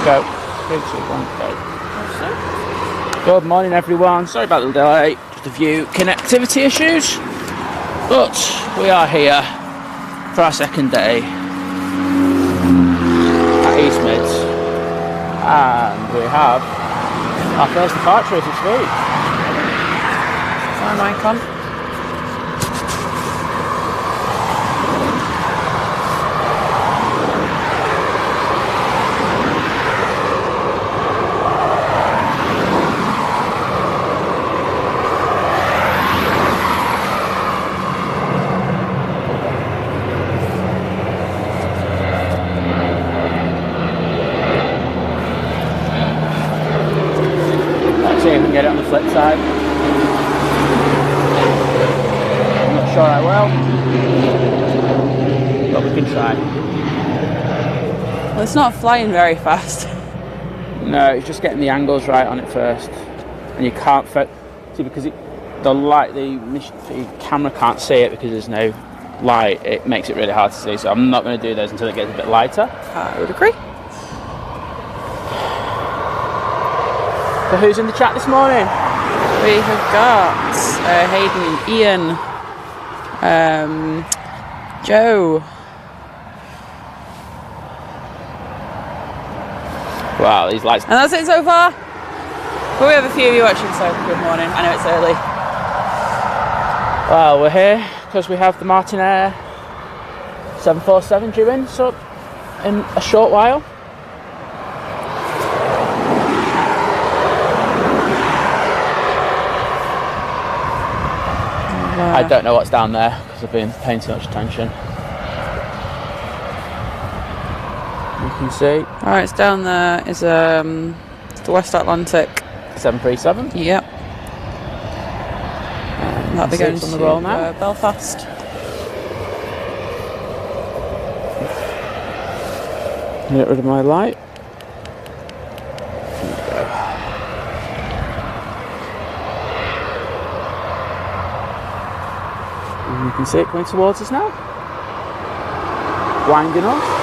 Go. 3, 2, 1, go. Good morning, everyone. Sorry about the delay. Just a few connectivity issues. But we are here for our second day at East Mids. And we have our first departure this week. My mic on. Get it on the flip side. I'm not sure I will, but we can try. Well, it's not flying very fast. No, it's just getting the angles right on it first, and you can't see because the camera can't see it because there's no light. It makes it really hard to see. So I'm not going to do those until it gets a bit lighter. I would agree. So who's in the chat this morning? We have got Hayden and Ian, Joe. Wow, these lights. And that's it so far. But we have a few of you watching, so good morning. I know it's early. Well, we're here because we have the Martinair 747 due in a short while. I don't know what's down there because I've been paying too much attention. You can see. Alright, it's down there is the West Atlantic 737. Yep. That'll be going on to the roll now. Belfast. Get rid of my light. You can see it coming towards us now. Winding off.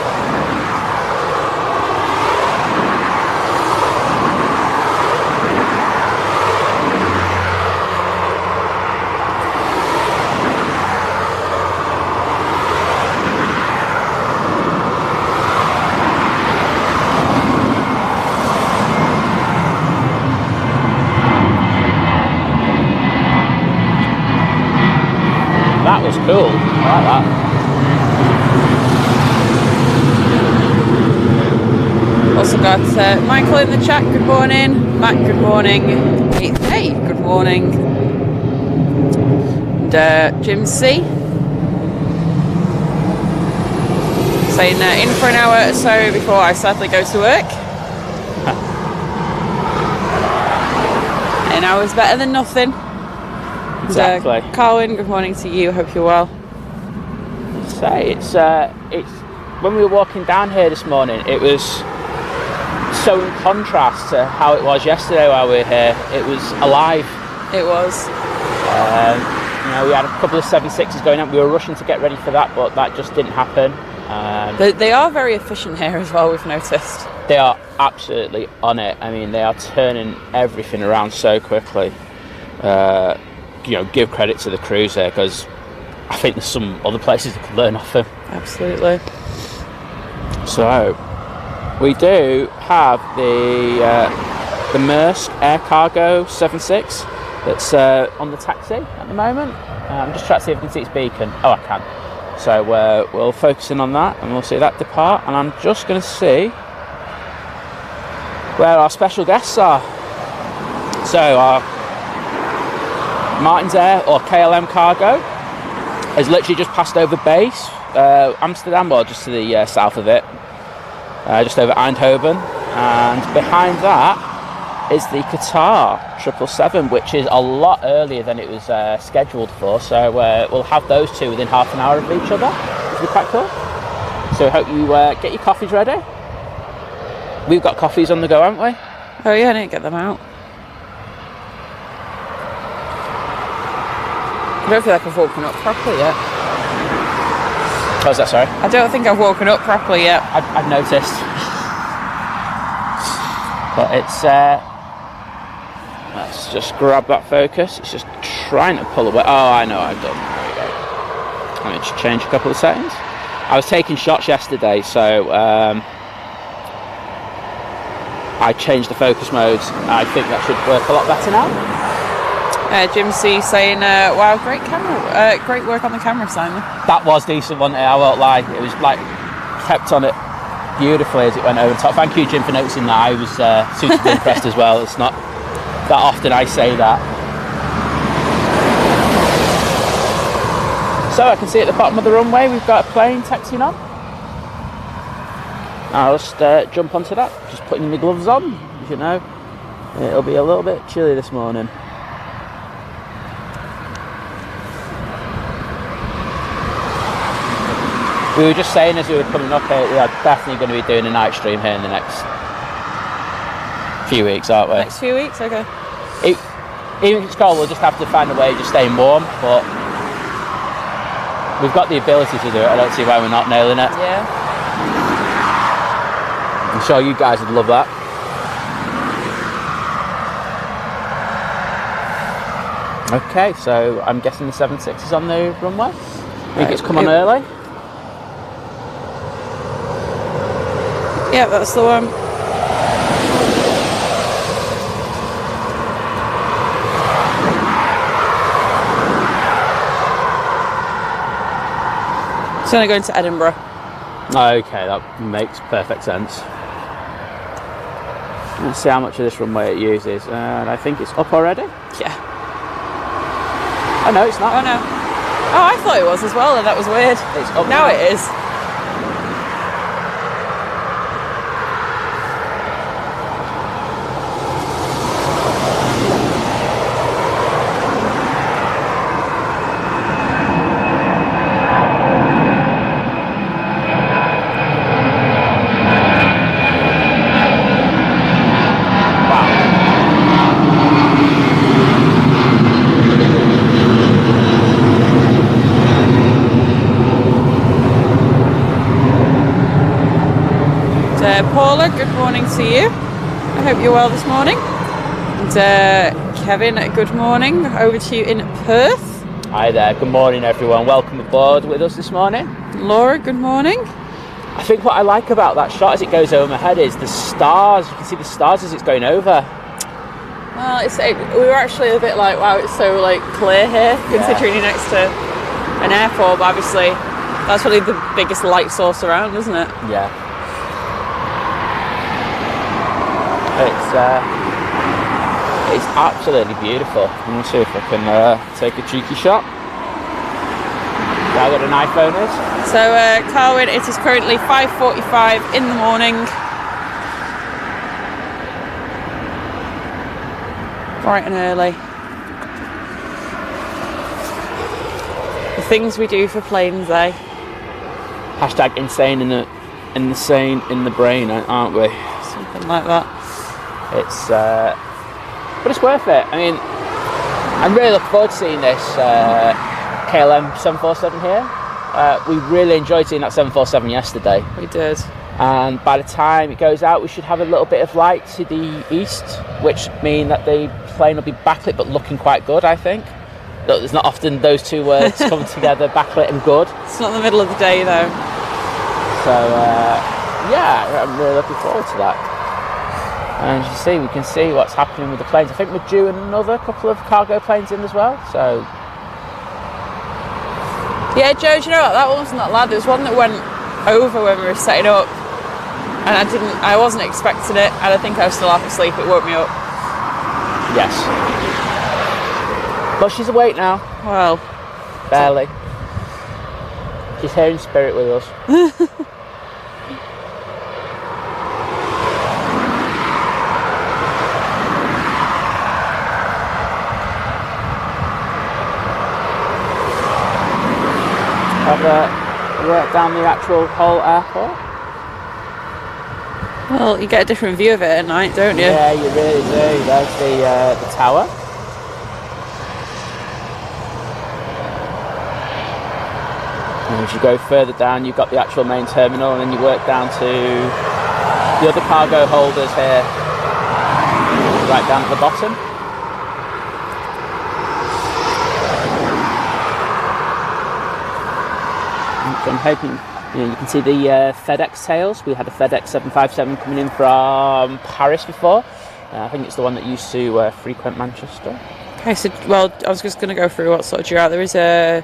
That was cool. I like that. Also got Michael in the chat, good morning. Matt, good morning. Hey, good morning. And Jim C. Saying in for an hour or so before I sadly go to work. An hour's better than nothing. Exactly. Carwin, good morning to you. Hope you're well. It's when we were walking down here this morning, it was so in contrast to how it was yesterday while we were here. It was alive. It was. We had a couple of 7.6s going up. We were rushing to get ready for that, but that just didn't happen. They are very efficient here as well, we've noticed. They are absolutely on it. I mean, they are turning everything around so quickly. Give credit to the crews there because I think there's some other places that could learn off them. Absolutely. So we do have the Maersk Air Cargo 7.6 that's on the taxi at the moment. I'm just trying to see if I can see its beacon. Oh, I can. So we'll focus in on that and we'll see that depart. And I'm just going to see where our special guests are. So our Martinair or KLM Cargo has literally just passed over base, Amsterdam, or just to the south of it, just over Eindhoven, and behind that is the Qatar 777, which is a lot earlier than it was scheduled for, so we'll have those two within half an hour of each other, which will be quite cool. So I hope you get your coffees ready. We've got coffees on the go, haven't we? Oh yeah, I didn't get them out. I don't feel like I've woken up properly yet. What was that, sorry? I don't think I've woken up properly yet. I've noticed. But it's let's just grab that focus. It's just trying to pull away. Oh, I know I've done. There we go. Let me just change a couple of settings. I was taking shots yesterday, so I changed the focus modes. I think that should work a lot better now. Jim C saying, wow, great camera, great work on the camera, Simon. That was decent, wasn't it? I won't lie. It was like kept on it beautifully as it went over the top. Thank you, Jim, for noticing that. I was suitably impressed as well. It's not that often I say that. So I can see at the bottom of the runway we've got a plane taxiing on. I'll just jump onto that, just putting my gloves on. As you know, it'll be a little bit chilly this morning. We were just saying as we were coming up here, we are definitely going to be doing a night stream here in the next few weeks, aren't we? Next few weeks, okay. Even if it's cold, we'll just have to find a way of just staying warm, but we've got the ability to do it. I don't see why we're not nailing it. Yeah. I'm sure you guys would love that. Okay, so I'm guessing the 76 is on the runway. I think it's come on early. Yeah, that's the one. It's only going to Edinburgh. Okay, that makes perfect sense. Let's see how much of this runway it uses. And I think it's up already. Yeah. Oh no, it's not. Oh no. Oh, I thought it was as well, and that was weird. It's up now. It is. Paula, good morning to you. I hope you're well this morning. And Kevin, good morning. Over to you in Perth. Hi there, good morning everyone. Welcome aboard with us this morning. Laura, good morning. I think what I like about that shot as it goes over my head is the stars. You can see the stars as it's going over. Well, we were actually a bit like, wow, it's so like clear here, considering you're next to an airport, but obviously that's probably the biggest light source around, isn't it? Yeah. It's absolutely beautiful. I'm going to see if I can take a cheeky shot. Yeah, I got an iPhone is. So Carwyn, it is currently 5:45 in the morning. Bright and early. The things we do for planes, eh? Hashtag insane in the brain, aren't we? Something like that. It's but it's worth it. I mean, I'm really looking forward to seeing this KLM 747 here. We really enjoyed seeing that 747 yesterday. We did. And by the time it goes out, we should have a little bit of light to the east, which mean that the plane will be backlit but looking quite good, I think. Look, there's not often those two words come together, backlit and good. It's not the middle of the day though. So yeah, I'm really looking forward to that. And as you see, we can see what's happening with the planes. I think we're due another couple of cargo planes in as well. So yeah, Joe, do you know what? That one wasn't that loud. There was one that went over when we were setting up, and I wasn't expecting it, and I think I was still half asleep. It woke me up. Yes. But she's awake now. Well, barely. She's here in spirit with us. Have worked down the actual whole airport. Well, you get a different view of it at night, don't you? Yeah, you really do. There's the tower. And as you go further down, you've got the actual main terminal, and then you work down to the other cargo holders here. right down at the bottom. So I'm hoping, you can see the FedEx tails. We had a FedEx 757 coming in from Paris before. I think it's the one that used to frequent Manchester. Okay, so, well, I was just going to go through what sort of due out. There is a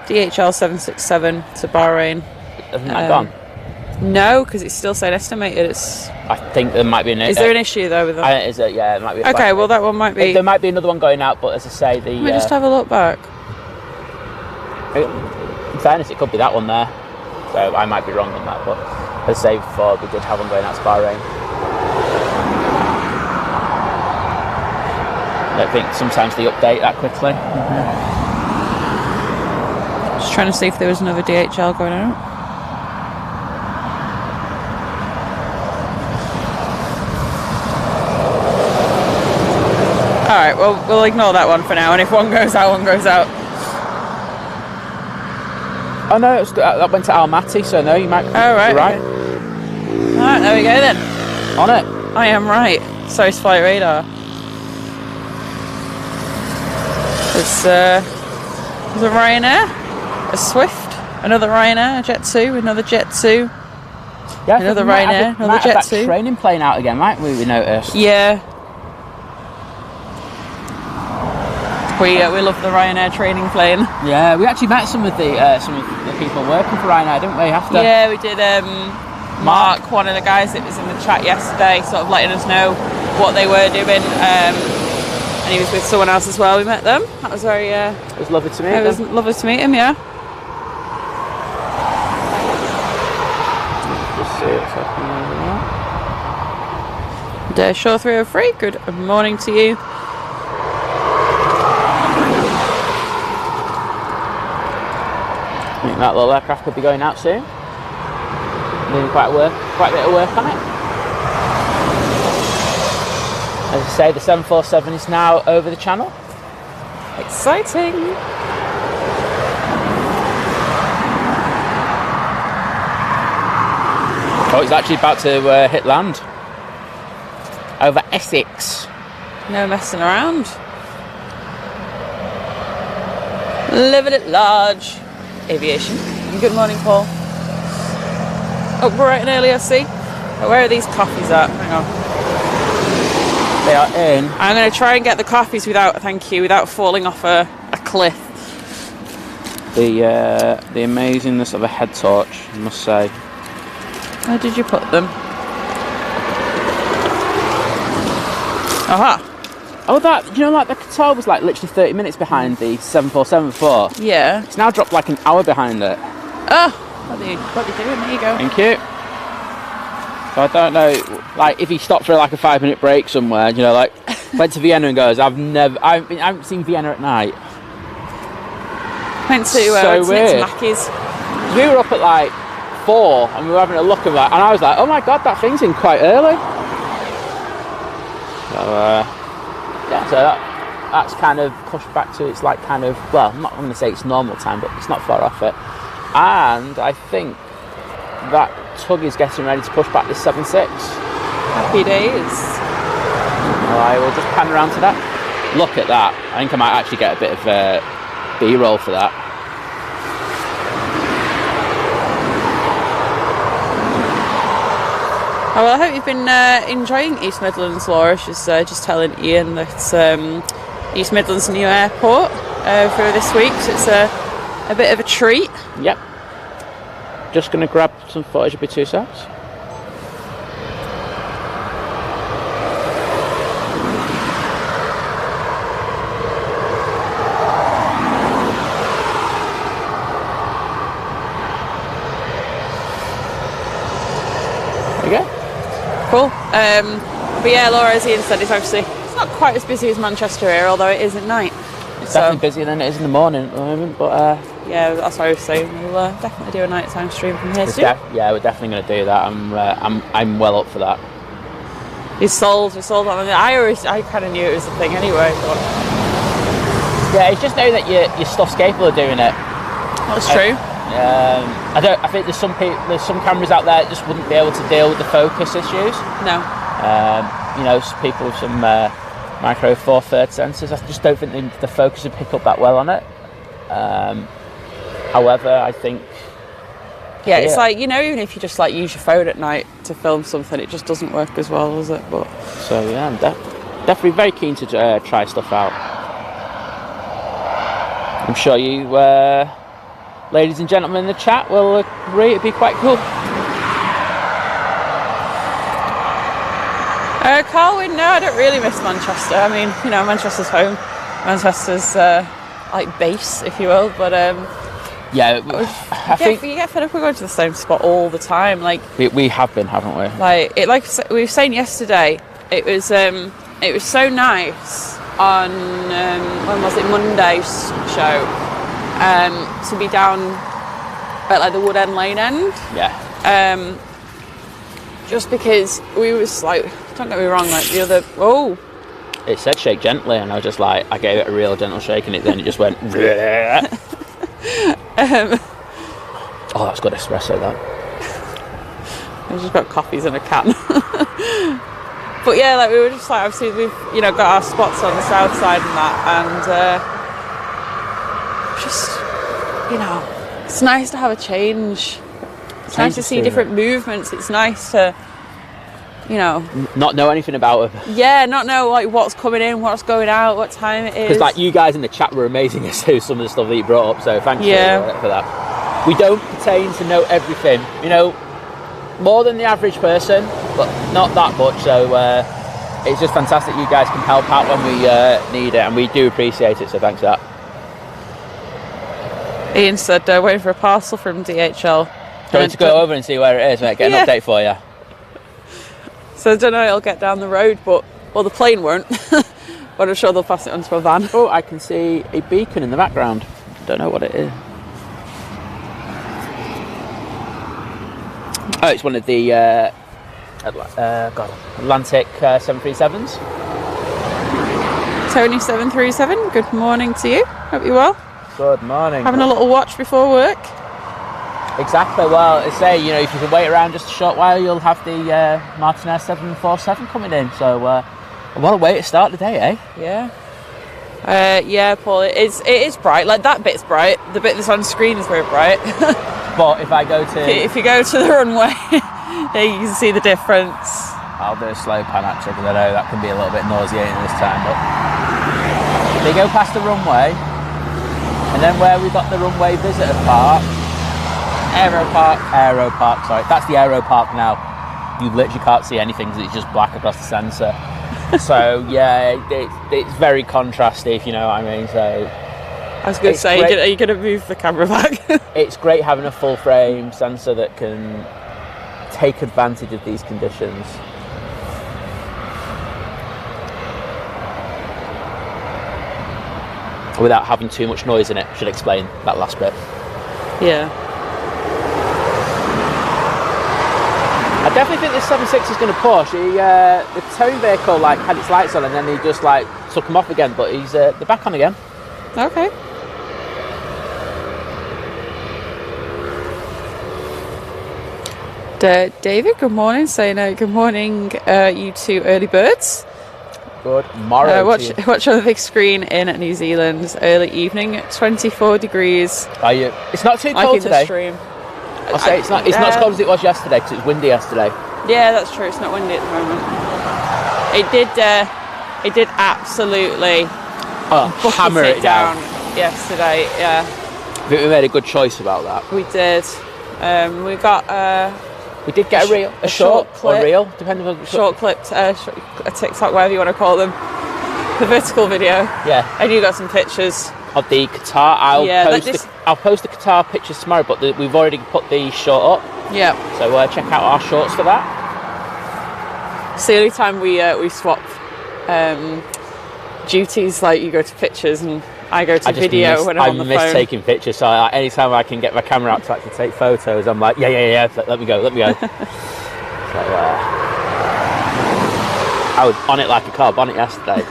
DHL 767 to Bahrain. Hasn't that gone? No, because it's still saying estimated. I think there might be an issue. Is there an issue though with that? Yeah, it might be. Okay, well that one might be. There might be another one going out, but as I say, Let me just have a look back. In fairness, it could be that one there. So I might be wrong on that, but as I say before, we did have one going out to Bahrain. I don't think sometimes they update that quickly. Just trying to see if there was another DHL going out. Alright, well, we'll ignore that one for now, and if one goes out, one goes out. Oh no, that went to Almaty, so no, you might be right. right. Okay. Alright, there we go then. On it. I am right. So is Flight Radar. There's a Ryanair, a Swift, another Ryanair, a Jet 2, another Jet 2, yeah, another Ryanair, another Jet 2. Training plane out again, might we noticed? Yeah. We love the Ryanair training plane. Yeah, we actually met some of the people working for Ryanair, didn't we? After. Yeah, we did. Mark, one of the guys that was in the chat yesterday, sort of letting us know what they were doing. And he was with someone else as well. We met them. That was very. It was lovely to meet him. It was lovely to meet him. Yeah. Just see what's happening over there. Shore 303. Good morning to you. I think that little aircraft could be going out soon. Doing quite a bit of work on it. As I say, the 747 is now over the channel. Exciting! Oh, it's actually about to hit land. Over Essex. No messing around. Living it large. Aviation. Good morning, Paul. Up bright and early, I see. Where are these coffees at? Hang on. They are in. I'm going to try and get the coffees without falling off a cliff. The amazingness of a head torch, I must say. Where did you put them? Aha! Oh, like the Qatar was like literally 30 minutes behind the 747 before. Yeah. It's now dropped like an hour behind it. Oh, what are you doing? There you go. Thank you. So I don't know, like if he stopped for like a 5-minute break somewhere, like went to Vienna and goes, I haven't seen Vienna at night. Went to weird. Mackey's. We were up at like 4 and we were having a look and I was like, oh my god, that thing's in quite early. So yeah, so that's kind of pushed back to its like kind of, well, I'm not going to say it's normal time, but it's not far off it. And I think that tug is getting ready to push back this 7.6. Happy days. I will just pan around to that. Look at that. I think I might actually get a bit of B-roll for that. Oh, well, I hope you've been enjoying East Midlands, Laura. She's just telling Ian that East Midlands new airport for this week, so it's a bit of a treat. Yep. Just going to grab some footage, it'll be 2 secs. There you go. Cool. But yeah, Laura, as Ian said, it's not quite as busy as Manchester here, although it is at night. It's definitely busier than it is in the morning at the moment, but yeah, that's what I was saying. We'll definitely do a nighttime stream from here soon. Yeah, we're definitely going to do that. I'm well up for that. We're sold on it. I kind of knew it was a thing anyway. But yeah, it's just knowing that your stuff's capable of doing it. That's true. I think there's some cameras out there that just wouldn't be able to deal with the focus issues. No. you know, people with some micro 4/3 sensors. I just don't think the focus would pick up that well on it. However, I think... Yeah, it's like, you know, even if you just like use your phone at night to film something, it just doesn't work as well, does it? But so yeah, I'm definitely very keen to try stuff out. I'm sure you, ladies and gentlemen in the chat, will agree it'd be quite cool. Carwyn, no, I don't really miss Manchester. I mean, you know, Manchester's home. Manchester's like base, if you will. But yeah, I think you get fed up. We're going to the same spot all the time. Like we have been, haven't we? Like we were saying yesterday, it was so nice on when was it, Monday's show, to be down at like the Wood End Lane end. Yeah. Just because we was like, don't get me wrong, like the other it said shake gently, and I was just like, I gave it a real gentle shake, and then it just went. Oh, that's good espresso, that. I've just got coffees in a can. But yeah, like we were just like, obviously we've, you know, got our spots on the south side and that, and just, you know, it's nice to have a change. It's nice to see different movements. It's nice to, you know, not know anything about them. Yeah, not know like what's coming in, what's going out, what time it is. Because like you guys in the chat were amazing as to some of the stuff that you brought up. So thanks for that. We don't pertain to know everything. You know, more than the average person, but not that much. So it's just fantastic you guys can help out when we need it, and we do appreciate it. So thanks for that. Ian said, waiting for a parcel from DHL. Going to go over and see where it is, mate. Get an update for you. So I don't know, it'll get down the road, but the plane won't. But I'm sure they'll pass it onto a van. Oh, I can see a beacon in the background. Don't know what it is. Oh, it's one of the Atlantic 737s. Tony 737, good morning to you. Hope you're well. Good morning. Having a little watch before work. Exactly. Well, I say, you know, if you can wait around just a short while, you'll have the Martinair 747 coming in. So, what a way to start the day, eh? Yeah. Yeah, Paul. It is bright. Like that bit's bright. The bit that's on screen is very bright. But if I go to... If you go to the runway, there you can see the difference. I'll do a slow pan actually, because I know that can be a little bit nauseating this time. But they go past the runway, and then where we've got the runway visitor park, Aero Park, sorry. That's the Aero Park now. You literally can't see anything because it's just black across the sensor. So, yeah, it's very contrasty, if you know what I mean. So, I was going to say, are you going to move the camera back? It's great having a full frame sensor that can take advantage of these conditions. Without having too much noise in it, should explain that last bit. Yeah. I definitely think this 76 is going to push. The towing vehicle like had its lights on and then he just like took them off again, but they're back on again. Okay. David, good morning. Saying good morning, you two early birds. Good morning. Watch on the big screen in New Zealand. Early evening, 24 degrees. Are you? It's not too cold today. The stream. I'll say it's not as cold as it was yesterday because it was windy yesterday. Yeah, that's true. It's not windy at the moment. It did absolutely hammer it down yesterday. Yeah. I think we made a good choice about that. We did. We got. We did get a short clip, or reel, depending on short clip, a TikTok, whatever you want to call them. The vertical video. Yeah. And you got some pictures of the Qatar. I'll post the Qatar pictures tomorrow, but we've already put the short up. Yeah. So check out our shorts for that. It's the only time we swap duties. Like you go to pictures and I go to video when I'm on the phone. I miss taking pictures, so anytime I can get my camera out to actually take photos, I'm like, yeah, let me go. So I was on it like a car bonnet yesterday.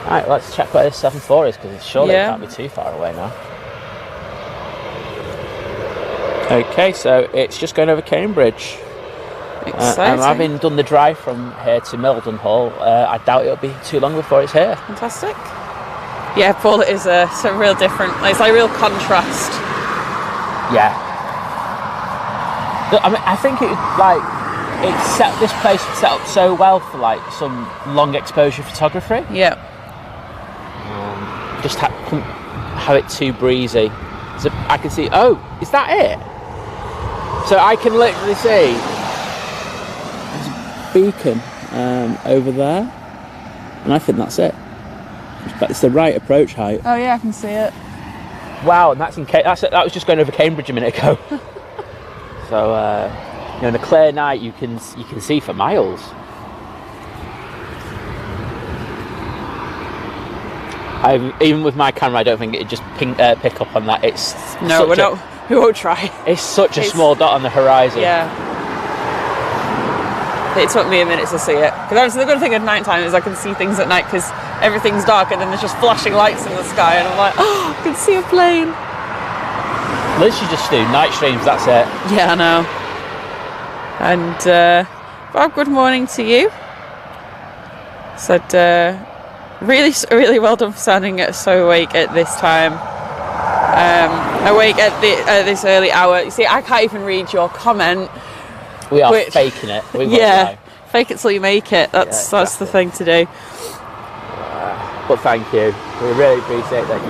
Alright, let's check where this 7.4 is, because surely it can't be too far away now. Okay, so it's just going over Cambridge. Exciting. And having done the drive from here to Mildenhall, I doubt it'll be too long before it's here. Fantastic. Yeah, Paul, it is a real different. It's like a real contrast. Yeah. I mean, I think this place is set up so well for like some long exposure photography. Yeah. Just have it too breezy. So I can see. Oh, is that it? So I can literally see there's a beacon over there, and I think that's it. It's the right approach height. Oh yeah, I can see it. Wow, and that was just going over Cambridge a minute ago. So in a clear night, you can see for miles. Even with my camera, I don't think it'd just pick up on that. We won't try. It's such a small dot on the horizon. Yeah. It took me a minute to see it. Because the good thing at night time is I can see things at night because everything's dark and then there's just flashing lights in the sky and I'm like, oh, I can see a plane. Lizz should just do night streams, that's it. Yeah, I know. And Bob, good morning to you. Said, really well done for sounding so awake at this time. Awake at this early hour. You see, I can't even read your comment. We are faking it. Yeah, fake it till you make it. That's the thing to do. But thank you. We really appreciate that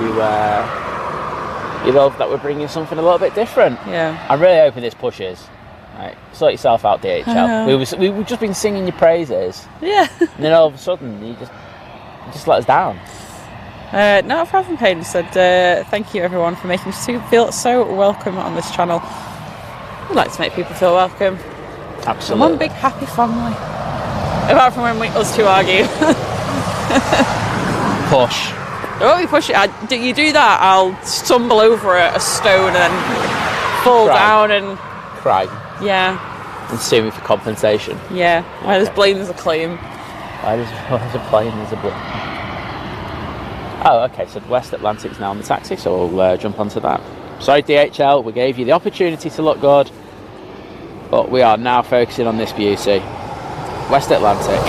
you love that we're bringing something a little bit different. Yeah. I'm really hoping this pushes. Right, sort yourself out, DHL. We've just been singing your praises. Yeah. And then all of a sudden, you just let us down. No problem, Payne said, thank you everyone for making us feel so welcome on this channel. We like to make people feel welcome. Absolutely. One big happy family. Apart from when us two argue. Push. Oh, we push it. You do that, I'll stumble over a stone and then fall down and... Cry. Yeah. And sue me for compensation. Yeah. Why there's blame, there's a claim. Why there's a plane, there's a blame. Oh, okay, so West Atlantic's now on the taxi, so we'll jump onto that. Sorry, DHL, we gave you the opportunity to look good, but we are now focusing on this beauty. West Atlantic.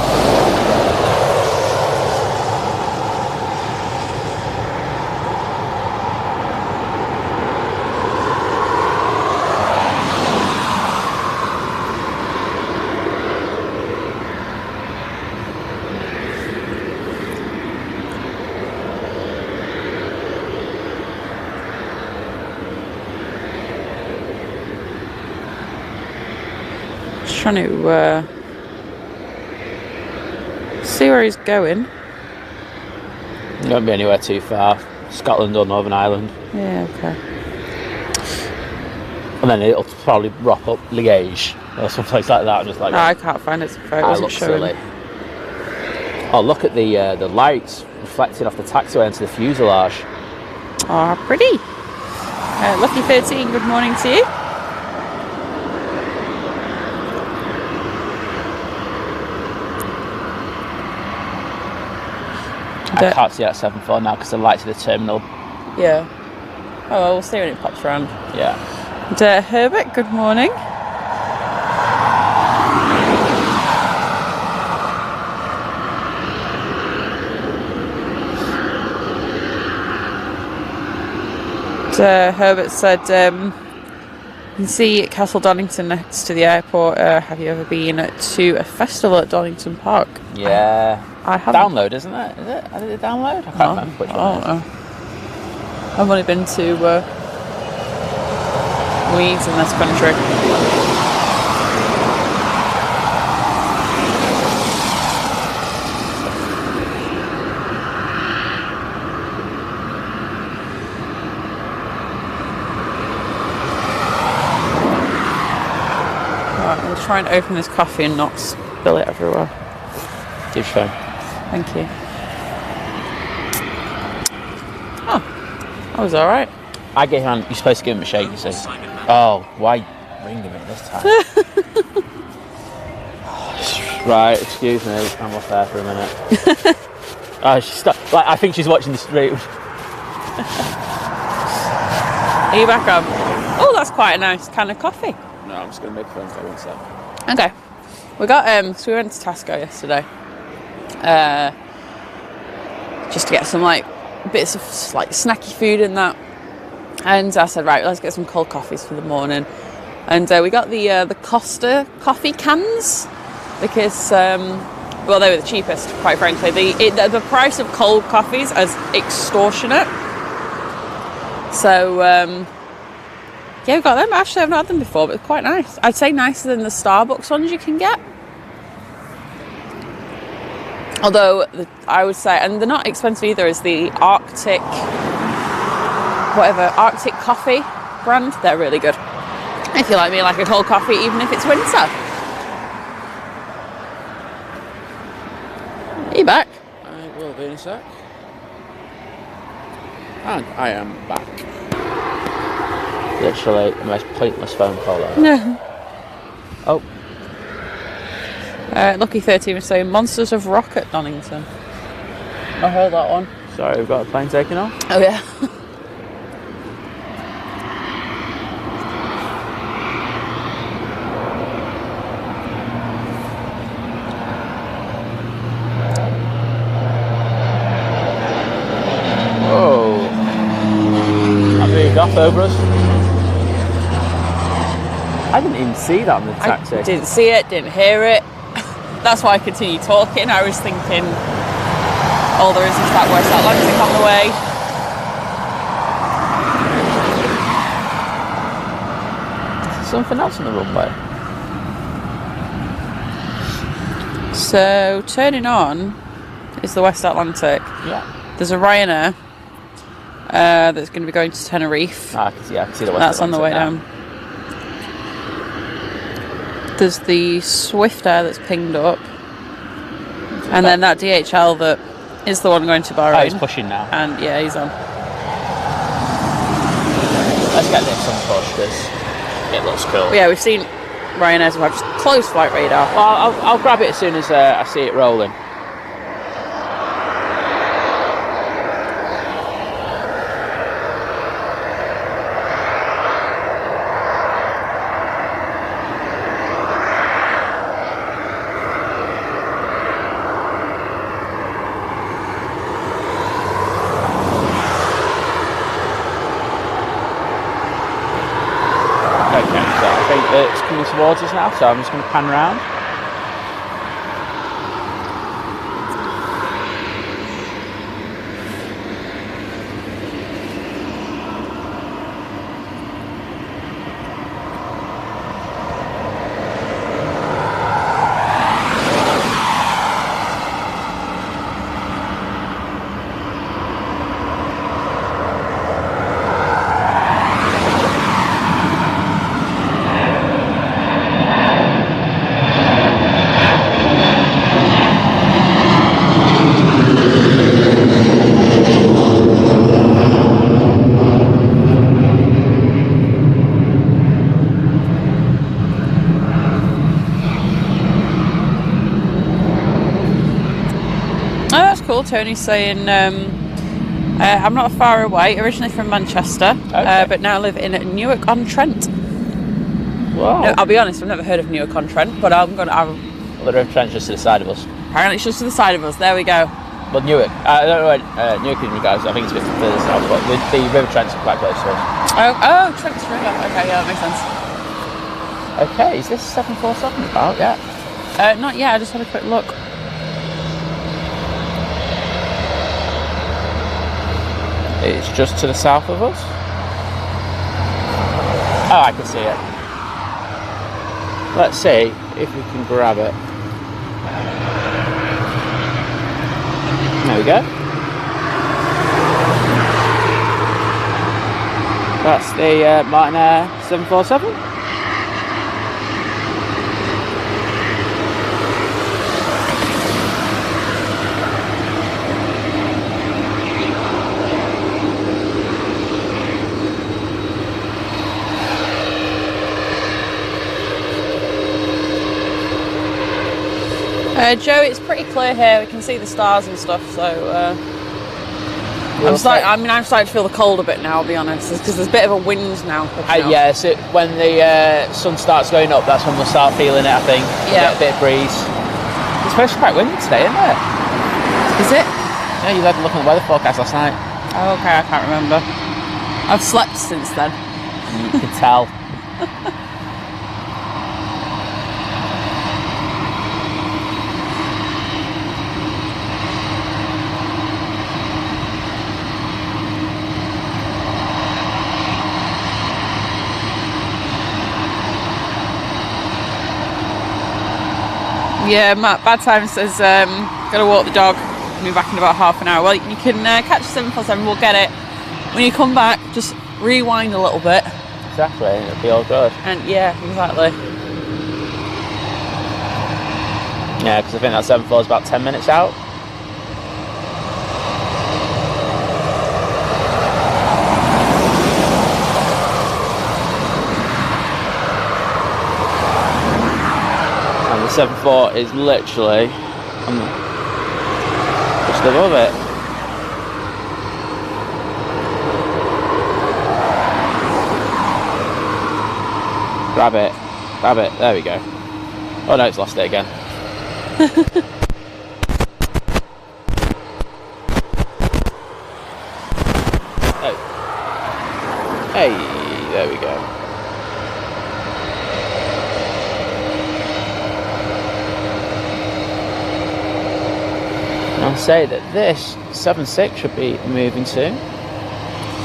Trying to see where he's going. It won't be anywhere too far. Scotland or Northern Ireland. Yeah, okay. And then it'll probably rock up Liège or someplace like that. Just like I can't find it. It wasn't showing. Silly. Oh, look at the lights reflecting off the taxiway into the fuselage. Oh, pretty. Lucky 13. Good morning to you. I can't see that 7-4 now because the lights of the terminal. Yeah. Oh, well, we'll see when it pops around. Yeah. And, Herbert, good morning. And, Herbert said, you can see Castle Donington next to the airport. Have you ever been to a festival at Donington Park? Yeah. I haven't. Download, isn't it? Is it? Did it download? I can't remember which one it is. I've only been to Leeds in this country. Right, I'll try and open this coffee and not spill it everywhere. Good show. Thank you. Oh, that was all right. I gave him. You're supposed to give him a shake, you see. Oh, why ring him at this time? Right, excuse me. I'm off there for a minute. Oh, I think she's watching the stream. Are you back on? Oh, that's quite a nice can of coffee. No, I'm just going to make friends there one sec. Okay. We got so we went to Tesco yesterday, just to get some like bits of like snacky food and that. And I said, right, let's get some cold coffees for the morning. And we got the Costa coffee cans because well, they were the cheapest, quite frankly. The price of cold coffees is extortionate. So yeah, we got them. Actually, I've not had them before, but they're quite nice. I'd say nicer than the Starbucks ones you can get. Although I would say, and they're not expensive either, is the Arctic coffee brand. They're really good. If you like me, like a cold coffee, even if it's winter. Are you back? I will be in a sec. And I am back. Literally the most pointless phone call ever. No. Oh. Lucky 13 was saying Monsters of Rock at Donington. I heard that one. Sorry, we've got a plane taking off. Oh yeah. Off over us. I didn't even see that on the taxi. I didn't see it, didn't hear it. That's why I continued talking. I was thinking, oh, there is that West Atlantic on the way. Something else on the runway. So turning on is the West Atlantic. Yeah. There's a Ryanair. That's going to be going to Tenerife. I can see the West That's Atlantic on the way now. down. There's the Swift Air that's pinged up. And then that DHL that is the one going to Bahrain. Oh, he's pushing now. And yeah, he's on. Let's get this on push because it looks cool. But yeah, we've seen Ryanair's have just closed flight radar. Well, I'll grab it as soon as I see it rolling. It's coming towards us now, so I'm just going to pan around. Tony's saying I'm not far away, originally from Manchester, okay. but now live in Newark-on-Trent. Wow. No, I'll be honest, I've never heard of Newark-on-Trent, but I'm going to... Well, the river Trent's just to the side of us. Apparently it's just to the side of us, there we go. Well, Newark. I don't know where Newark is, guys. I think it's a bit further south, but the river Trent's quite close to us. Oh, Trent's River. Okay, yeah, that makes sense. Okay, is this 747 about? Yeah. Not yet, I just had a quick look. It's just to the south of us. Oh, I can see it. Let's see if we can grab it. There we go. That's the Martinair 747. Joe, it's pretty clear here. We can see the stars and stuff, so... I'm starting to feel the cold a bit now, I'll be honest, because there's a bit of a wind now. Yeah, so when the sun starts going up, that's when we'll start feeling it, I think. Yeah. Get a bit of breeze. It's supposed to be quite windy today, isn't it? Is it? Yeah, you had a look at the weather forecast last night. Oh, okay, I can't remember. I've slept since then. You can tell. Yeah, Matt, bad time says, gotta walk the dog, be back in about half an hour. Well, you can catch 747, we'll get it. When you come back, just rewind a little bit. Exactly, it'll be all good. And yeah, exactly. Yeah, because I think that 7.4 is about 10 minutes out. And the 7.4 is literally just above it. Grab it, there we go. Oh no, it's lost it again. Oh. Hey, there we go. I'll say that this 7.6 should be moving soon.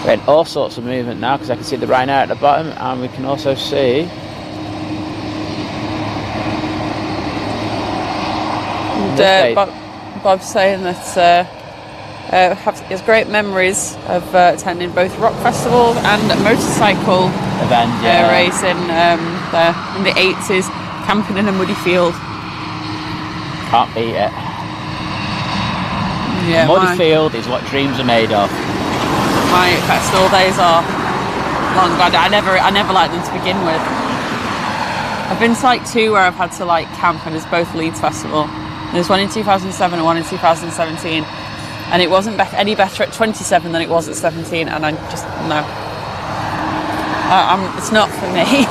We're in all sorts of movement now because I can see the Ryanair at the bottom, and we can also see Bob's saying that he has great memories of attending both rock festivals and motorcycle event racing in the 80s, camping in a muddy field. Can't beat it. Yeah, muddy field is what dreams are made of. My festival days are long gone. I never liked them to begin with. I've been to like two where I've had to like camp, and it's both Leeds Festival. There's one in 2007 and one in 2017, and it wasn't any better at 27 than it was at 17, and I just, no. It's not for me.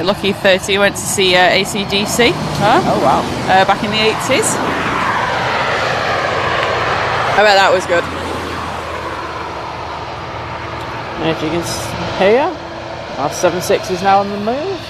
Lucky 30 went to see ACDC. Oh wow. Back in the 80s. I bet that was good. And if you can hear, our 7.6 is now on the move.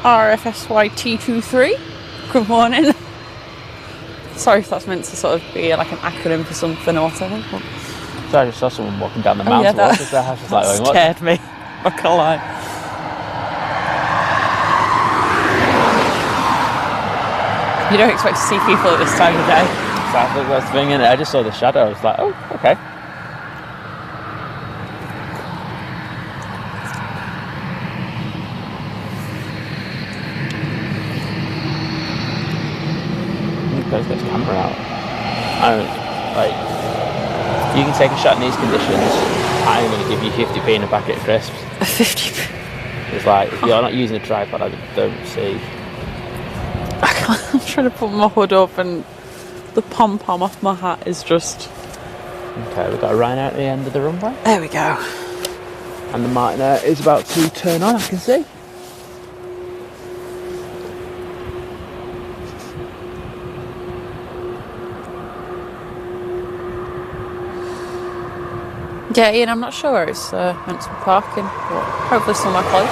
RFSY T23. Good morning. Sorry if that's meant to sort of be like an acronym for something or whatever. So I just saw someone walking down the mountain. That scared me. Not gonna lie. You don't expect to see people at this time of day. Exactly, that's the thing, innit? I just saw the shadow. I was like, oh, okay. Let's get the camera out. You can take a shot in these conditions. I'm going to give you 50p in a packet of crisps. 50p? It's like, if you're not using a tripod, I don't see. I'm trying to put my hood up and the pom-pom off my hat is just... Okay, we've got a Ryanair at the end of the runway. There we go. And the Martinair is about to turn on, I can see. Yeah, Ian, I'm not sure where it's meant to be parking, but hopefully somewhere close.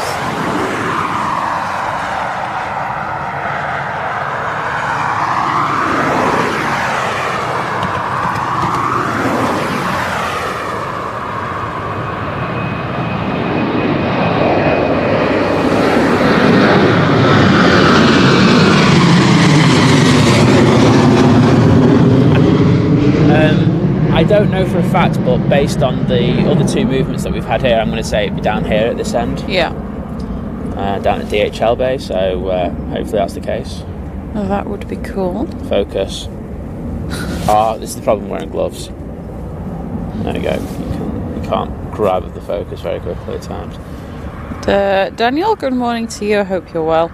I don't know for a fact, but based on the other two movements that we've had here, I'm going to say it'd be down here at this end. Yeah. Down at DHL Bay, so hopefully that's the case. Oh, that would be cool. Focus. This is the problem wearing gloves. There you go. You can't grab at the focus very quickly at times. Daniel, good morning to you. I hope you're well.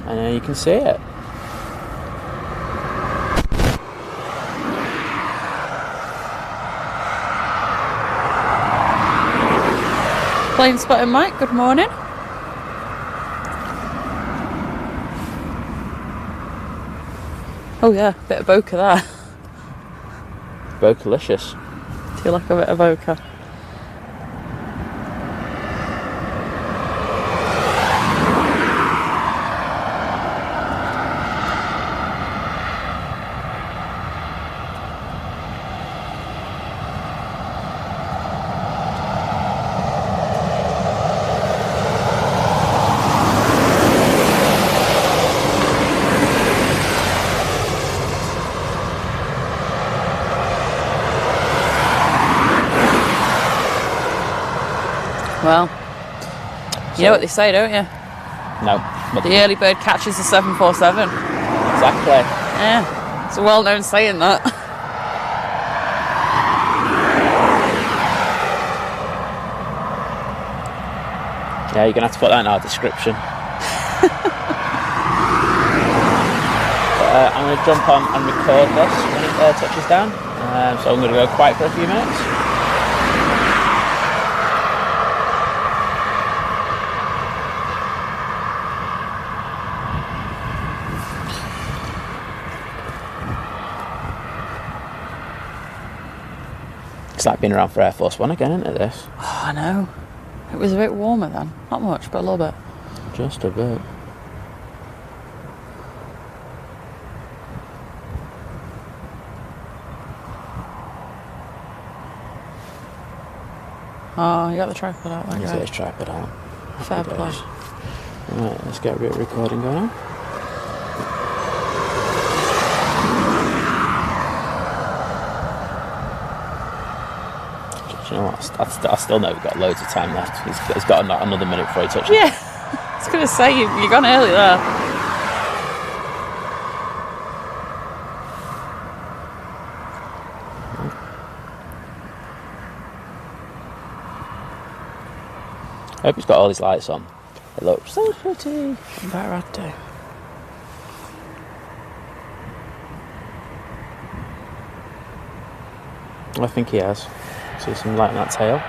And you can see it. Planespotting Mike, good morning. Oh yeah, bit of bokeh there. Bokelicious. Do you like a bit of bokeh? Well, you know what they say, don't you? No. The early bird catches the 747. Exactly. Yeah, it's a well-known saying that. Yeah, you're going to have to put that in our description. I'm going to jump on and record this when it touches down. So I'm going to go quiet for a few minutes. It's like being around for Air Force One again, isn't it, this? Oh, I know. It was a bit warmer then. Not much, but a little bit. Just a bit. Oh, you got the tripod out, like Let's tripod out. Fair play. Right, let's get a bit of recording going on. Do you know what? I still know we've got loads of time left. He's got another minute before he touches. Yeah, I was going to say, you've gone early there. I hope he's got all his lights on. It looks so pretty. Better I'd do. I think he has. See some light in that tail.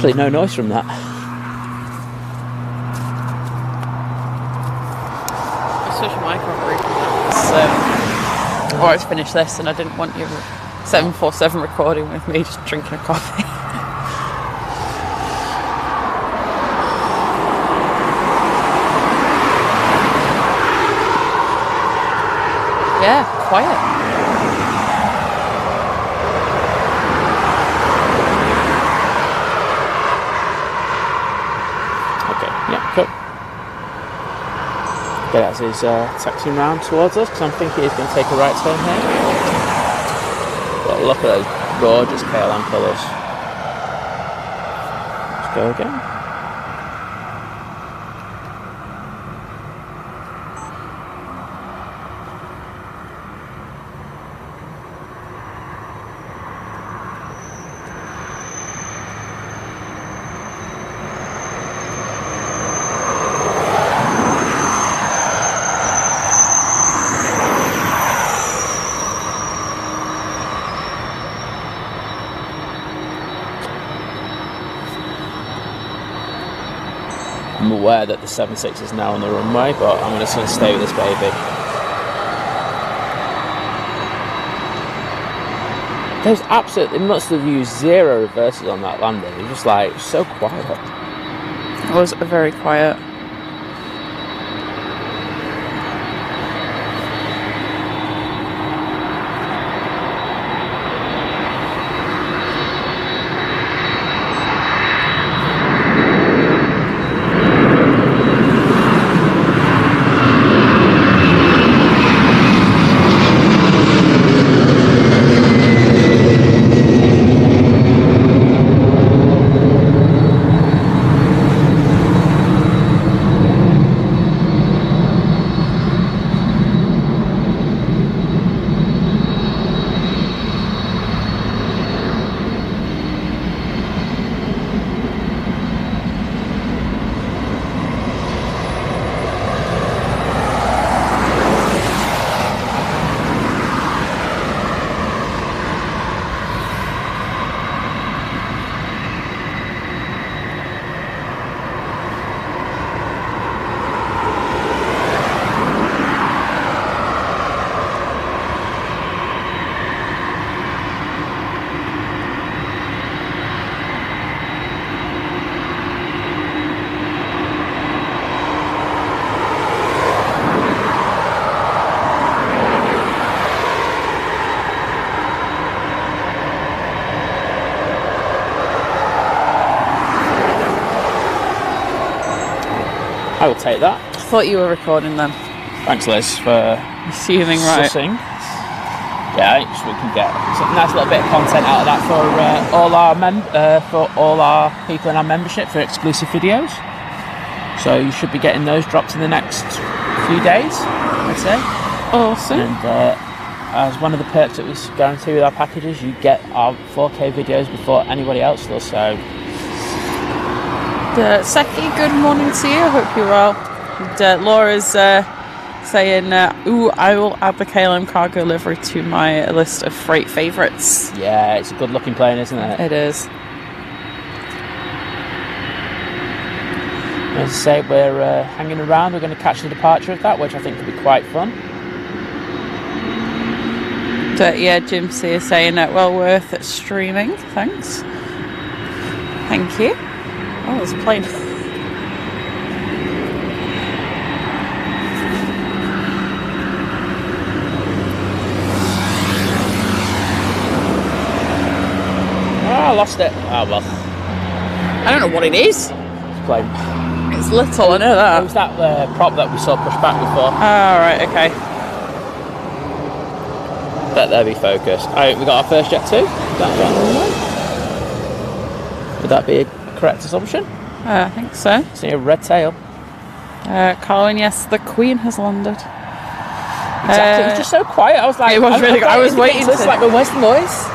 absolutely no noise from that. I switched my mic on briefly. I always finish this, and I didn't want you 747 recording with me just drinking a coffee. Yeah, quiet. Okay, yeah, cool. Okay, that's his taxiing round towards us, because I'm thinking he's going to take a right turn here. But look at those gorgeous KLM colours. Let's go again. I'm aware that the 76 is now on the runway, but I'm just going to stay with this baby. There's absolutely, must have used 0 reverses on that landing. It was just like so quiet. It was very quiet. I will take that. I thought you were recording then. Thanks, Liz, for assuming right. sussing. Yeah, so we can get a nice little bit of content out of that for all our people in our membership for exclusive videos. So you should be getting those dropped in the next few days, I'd say. Awesome. And as one of the perks that we guarantee with our packages, you get our 4K videos before anybody else does. So. Seki, good morning to you. I hope you're well. And, Laura's saying, ooh, I will add the KLM cargo livery to my list of freight favourites. Yeah, it's a good looking plane, isn't it? It is. As I say, we're hanging around. We're going to catch the departure of that, which I think will be quite fun. Yeah, Jim C is saying well worth streaming. Thanks. Thank you. Oh, there's a plane. I lost it. Oh well. I don't know what it is. It's a plane. It's little, I know that. It was that prop that we saw pushed back before. Oh, right, okay. Let there be focused. Alright, we got our first jet too. Would that be a correct assumption? I think so. See a red tail. Colin, yes, the Queen has landed. Exactly. It was just so quiet. I was like, it was really good. I was waiting. It's like, well, where's the noise?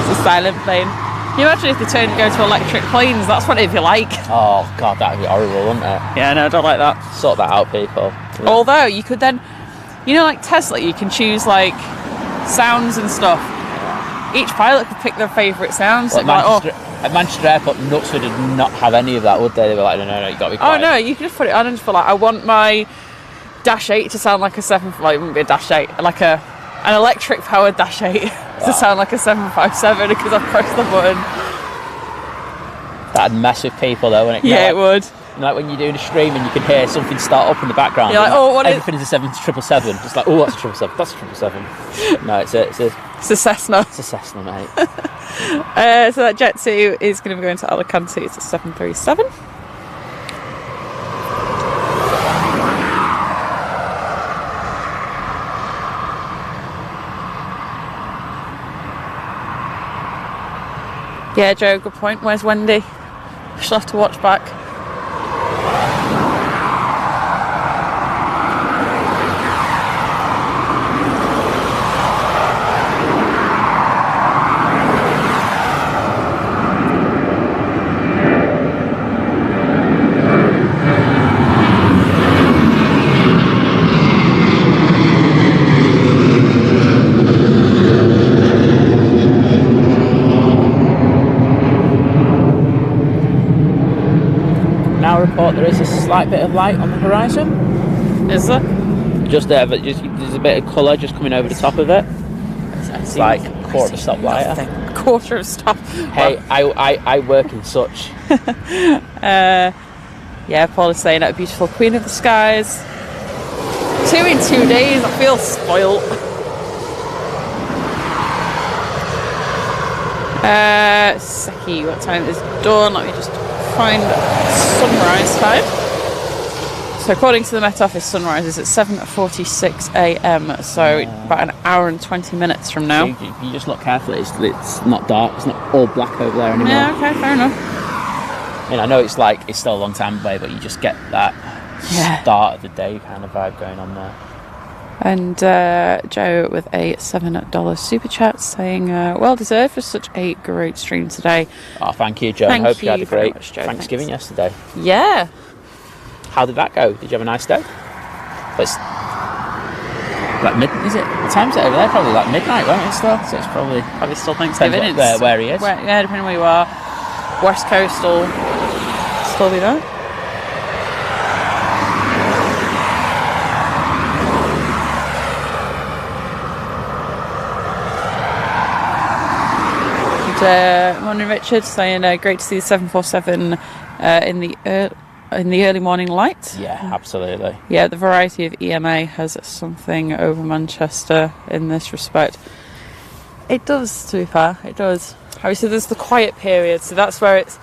It's a silent plane. Can you imagine if they turned to go to electric planes? That's what it'd be like. Oh god, that'd be horrible, wouldn't it? Yeah, no, I don't like that. Sort that out, people. Yeah. Although you could then, you know, like Tesla, you can choose like sounds and stuff. each pilot could pick their favourite sounds. Well, at Manchester Airport, Knutsford did not have any of that, would they? They were like, no, you've got to be quiet. Oh no, you can just put it on and just feel like, I want my Dash 8 to sound like a 7... Well, it wouldn't be a Dash 8, like an electric powered Dash 8 to sound like a 757 because I've pressed the button. That'd mess with people though, wouldn't it? Yeah, it would. Like when you're doing a stream and you can hear something start up in the background. You're like, oh, what everything is a 777. Just like, oh, that's a 777. That's a 777. No, it's a Cessna. It's a Cessna, mate. So that Jet 2 is going to be going to Alicante. It's a 737. Yeah, Joe, good point. Where's Wendy? She'll have to watch back. Report there is a slight bit of light on the horizon. Is there? Just there, but there's a bit of colour just coming over the top of it. It's like a quarter of a stop lighter. A quarter of a stop. Hey, I work in such. Yeah, Paul is saying, a beautiful Queen of the Skies. 2 in 2 days, I feel spoilt. Seki, what time is dawn? Let me just find sunrise time. So according to the Met Office, sunrise is at 7:46 a.m. So about an hour and 20 minutes from now. If you just look carefully, it's not dark. It's not all black over there anymore. Yeah, okay, fair enough. I mean, I know it's still a long time away, but you just get that start of the day kind of vibe going on there. And Joe with a $7 super chat saying, well deserved for such a great stream today. Oh, thank you, Joe. I hope you had a great Thanksgiving yesterday. Yeah. How did that go? Did you have a nice day? It's like is it? What time is it over there? Probably like midnight, won't it? Still, so it's probably still Thanksgiving. Where he is. Yeah, depending where you are. West Coast will still be there. Morning, Richard, saying great to see the 747 in the early morning light. Yeah, absolutely. Yeah, the variety of EMA has something over Manchester in this respect. It does, to be fair, it does. Obviously, there's the quiet period, so that's where it's.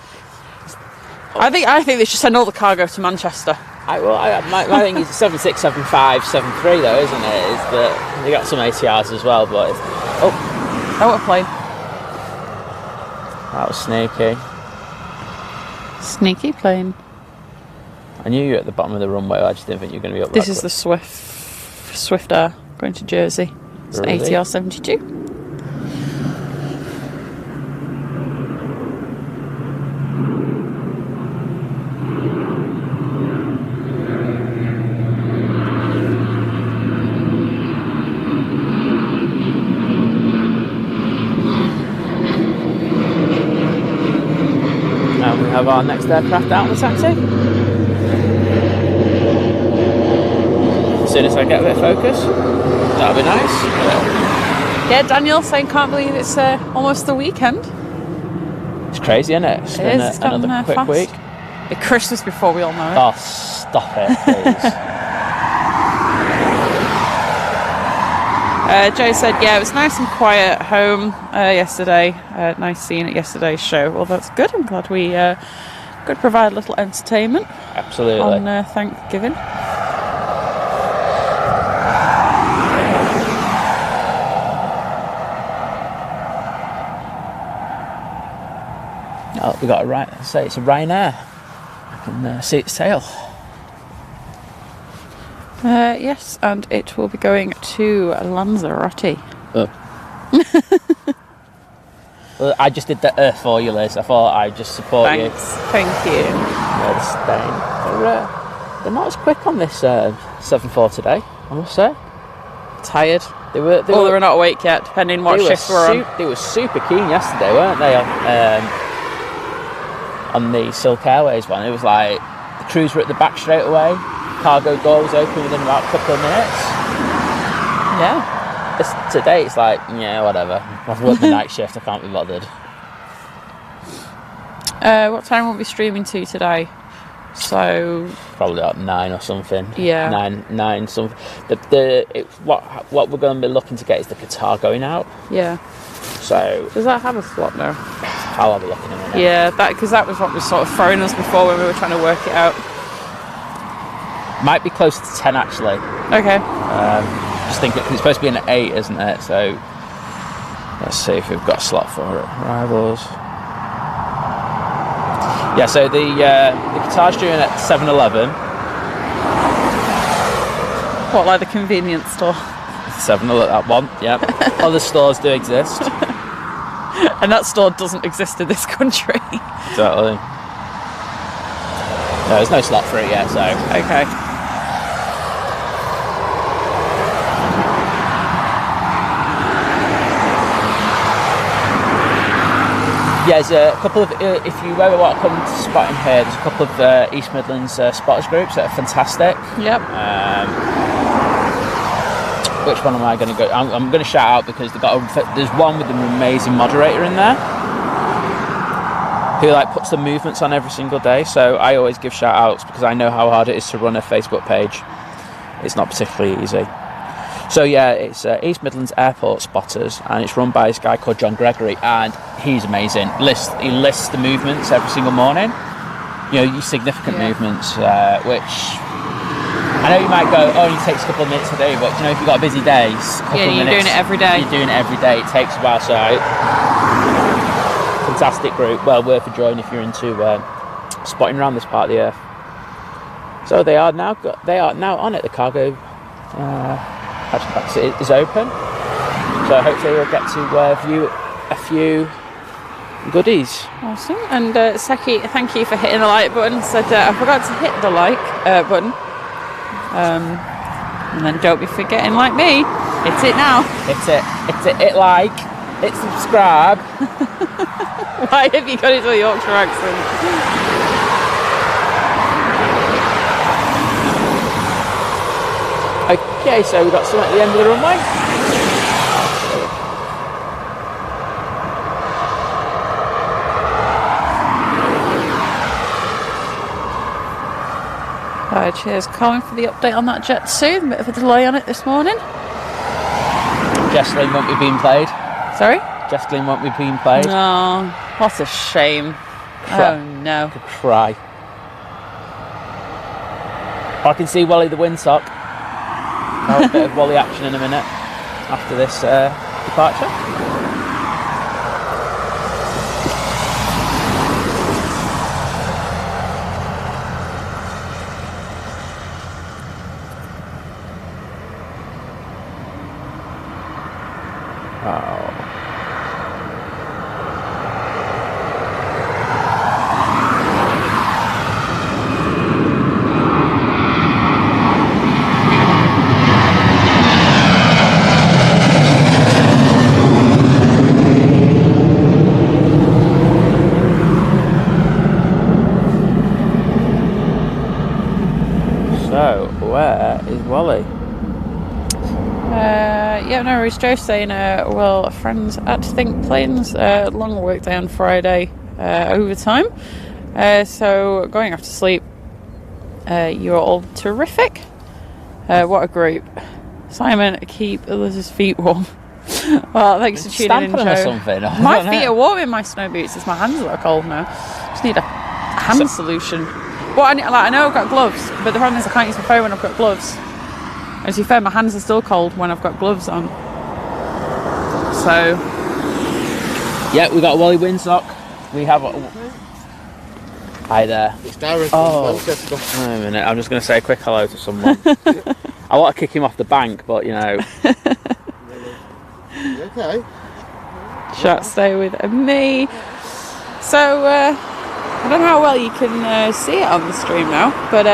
I think they should send all the cargo to Manchester. My thing is 76, 75, 73 though, isn't it? Is that they got some ATRs as well, but it's, what a plane. That was sneaky. Sneaky plane. I knew you were at the bottom of the runway, I just didn't think you were going to be up there. This is the Swift Air going to Jersey. It's an ATR 72. Have our next aircraft out on the taxi. As soon as I get a bit of focus, that'll be nice. Yeah, Daniel saying can't believe it's almost the weekend. It's crazy, isn't it? It's been another quick fast. week. It's Christmas before we all know it. Oh, stop it, please. Joe said, yeah, it was nice and quiet at home yesterday. Nice seeing at yesterday's show. Well, that's good. I'm glad we could provide a little entertainment. Absolutely. On Thanksgiving. Oh, we got it right. Let's say it's a Ryanair. I can see its tail. Yes, and it will be going to Lanzarote. Well, I just did the for you, Liz. I thought I'd just support you. Thank you. They're not as quick on this 7.4 today, I must say. Tired. They were not awake yet, depending what shift we're on. They were super keen yesterday, weren't they? On the Silk Airways one, it was like the crews were at the back straight away. Cargo door was open within about a couple of minutes. Yeah. Today it's like, yeah, whatever. I've worked the night shift. I can't be bothered. What time will we be streaming to today? So probably about 9 or something. Yeah. 9 something. What we're going to be looking to get is the Qatar going out. Yeah. So does that have a slot now? I'll have a look in a minute. Yeah, because that was what was sort of throwing us before when we were trying to work it out. Might be close to 10 actually. Okay. Just thinking, cause it's supposed to be an 8, isn't it? So let's see if we've got a slot for it. Arrivals. Yeah, so the Qatar's doing at 7-Eleven. What, like the convenience store? 7-Eleven, that one, yeah. Other stores do exist. And that store doesn't exist in this country. Exactly. No, there's no slot for it yet, so. Okay. Yeah, there's a couple of, if you ever want to come to spotting here, there's a couple of East Midlands spotters groups that are fantastic. Yep. Which one am I going to go? I'm going to shout out because there's one with an amazing moderator in there who like puts the movements on every single day. So I always give shout outs because I know how hard it is to run a Facebook page. It's not particularly easy. So yeah, it's East Midlands Airport spotters, and it's run by this guy called John Gregory, and he's amazing. He lists the movements every single morning. You know, significant movements, which I know you might go, oh, it takes a couple of minutes to do, but you know, if you've got a busy day, you're doing it every day. You're doing it every day. It takes a while. So fantastic group, well worth a join if you're into spotting around this part of the earth. So they are now on it. The cargo. It is open, so hopefully we'll get to view a few goodies. Awesome. And Seki, thank you for hitting the like button. Said I forgot to hit the like button, and then don't be forgetting like me, hit it now. Hit like, hit subscribe. Why have you got it to a Yorkshire accent? Okay, so we've got some at the end of the runway. Cheers, Colin, for the update on that jet too. A bit of a delay on it this morning. Jesslyn won't be being played. Sorry? Jesslyn won't be being played. No, what a shame. Oh no. Could cry. I can see Wally the Windsock. I'll have a bit of Wally action in a minute after this departure. So, where is Wally? Yeah, no worries. Joe's saying, well, friends at Think Planes, long work day on Friday, overtime. So, going off to sleep. You're all terrific. What a group. Simon, keep Lizz's feet warm. Well, thanks for tuning in, Joe. Or something. My feet are warm in my snow boots. It's my hands that are cold now. Just need a hand solution. Well, I know I've got gloves, but the problem is I can't use my phone when I've got gloves. As you fair, my hands are still cold when I've got gloves on. So, yeah, we got Wally Windsock. We have. Hi there. It's Darren from Manchester. Wait a minute. I'm just going to say a quick hello to someone. I want to kick him off the bank, but you know. You okay? Chat, stay with me. So, I don't know how well you can see it on the stream now, but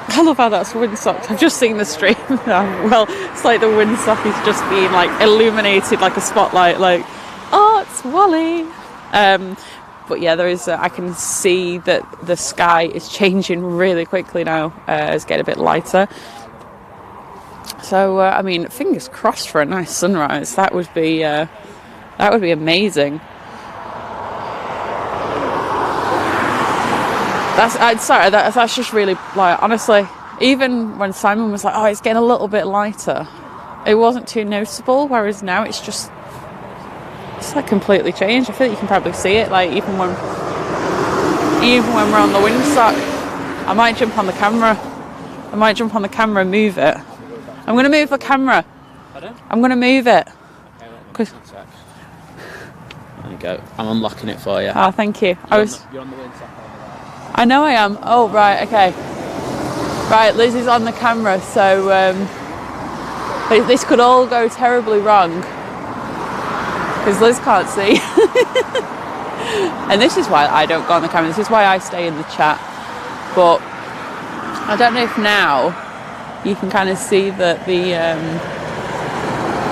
I love how that's windsocked. I've just seen the stream. Well, it's like the windsock is just being like illuminated like a spotlight. Like, oh, it's Wally. But yeah, there is. I can see that the sky is changing really quickly now. It's getting a bit lighter. So I mean, fingers crossed for a nice sunrise. That would be amazing. That's just really, like, honestly, even when Simon was like, oh, it's getting a little bit lighter, it wasn't too noticeable, whereas now it's like completely changed. I feel like you can probably see it, like even when we're on the windsock. I might jump on the camera and move it. I'm going to move the camera. Pardon? I'm going to move it. Okay, there you go. I'm unlocking it for you. Oh, thank you. You're on the windsock. I know I am. Oh, right, okay. Right, Liz is on the camera, so this could all go terribly wrong because Liz can't see. And this is why I don't go on the camera. This is why I stay in the chat. But I don't know if now you can kind of see that the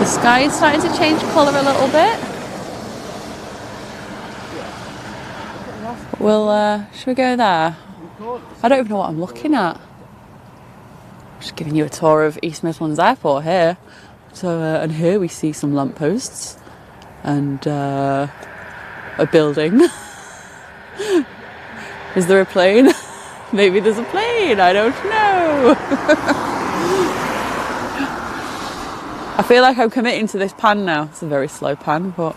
sky is starting to change colour a little bit. Well, should we go there? I don't even know what I'm looking at. I'm just giving you a tour of East Midlands Airport here. So, and here we see some lampposts and a building. Is there a plane? Maybe there's a plane, I don't know. I feel like I'm committing to this pan now. It's a very slow pan, but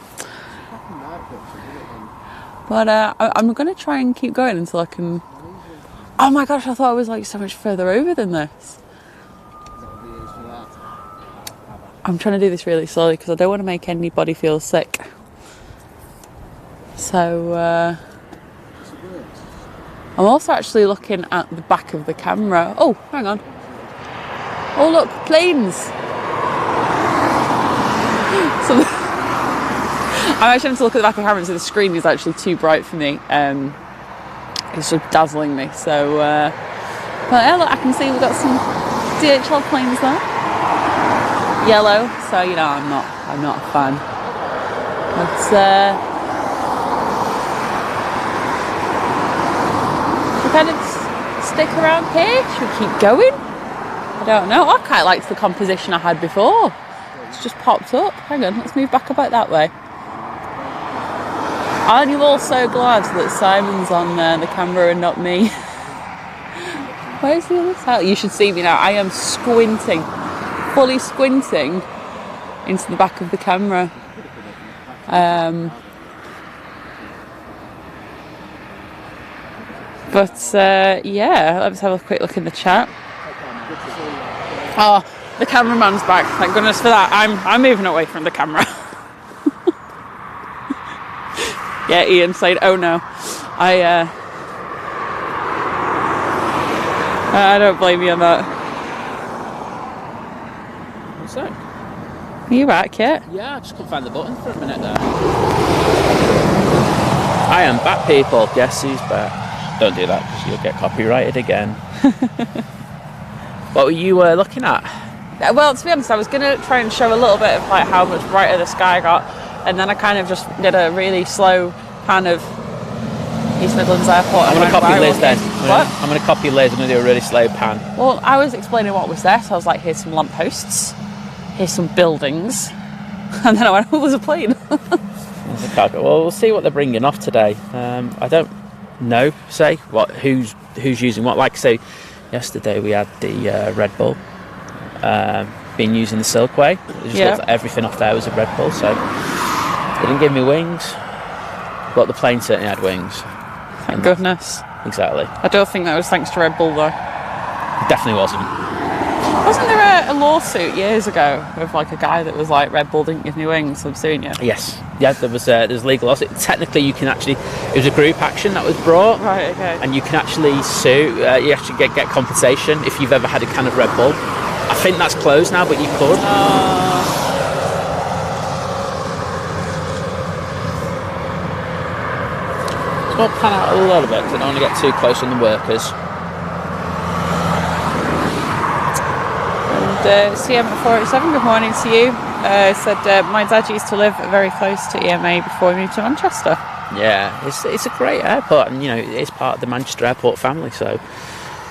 I'm going to try and keep going until I can... Oh my gosh, I thought I was like so much further over than this. I'm trying to do this really slowly because I don't want to make anybody feel sick. So, I'm also actually looking at the back of the camera. Oh, hang on. Oh look, planes! So I'm actually having to look at the back of the camera, so the screen is actually too bright for me. It's just dazzling me. So, but yeah, look, I can see we've got some DHL planes there. Yellow, so you know I'm not a fan. But should we kind of stick around here? Should we keep going? I don't know. I quite liked the composition I had before. It's just popped up. Hang on, let's move back about that way. Aren't you all so glad that Simon's on the camera and not me? Where's the other side? You should see me now. I am squinting, fully squinting into the back of the camera. Yeah, let's have a quick look in the chat. Oh, the cameraman's back. Thank goodness for that. I'm moving away from the camera. Yeah, Ian said, "Oh no, I don't blame you on that." What's that? Are you back yet? Yeah, I just couldn't find the button for a minute there. I am back, people. Guess who's back? Don't do that because you'll get copyrighted again. What were you looking at? Well, to be honest, I was going to try and show a little bit of like how much brighter the sky got, and then I kind of just did a really slow pan of East Midlands Airport. I'm going to copy Liz then. What? I'm going to copy Liz. I'm going to do a really slow pan. Well, I was explaining what was there, so I was like, here's some lampposts, here's some buildings, and then I went, oh, there's a plane. There's a cargo. Well, we'll see what they're bringing off today. I don't know, say, who's using what. Like I say, yesterday we had the Red Bull been using the Silkway. It just looked like everything off there was a Red Bull, so they didn't give me wings, but the plane certainly had wings. Thank goodness. Exactly. I don't think that was thanks to Red Bull though. It definitely wasn't. Wasn't there a lawsuit years ago with like a guy that was like, Red Bull didn't give me wings, I'm suing you? Yes. Yeah, there's legal lawsuit. Technically you can actually, it was a group action that was brought. Right, okay. And you can actually sue, you actually get compensation if you've ever had a can of Red Bull. I think that's closed now, but you could. So I'll pan out a little bit because I don't want to get too close on the workers. CM at 487, good morning to you. Said my dad used to live very close to EMA before we moved to Manchester. Yeah, it's a great airport, and it's part of the Manchester Airport family. So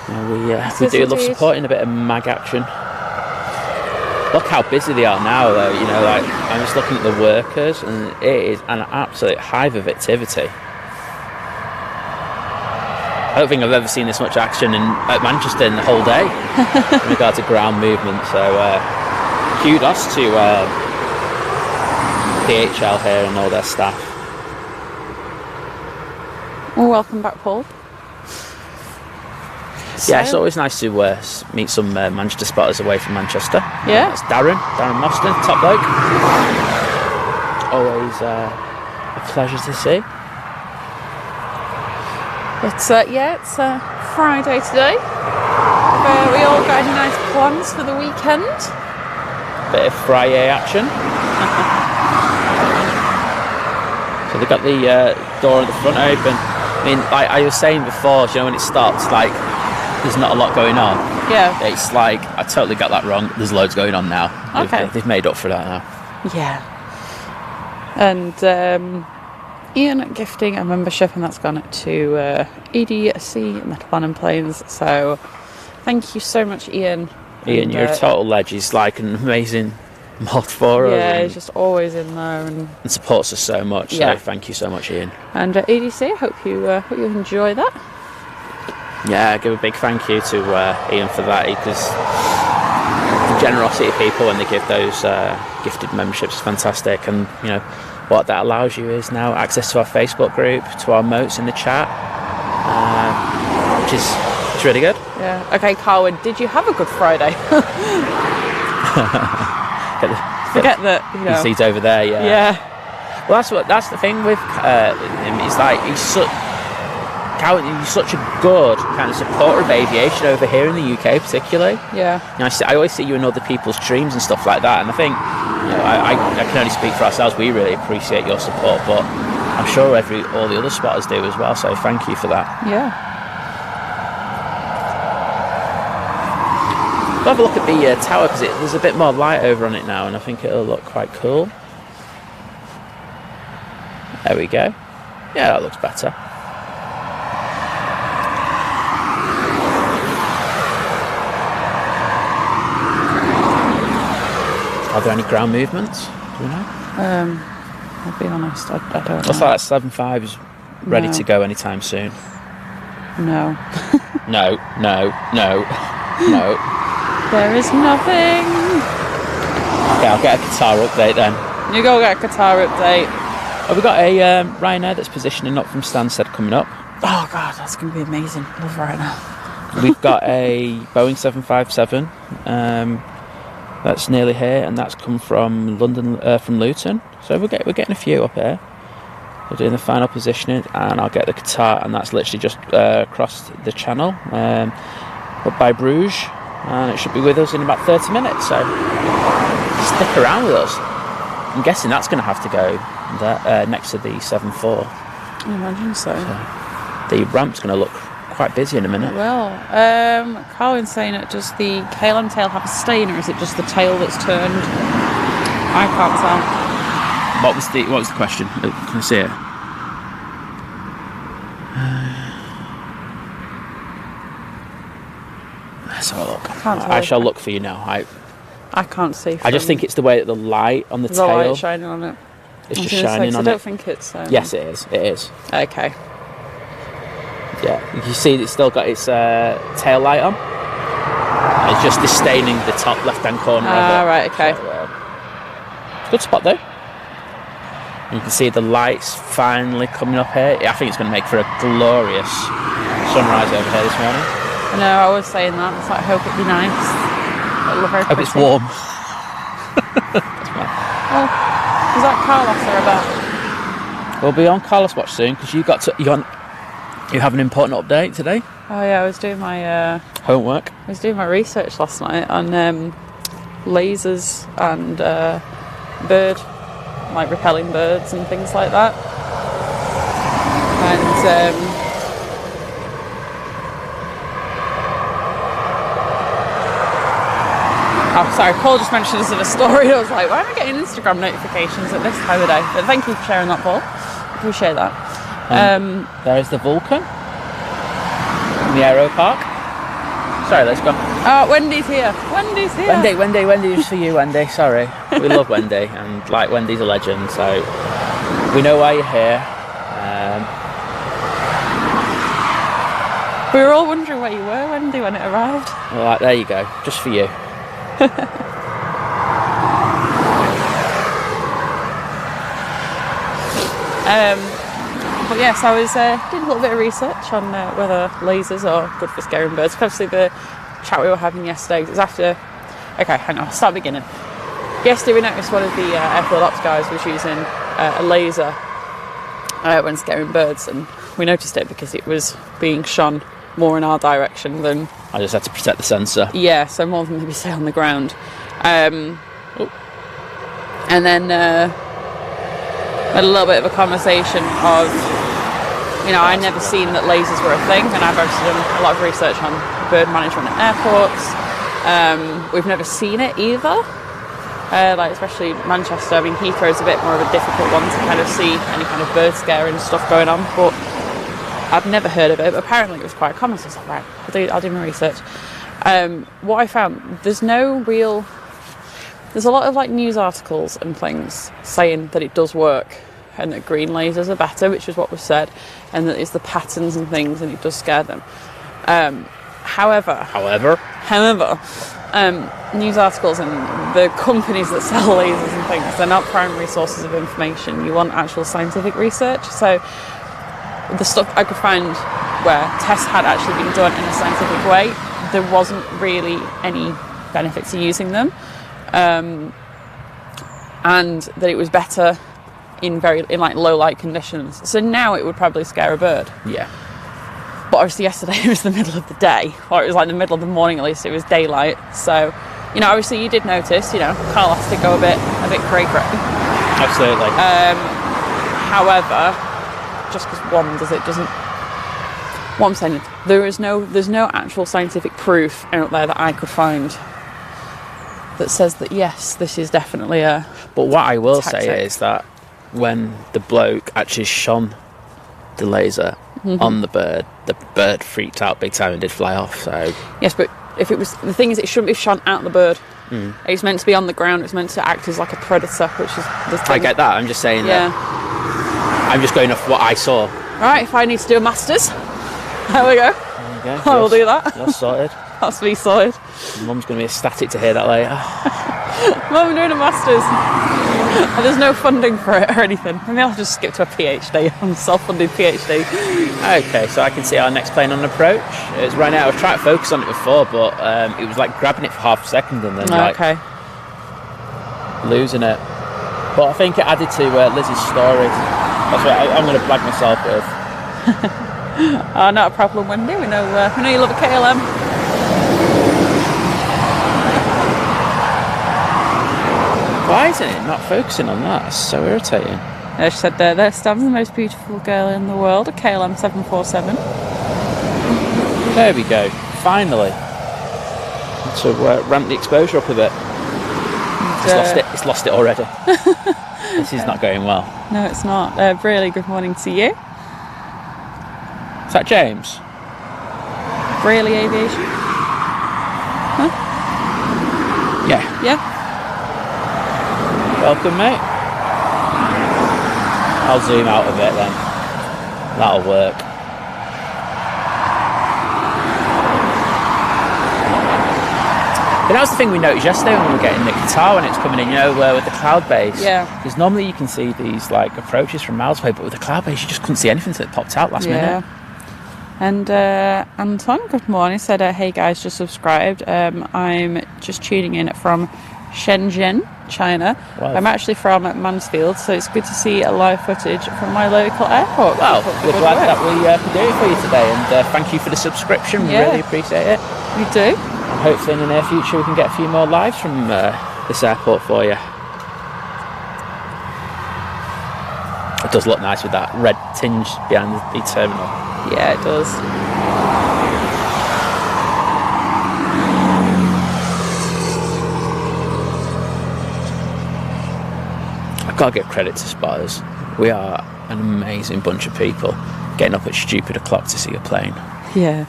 we do love supporting a bit of mag action. Look how busy they are now, though. Like I'm just looking at the workers, and it is an absolute hive of activity. I don't think I've ever seen this much action at Manchester in the whole day in regard to ground movement. So kudos to DHL here and all their staff. Well, welcome back, Paul. Yeah, it's always nice to meet some Manchester spotters away from Manchester. Yeah. That's Darren Mostyn, top bloke. Always a pleasure to see. It's Friday today. We all got any nice plans for the weekend? Bit of Friday action. So they've got the door at the front open. I mean, like I was saying before, when it stops, like there's not a lot going on. Yeah. It's like I totally got that wrong. There's loads going on now. Okay. They've made up for that now. Yeah. And Ian gifting a membership, and that's gone to EDC Metal and Planes. So thank you so much, Ian. Ian, you're a total legend. He's like an amazing mod for us. Yeah, he's just always in there and supports us so much. Yeah. So thank you so much, Ian. And EDC, hope you enjoy that. Yeah, give a big thank you to Ian for that, because the generosity of people when they give those gifted memberships is fantastic. And what that allows you is now access to our Facebook group, to our moats in the chat, which is really good. Yeah. Okay, Carwyn, did you have a good Friday? Forget that. He's over there. Yeah. Yeah. Well, that's the thing with him. It's like he's such a good kind of supporter of aviation over here in the UK, particularly. Yeah. I always see you in other people's streams and stuff like that, and I think I can only speak for ourselves. We really appreciate your support, but I'm sure all the other spotters do as well. So thank you for that. Yeah. We'll have a look at the tower, because there's a bit more light over on it now, and I think it'll look quite cool. There we go. Yeah, that looks better. Are there any ground movements? Do we know? I'll be honest, I don't know. Looks like that 7.5 is ready to go anytime soon. No. No. There is nothing. Okay, I'll get a Qatar update then. You go get a Qatar update. Oh, we've got a Ryanair that's positioning up from Stansted coming up. Oh God, that's going to be amazing. Love Ryanair. We've got a Boeing 757 that's nearly here, and that's come from London, from Luton. So we're getting a few up here. We're doing the final positioning, and I'll get the Qatar, and that's literally just across the channel, up by Bruges, and it should be with us in about 30 minutes. So stick around with us. I'm guessing that's going to have to go there, next to the 7.4. I imagine so. The ramp's going to look quite busy in a minute. Well, Carwyn's saying it, does the KLM tail have a stain, or is it just the tail that's turned? I can't tell. What was the question? Can I see it? Let's have a look. I shall look for you now. I can't see. I just think it's the way that the light on the tail. The light shining on it. It's just shining on it. I don't think it's. Yes, it is. It is. Okay. Yeah, you see it's still got its tail light on. It's just staining the top left-hand corner of it. Right, okay. So, good spot though. You can see the lights finally coming up here. I think it's going to make for a glorious sunrise over here this morning. I know, I was saying that. It's like, I hope it'd be nice. It'll look very hope pretty. It's warm. Oh, is that Carlos or about? We'll be on Carlos Watch soon, because you have an important update today. Oh yeah, I was doing my homework. I was doing my research last night on lasers and bird, like repelling birds and things like that. And Oh, sorry, Paul just mentioned this in a story. I was like, why am I getting Instagram notifications at this time of day? But thank you for sharing that, Paul. Appreciate that. There is the Vulcan in the Aero Park. Sorry, let's go. Oh, Wendy's here. Wendy's here. Wendy, just for you, Wendy. Sorry, we love Wendy, and like Wendy's a legend, so we know why you're here. We were all wondering where you were, Wendy, when it arrived. Well, like, there you go, just for you. But yes, I was did a little bit of research on whether lasers are good for scaring birds. Obviously, the chat we were having yesterday was after. Okay, hang on, I'll start beginning. Yesterday, we noticed one of the airfield ops guys was using a laser when scaring birds, and we noticed it because it was being shone more in our direction than. I just had to protect the sensor. Yeah, so more than maybe stay on the ground. And then had a little bit of a conversation of, you know, I'd never seen that lasers were a thing, and I've actually done a lot of research on bird management at airports. We've never seen it either. Like especially Manchester. I mean, Heathrow's a bit more of a difficult one to kind of see any kind of bird scaring stuff going on, but I've never heard of it. But apparently it was quite common, so I was like, right, I'll do my research. What I found, there's a lot of like news articles and things saying that it does work and that green lasers are better, which is what was said, and that it's the patterns and things and it does scare them. However, news articles and the companies that sell lasers and things, they're not primary sources of information. You want actual scientific research. So the stuff I could find where tests had actually been done in a scientific way, there wasn't really any benefit to using them, and that it was better in like low light conditions. So now it would probably scare a bird. Yeah. But obviously yesterday it was the middle of the day, or it was like the middle of the morning at least. It was daylight, so you know, obviously you did notice, you know, Carl has to go a bit cray. Absolutely. However, just because one does it doesn't. What I'm saying is there's no actual scientific proof out there that I could find that says that yes, this is definitely a. But what I will tactic. say is that when the bloke actually shone the laser on the bird freaked out big time and did fly off. So yes, but if it was, the thing is, it shouldn't be shone at the bird. It's meant to be on the ground. It's meant to act as like a predator, which is the thing. I get that. I'm just saying that. I'm just going off what I saw. Right, if I need to do a masters, there we go. There you go. I will do that. You're sorted. That's me sorted. Mum's going to be ecstatic to hear that later. Mum, I'm doing a masters. And there's no funding for it or anything. Maybe I'll just skip to a PhD. I'm self-funded PhD. Okay, so I can see our next plane on approach. It's right now. I was trying to focus on it before, but it was like grabbing it for half a second and then losing it. But I think it added to Lizz's story. That's what I'm going to blag myself with. Not a problem, Wendy. We know you love a KLM. Why isn't it not focusing on that? It's so irritating. She said there stands the most beautiful girl in the world, a KLM 747. There we go. Finally. To ramp the exposure up a bit. It's lost it already. This is not going well. No, it's not. Really good morning to you. Is that James? Really, Aviation? Huh? Yeah. Yeah? Welcome, mate. I'll zoom out a bit then. That'll work. But that was the thing we noticed yesterday when we were getting the Qatar when it's coming in, you know, with the cloud base. Yeah. Because normally you can see these like approaches from miles away, but with the cloud base you just couldn't see anything until it popped out last minute. And Anton, good morning, said, hey guys, just subscribed. I'm just tuning in from Shenzhen, China. Wow. I'm actually from Mansfield, so it's good to see a live footage from my local airport. Well, we're glad that we could do it for you today, and thank you for the subscription. We really appreciate it. We do. And hopefully in the near future we can get a few more lives from this airport for you. It does look nice with that red tinge behind the terminal. Yeah, it does. got to give credit to spotters. We are an amazing bunch of people getting up at stupid o'clock to see a plane. Yeah.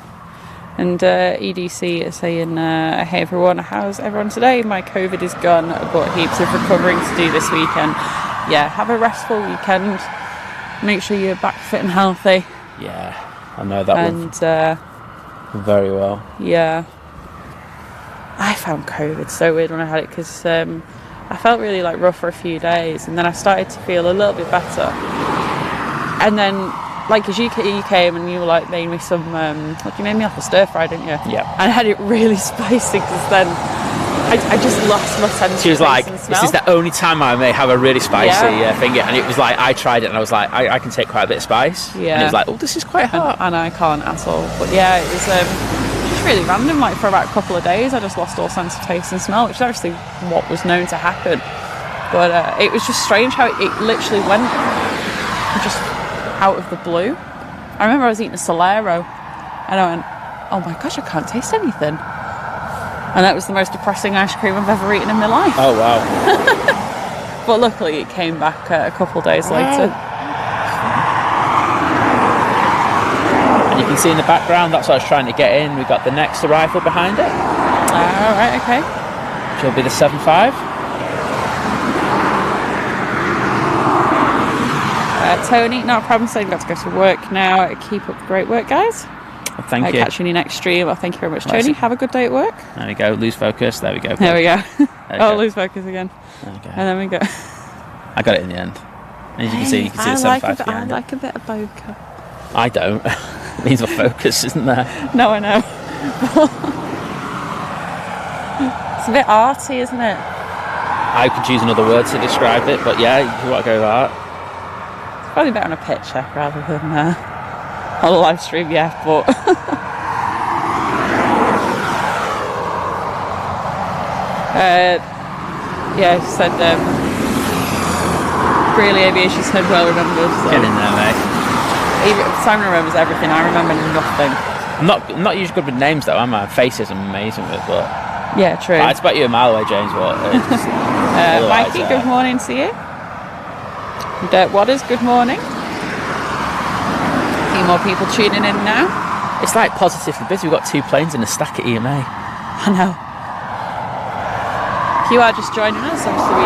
And EDC is saying, hey everyone, how's everyone today? My COVID is gone, but heaps of recovering to do this weekend. Yeah, have a restful weekend. Make sure you're back fit and healthy. Yeah, I know that one very well. Yeah. I found COVID so weird when I had it because I felt really like rough for a few days, and then I started to feel a little bit better. And then, like, because you came and you were like, made me some, you made me like a stir fry, didn't you? Yeah. And I had it really spicy because then I just lost my sense of taste. She was like, and smell. this is the only time I may have a really spicy thing. And it was like, I tried it and I was like, I can take quite a bit of spice. Yeah. And it was like, oh, this is quite hot. And I can't at all. But yeah, it was just really random. Like, for about a couple of days, I just lost all sense of taste and smell, which is actually what was known to happen. But it was just strange how it literally went just out of the blue. I remember I was eating a Solero and I went, oh my gosh, I can't taste anything. And that was the most depressing ice cream I've ever eaten in my life. Oh, wow. But luckily it came back a couple of days later. And you can see in the background, that's what I was trying to get in. We've got the next arrival behind it. All right, okay. Which will be the 7.5. Tony, not a problem, so you've got to go to work now. Keep up the great work, guys. Well, thank you. Catch you in your next stream. Well, thank you very much, Tony. Have a good day at work. There we go. Lose focus. There we go. There we go. Go. Lose focus again. There we go. And then we go. I got it in the end. As you can see, the 7.5 I like a bit of bokeh. I don't. It means my focus isn't there. No, I know. It's a bit arty, isn't it? I could use another word to describe it, but yeah, you want to go with that. Probably better on a picture rather than on a live stream, yeah, but... yeah, she said, really, Aviation said, well remembered. So. Get in there, mate. Simon remembers everything, I remember nothing. I'm not usually good with names, though, am I? Faces I'm amazing with, but... Yeah, true. I expect you a mile away, James, but... Mikey, good morning to you. And, Wadders, good morning. A few more people tuning in now. It's like positively busy. We've got 2 planes in a stack at EMA. I know. If you are just joining us, obviously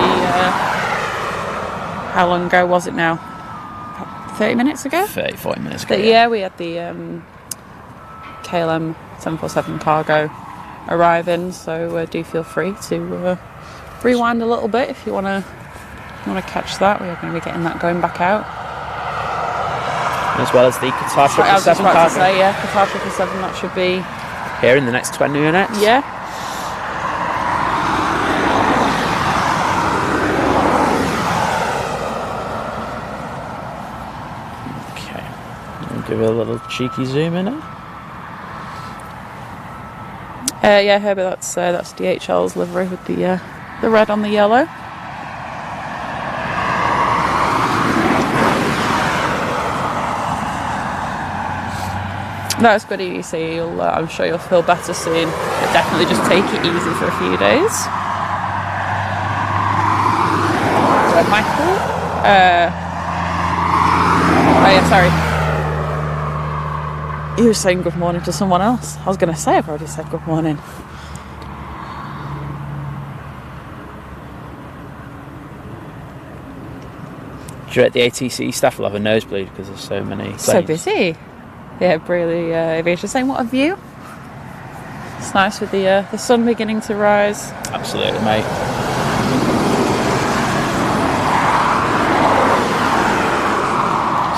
how long ago was it now? 30 minutes ago? 40 minutes ago. But yeah, we had the KLM 747 cargo arriving, so do feel free to rewind a little bit if you want to catch that. We are going to be getting that going back out. As well as the Qatar 777 I was just about cargo. to say, yeah, Qatar 777, that should be... Here in the next 20 minutes. Yeah. Okay. I'll give it a little cheeky zoom in it. Yeah, Herbert, that's DHL's livery with the red on the yellow. That's good, EDC. I'm sure you'll feel better soon. But definitely just take it easy for a few days. So, Michael? Oh yeah, sorry. You were saying good morning to someone else. I was going to say I've already said good morning. Do you reckon the ATC staff will have a nosebleed because there's so many planes? So busy. Yeah, really. Aviation saying, what a view. It's nice with the sun beginning to rise. Absolutely, mate.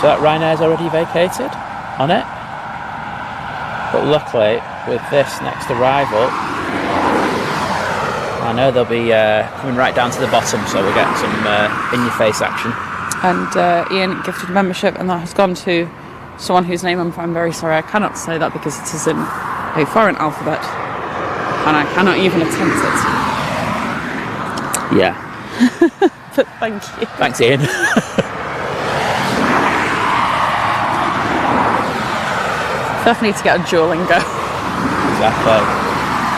So that Ryanair's already vacated on it. But luckily, with this next arrival, I know they'll be coming right down to the bottom, so we'll get some in-your-face action. And Ian gifted membership, and that has gone to someone whose name I'm very sorry, I cannot say that because it is in a foreign alphabet, and I cannot even attempt it. Yeah. But thank you. Thanks, Ian. Definitely need to get a Duolingo. Exactly.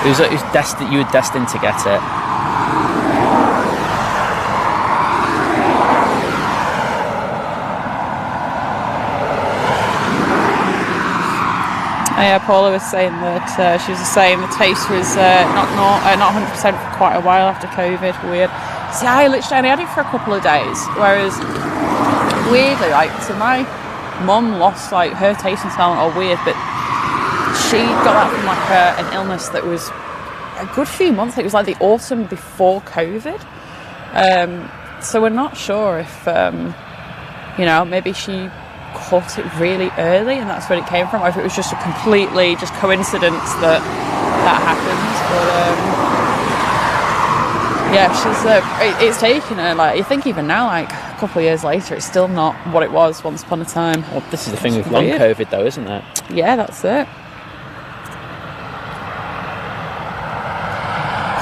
You were destined to get it. Yeah, Paula was saying that she was saying the taste was not 100% for quite a while after COVID. Weird. See, I literally only had it for a couple of days, whereas weirdly, like, so my mum lost like her taste and smell all weird, but she got that from like an illness that was a good few months. It was like the autumn before COVID. So we're not sure if maybe she caught it really early and that's where it came from, or if it was just a completely just coincidence that happened. But yeah, she's it's taken her, like, you think even now, like a couple of years later, it's still not what it was once upon a time. Well, this is the thing with long COVID though, isn't it? Yeah, that's it.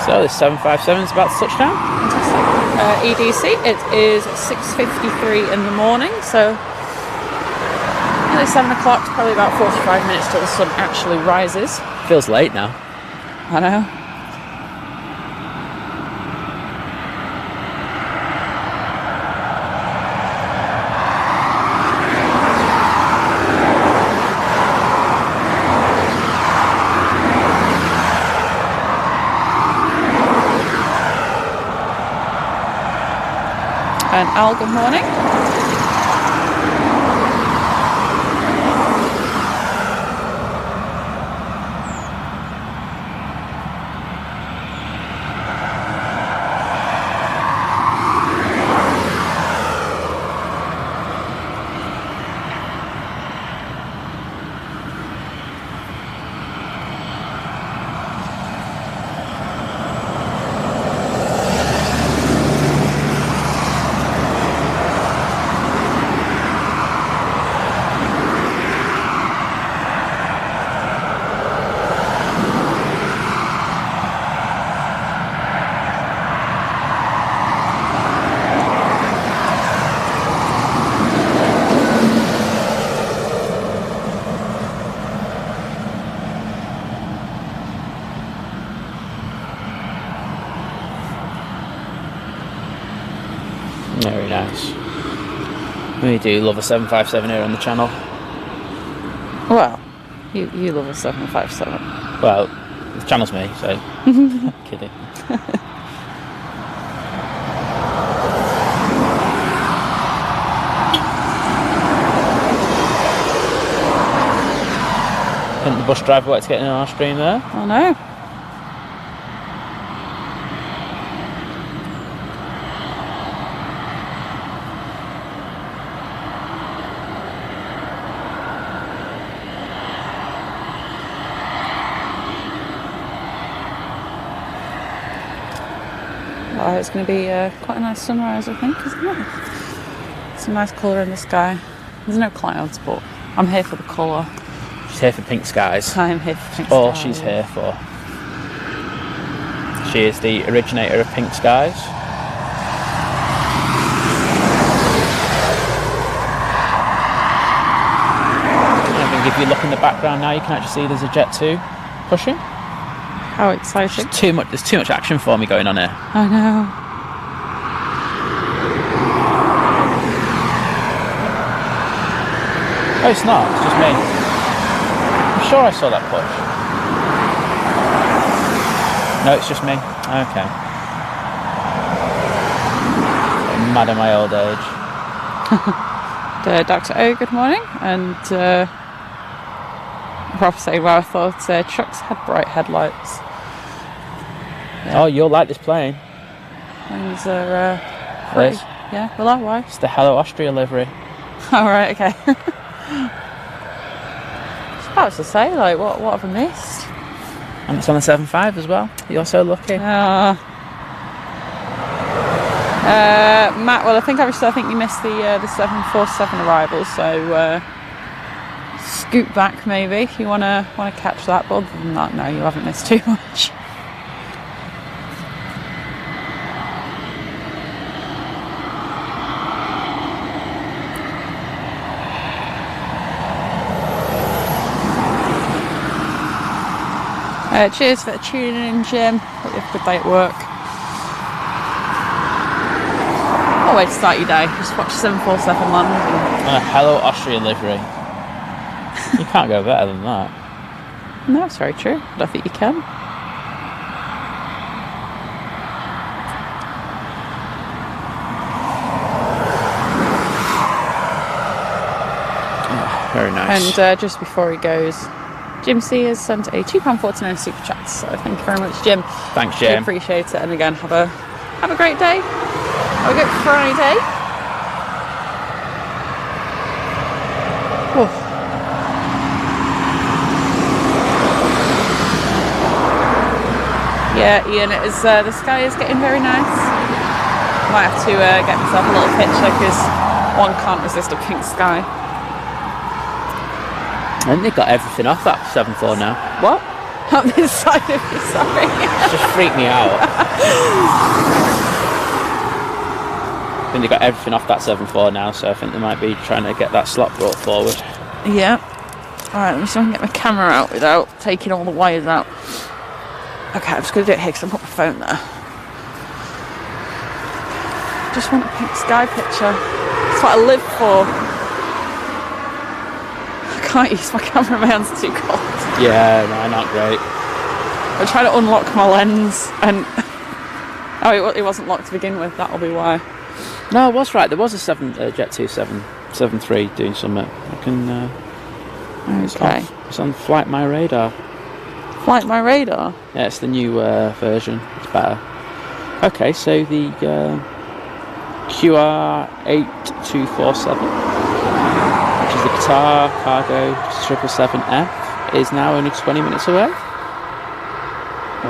So the 757 is about to touch down. Fantastic. EDC, it is 6:53 in the morning, so nearly 7 o'clock, probably about 45 minutes till the sun actually rises. Feels late now. I know. And Al, good morning. Very nice. We do love a 757 here on the channel. Well, you love a 757. Well, the channel's me, so kidding. I think the bus driver wanted to get in on our stream there. I know. It's going to be quite a nice sunrise, I think, isn't it? It's a nice colour in the sky. There's no clouds, but I'm here for the colour. She's here for pink skies. I'm here for pink skies. All she's here for. She is the originator of pink skies. I think if you look in the background now, you can actually see there's a Jet 2 pushing. How exciting. There's too much action for me going on here. I know. Oh, it's not. It's just me. I'm sure I saw that push. No, it's just me. Okay. I'm mad at my old age. Dr. O, good morning. And Rob saying, well, I thought trucks had bright headlights. Yeah. Oh, you'll like this plane. Planes are Liz? Yeah, well, why? It's the Hello Austria livery. Oh, right, okay. I was about to say, like, what have I missed? And it's on the 7.5 as well. You're so lucky. Matt, well, I think you missed the 747 arrival, so scoot back maybe if you want to catch that. But other than that, no, you haven't missed too much. Cheers for tuning in, Jim. Hope you have a good day at work. What a way to start your day. Just watch 747 land. And a Hello Austria livery. You can't go better than that. No, it's very true. I don't think you can. Very nice. And just before he goes, Jim C has sent a £2.49 super chat. So thank you very much, Jim. Thanks, Jim. I appreciate it. And again, have a great day. Have a good Friday. Oh. Yeah, Ian, it is, the sky is getting very nice. Might have to get myself a little picture because one can't resist a pink sky. I think they've got everything off that 7.4 now. What? On this side of me, sorry. It's just freaked me out. I think they've got everything off that 7.4 now, so I think they might be trying to get that slot brought forward. Yeah. Alright, let me see if I can get my camera out without taking all the wires out. Okay, I'm just going to do it here because I put my phone there. Just want a pink sky picture. That's what I live for. I can't use my camera, my hands are too cold. Yeah, no, not great. I'm trying to unlock my lens and... Oh, it wasn't locked to begin with, that'll be why. No, it was right. There was a Jet 2 773 doing something. I can... Okay. It's on Flight My Radar. Flight My Radar? Yeah, it's the new version. It's better. Okay, so the QR8247, which is the Qatar Cargo 777F, is now only 20 minutes away. So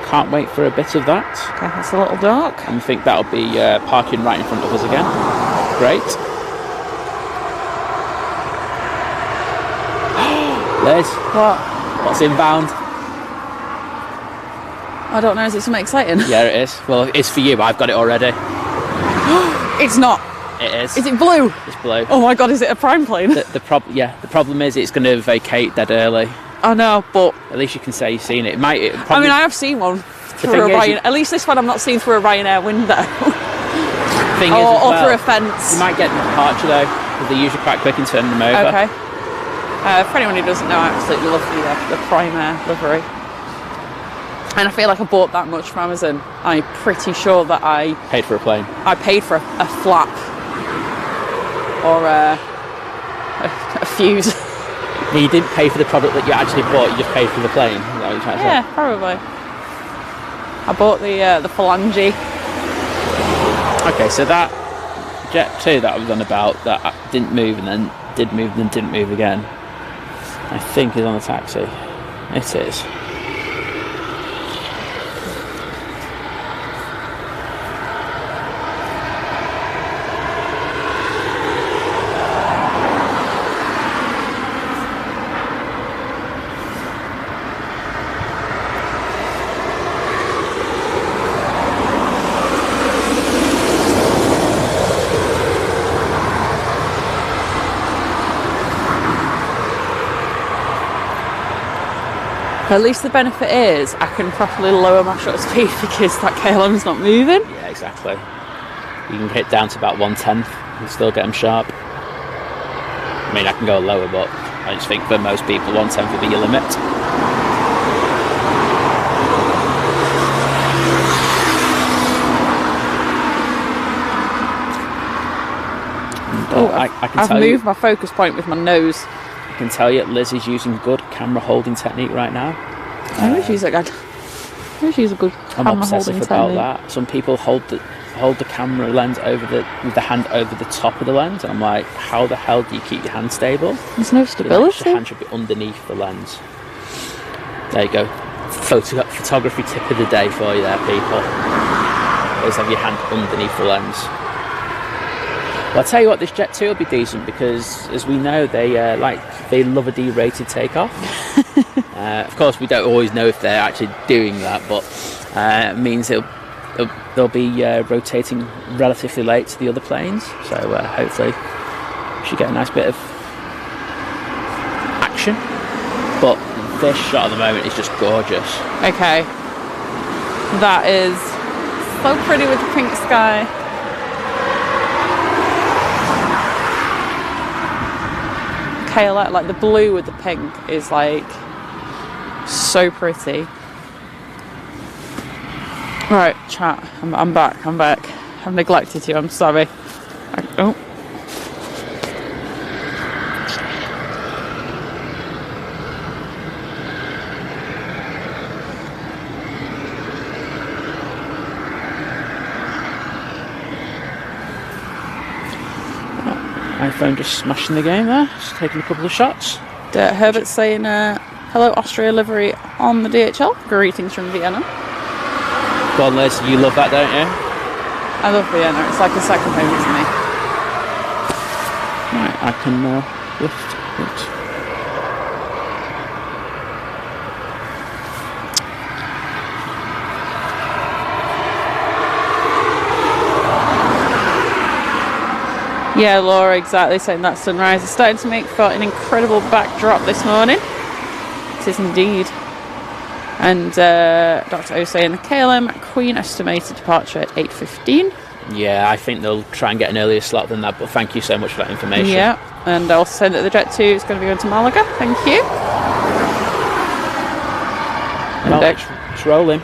can't wait for a bit of that. Okay, that's a little dark. And I think that'll be parking right in front of us again. Great. Liz. What? What's inbound? I don't know, is it something exciting? Yeah, it is. Well, it's for you. I've got it already. It's not. It is. Is it blue? It's blue. Oh my god, is it a prime plane? The problem is it's going to vacate dead early. I know, but at least you can say you've seen it. I have seen one through a Ryanair. At least this one I'm not seeing through a Ryanair window. Or through a fence. You might get an departure though, because they're usually quite quick in turning them over. Okay. For anyone who doesn't know, I absolutely love the Prime Air livery. And I feel like I bought that much from Amazon. I'm pretty sure that I... Paid for a plane. I paid for a flap. Or a fuse. You didn't pay for the product that you actually bought, you just paid for the plane. Is that what you're trying to say? Yeah, probably. I bought the Phalange. Okay, so that Jet 2 that I was on about, that didn't move and then did move and then didn't move again, I think is on the taxi. It is. At least the benefit is I can properly lower my shutter speed because that KLM's not moving. Yeah, exactly. You can hit down to about 1/10 and still get them sharp. I mean, I can go lower, but I just think for most people 1/10 would be your limit. I've moved my focus point with my nose. I can tell you, Liz is using good camera holding technique right now. I wish she's a good. I'm obsessive about that. Some people hold the camera lens with the hand over the top of the lens, and I'm like, how the hell do you keep your hand stable? There's no stability. Your hand should be underneath the lens. There you go. Photography tip of the day for you there, people. Always have your hand underneath the lens. Well, I'll tell you what, this Jet 2 will be decent because, as we know, they love a D-rated takeoff. Of course, we don't always know if they're actually doing that, but it means they'll be rotating relatively late to the other planes. So hopefully, we should get a nice bit of action. But this shot at the moment is just gorgeous. Okay, that is so pretty with the pink sky. KLM, like the blue with the pink, is like So pretty. Right, chat. I'm back. I've neglected you. I'm sorry. Oh. iPhone just smashing the game there. Just taking a couple of shots. Herbert's saying, hello Austria livery on the DHL. Greetings from Vienna. Go on, Liz. You love that, don't you? I love Vienna. It's like a second home to me. Right, I can lift it. Yeah, Laura, exactly, saying that sunrise is starting to make for an incredible backdrop this morning. It is indeed. And Dr. O saying the KLM Queen estimated departure at 8:15. Yeah, I think they'll try and get an earlier slot than that, but thank you so much for that information. Yeah, and also saying that the Jet 2 is going to be going to Malaga. Thank you. Well, it's rolling.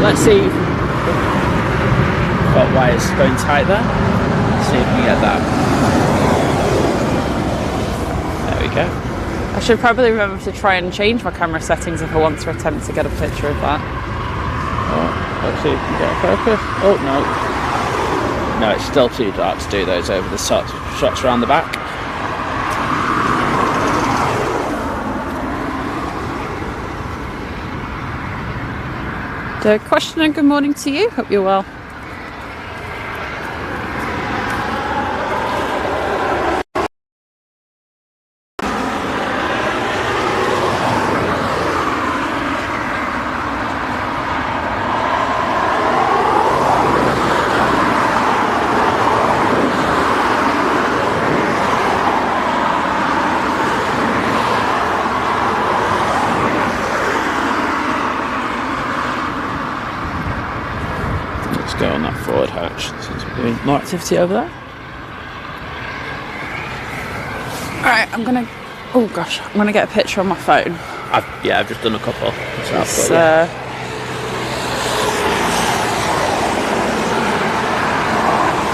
Let's see. Got wires going tight there. Let's see if we can get that. There we go. I should probably remember to try and change my camera settings if I want to attempt to get a picture of that. Oh, let's see if we can get a focus. Oh no. No, it's still too dark to do those over the shots around the back. Question and good morning to you. Hope you're well. Go on that forward hatch. Seems to be doing more activity over there. Alright, I'm gonna get a picture on my phone. I've just done a couple.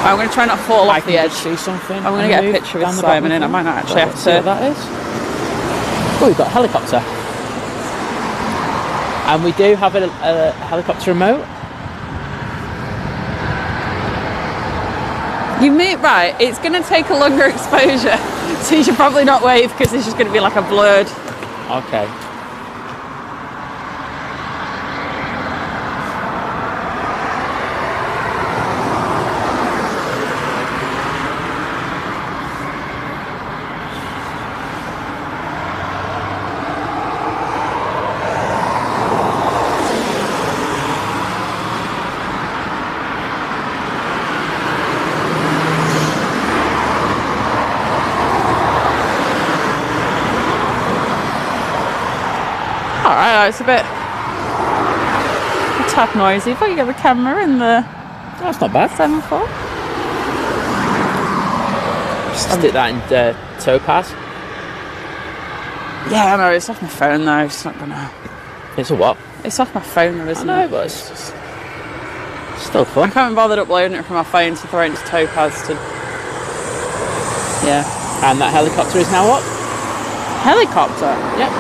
I'm gonna try not to fall off the edge. See something. I'm gonna get a picture with Simon in. I might not actually have to. See what that is. Oh, we've got a helicopter. And we do have a helicopter remote. You mean, right, it's going to take a longer exposure, so you should probably not wave because it's just going to be like a blurred. Okay. It's a tad noisy, but you get the camera in the. That's not bad. 7.4. Stick that in topaz. Yeah, I know. It's off my phone though. It's not gonna. It's a what? It's off my phone though, isn't I know, it? but it's still fun. I can't be bothered uploading it from my phone to throw it into topaz to. Yeah. And that helicopter is now what? Helicopter. Yep.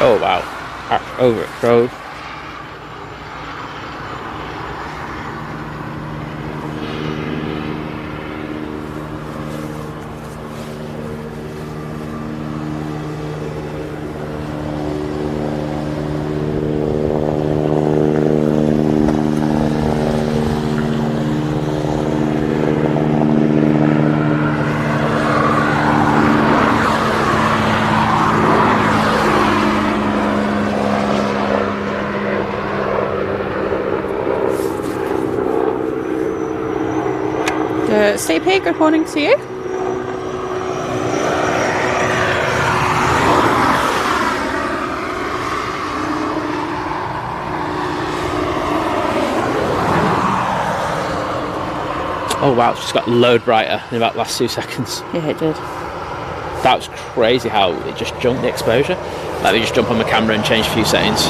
Oh wow, over it goes. CP, good morning to you. Oh wow, it's just got a load brighter in about the last 2 seconds. Yeah, it did. That was crazy how it just jumped the exposure. Let me just jump on my camera and change a few settings.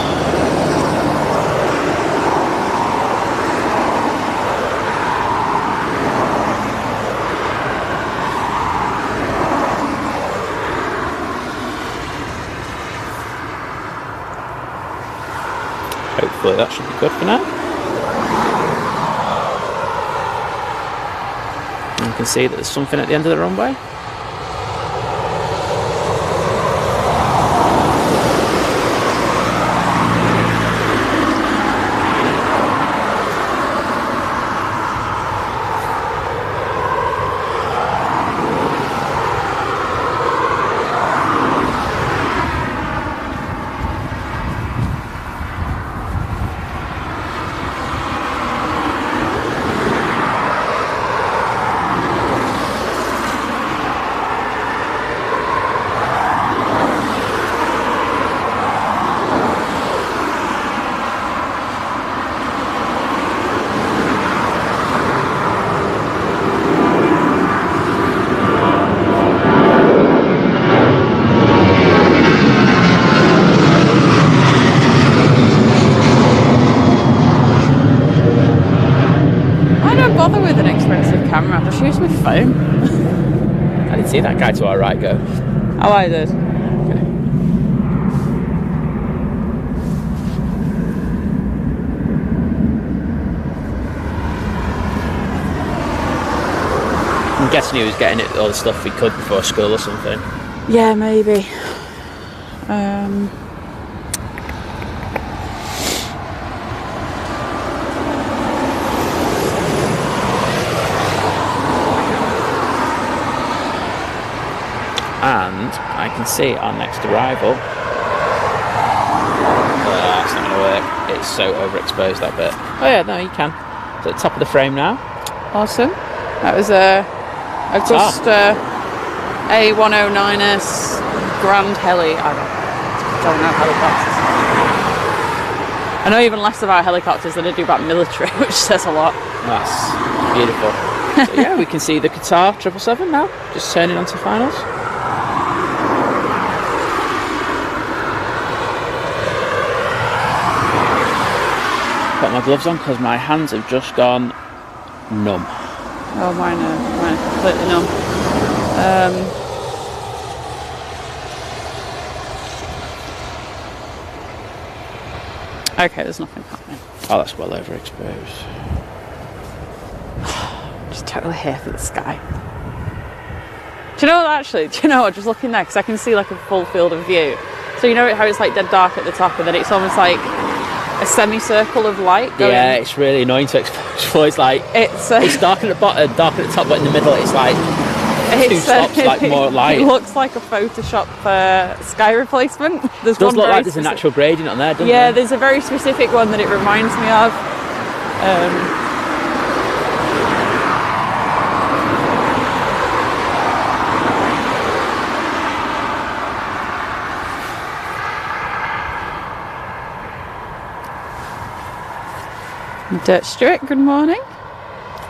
Hopefully that should be good for now. And you can see that there's something at the end of the runway. Camera. I just use my phone. I didn't see that guy to our right go. Oh, I did. Okay. I'm guessing he was getting it all the stuff he could before school or something. Yeah, maybe. And I can see our next arrival. That's not going to work. It's so overexposed, that bit. Oh yeah, no, you can. It's at the top of the frame now. Awesome. That was a Augusta A109S Grand Heli. I don't know helicopters. I know even less about helicopters than I do about military, which says a lot. That's beautiful. So yeah, we can see the Qatar 777 now, just turning onto finals. Got my gloves on because my hands have just gone numb. Oh, mine are completely numb. Okay, there's nothing happening. Oh, that's well overexposed. Just totally here for the sky. Do you know what, actually? Do you know what? Just looking there, because I can see like a full field of view. So you know how it's like dead dark at the top, and then it's almost like a semicircle of light going. Yeah, it's really annoying to expose for. It's like it's dark at the bottom, dark at the top, but in the middle it's like two stops, like more light. It looks like a Photoshop sky replacement. It does look like there's a natural gradient on there, doesn't yeah, there? There's a very specific one that it reminds me of. Dirt Stewart, good morning.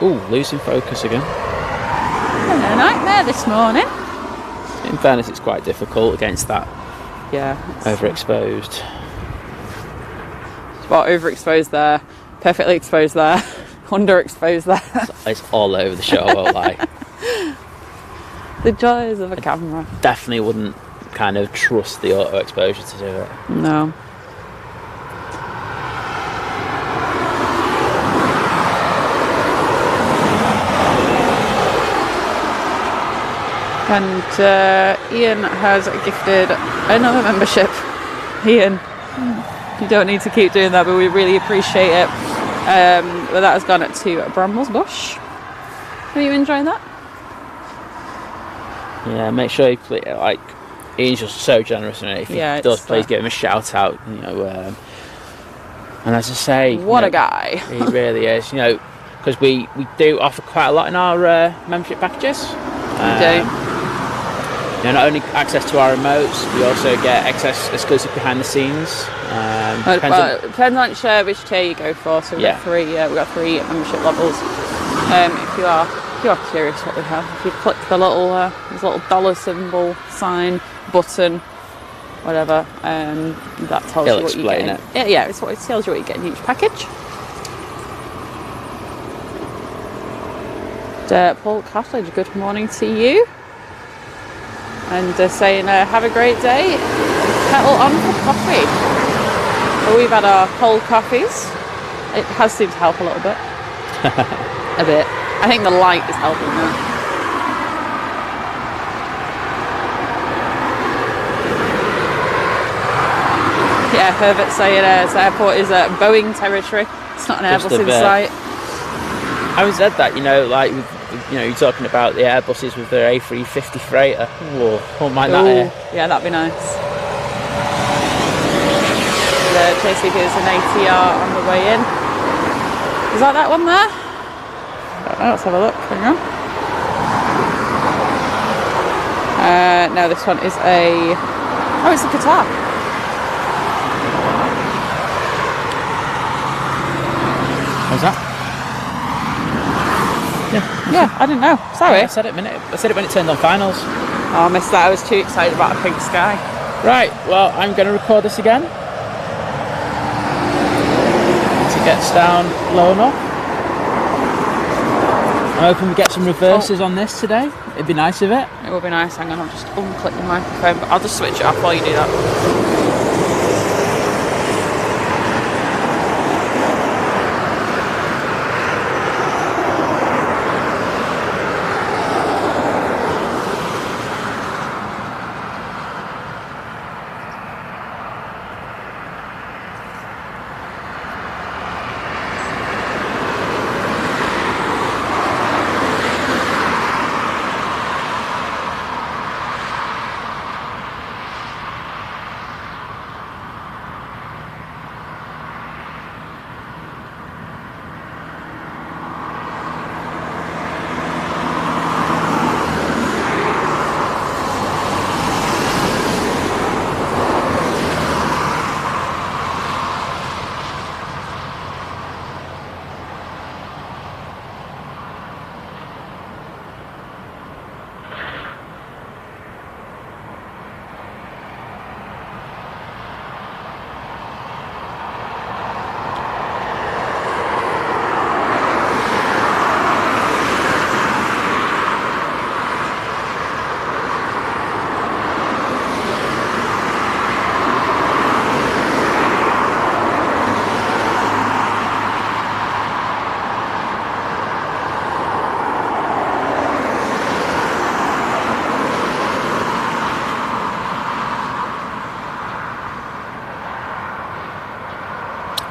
Ooh, losing focus again. Had a nightmare this morning. In fairness, it's quite difficult against that. Yeah. Overexposed. Well, overexposed there, perfectly exposed there, underexposed there. It's all over the show, I won't lie. The joys of a camera. Definitely wouldn't kind of trust the auto exposure to do it. No. And Ian has gifted another membership. Ian, you don't need to keep doing that, but we really appreciate it. But that has gone to Brambles Bush. Are you enjoying that? Yeah, make sure you play, like, Ian's just so generous, and if he does, please give him a shout out. You know, and as I say, what a guy! He really is. You know, because we do offer quite a lot in our membership packages. We do. You know, not only access to our remotes, we also get access exclusive behind the scenes. Depends on which tier you go for. So we've got three membership levels. If you are curious what we have, if you click the little dollar symbol, sign, button, whatever, that tells you what you get. Yeah, it tells you what you get in each package. Paul Cottage, good morning to you. And saying, have a great day. Kettle on for coffee. Well, we've had our cold coffees. It has seemed to help a little bit. A bit. I think the light is helping now. Yeah, Herbert saying this airport is Boeing territory. It's not an Airbus in sight. Having said that, you know, like you're talking about the Airbuses with their A350 freighter. Whoa, won't mind that here. Yeah, that'd be nice. The JCB is an ATR on the way in. Is that one there? Let's have a look. Hang on. No, this one is it's a Qatar. How's that? Yeah, I didn't know. Sorry. I said it when it turned on finals. Oh, I missed that. I was too excited about a pink sky. Right, well, I'm going to record this again. Once it gets down low enough. I'm hoping we get some reverses on this today. It'd be nice of it. It would be nice. Hang on, I'll just unclick the microphone, but I'll just switch it off while you do that.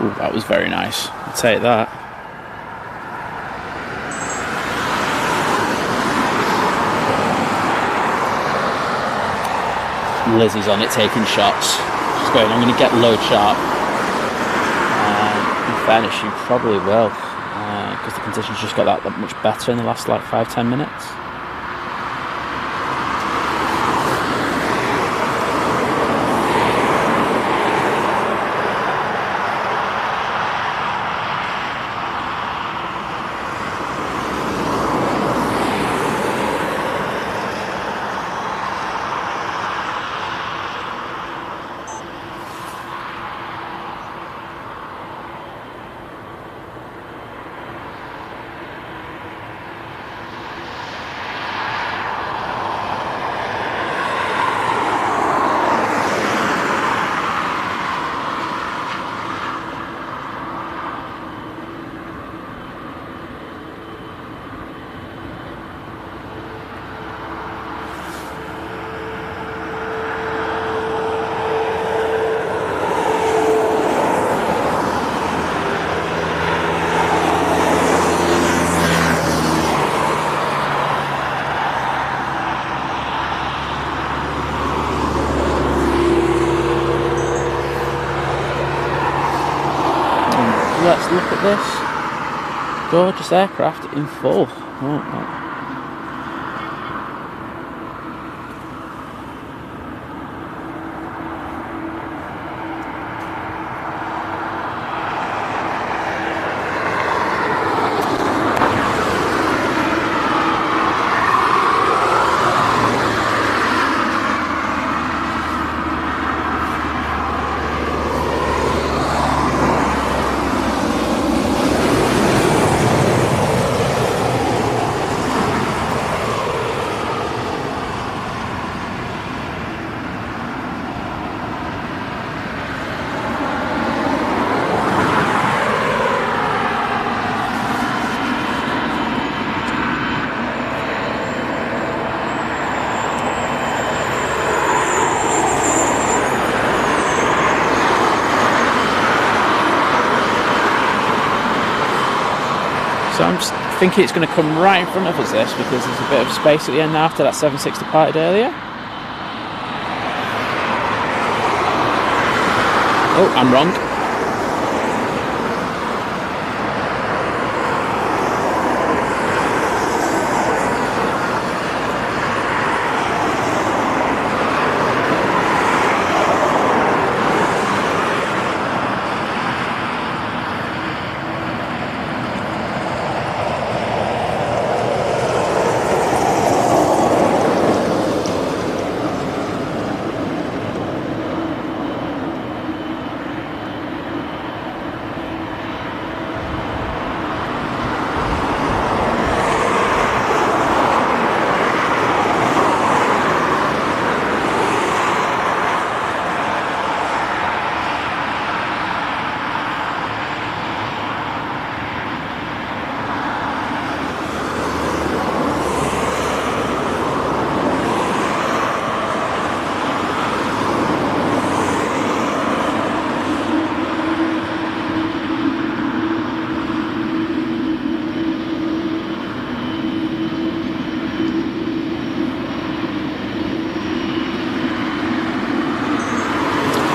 Ooh, that was very nice. I'll take that. Lizz is on it taking shots. She's going, I'm going to get low sharp. In fairness, she probably will. Because the conditions just got that much better in the last like 5-10 minutes. Let's look at this. Gorgeous aircraft in full. Oh. So I'm just thinking it's going to come right in front of us, this, because there's a bit of space at the end after that 760 departed earlier. Oh, I'm wrong.